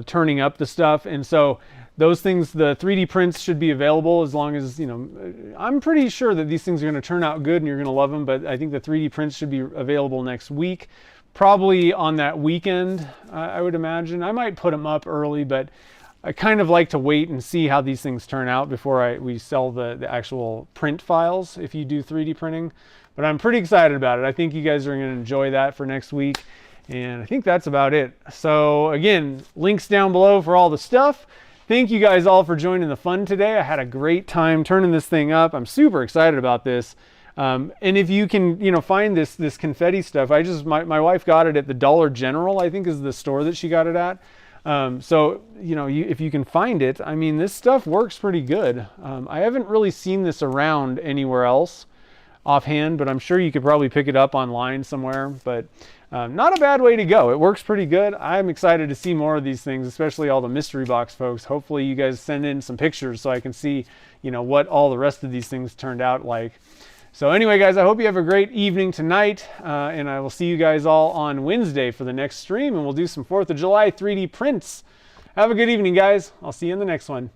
turning up the stuff. And so those things, the 3D prints should be available as long as, I'm pretty sure that these things are going to turn out good and you're going to love them, but I think the 3D prints should be available next week, probably on that weekend. I would imagine I might put them up early, but I kind of like to wait and see how these things turn out before we sell the actual print files if you do 3D printing. But I'm pretty excited about it. I think you guys are going to enjoy that for next week. And I think that's about it. So again, links down below for all the stuff. thank you guys all for joining the fun today. I had a great time turning this thing up. I'm super excited about this. And if you can, you know, find this confetti stuff, my wife got it at the Dollar General, I think is the store that she got it at. So, you know, if you can find it, I mean, this stuff works pretty good. I haven't really seen this around anywhere else offhand, but I'm sure you could probably pick it up online somewhere. But not a bad way to go. It works pretty good. I'm excited to see more of these things, especially all the mystery box folks. Hopefully you guys send in some pictures so I can see, you know, what all the rest of these things turned out like. So anyway, guys, I hope you have a great evening tonight, and I will see you guys all on Wednesday for the next stream, and we'll do some 4th of July 3D prints. Have a good evening, guys. I'll see you in the next one.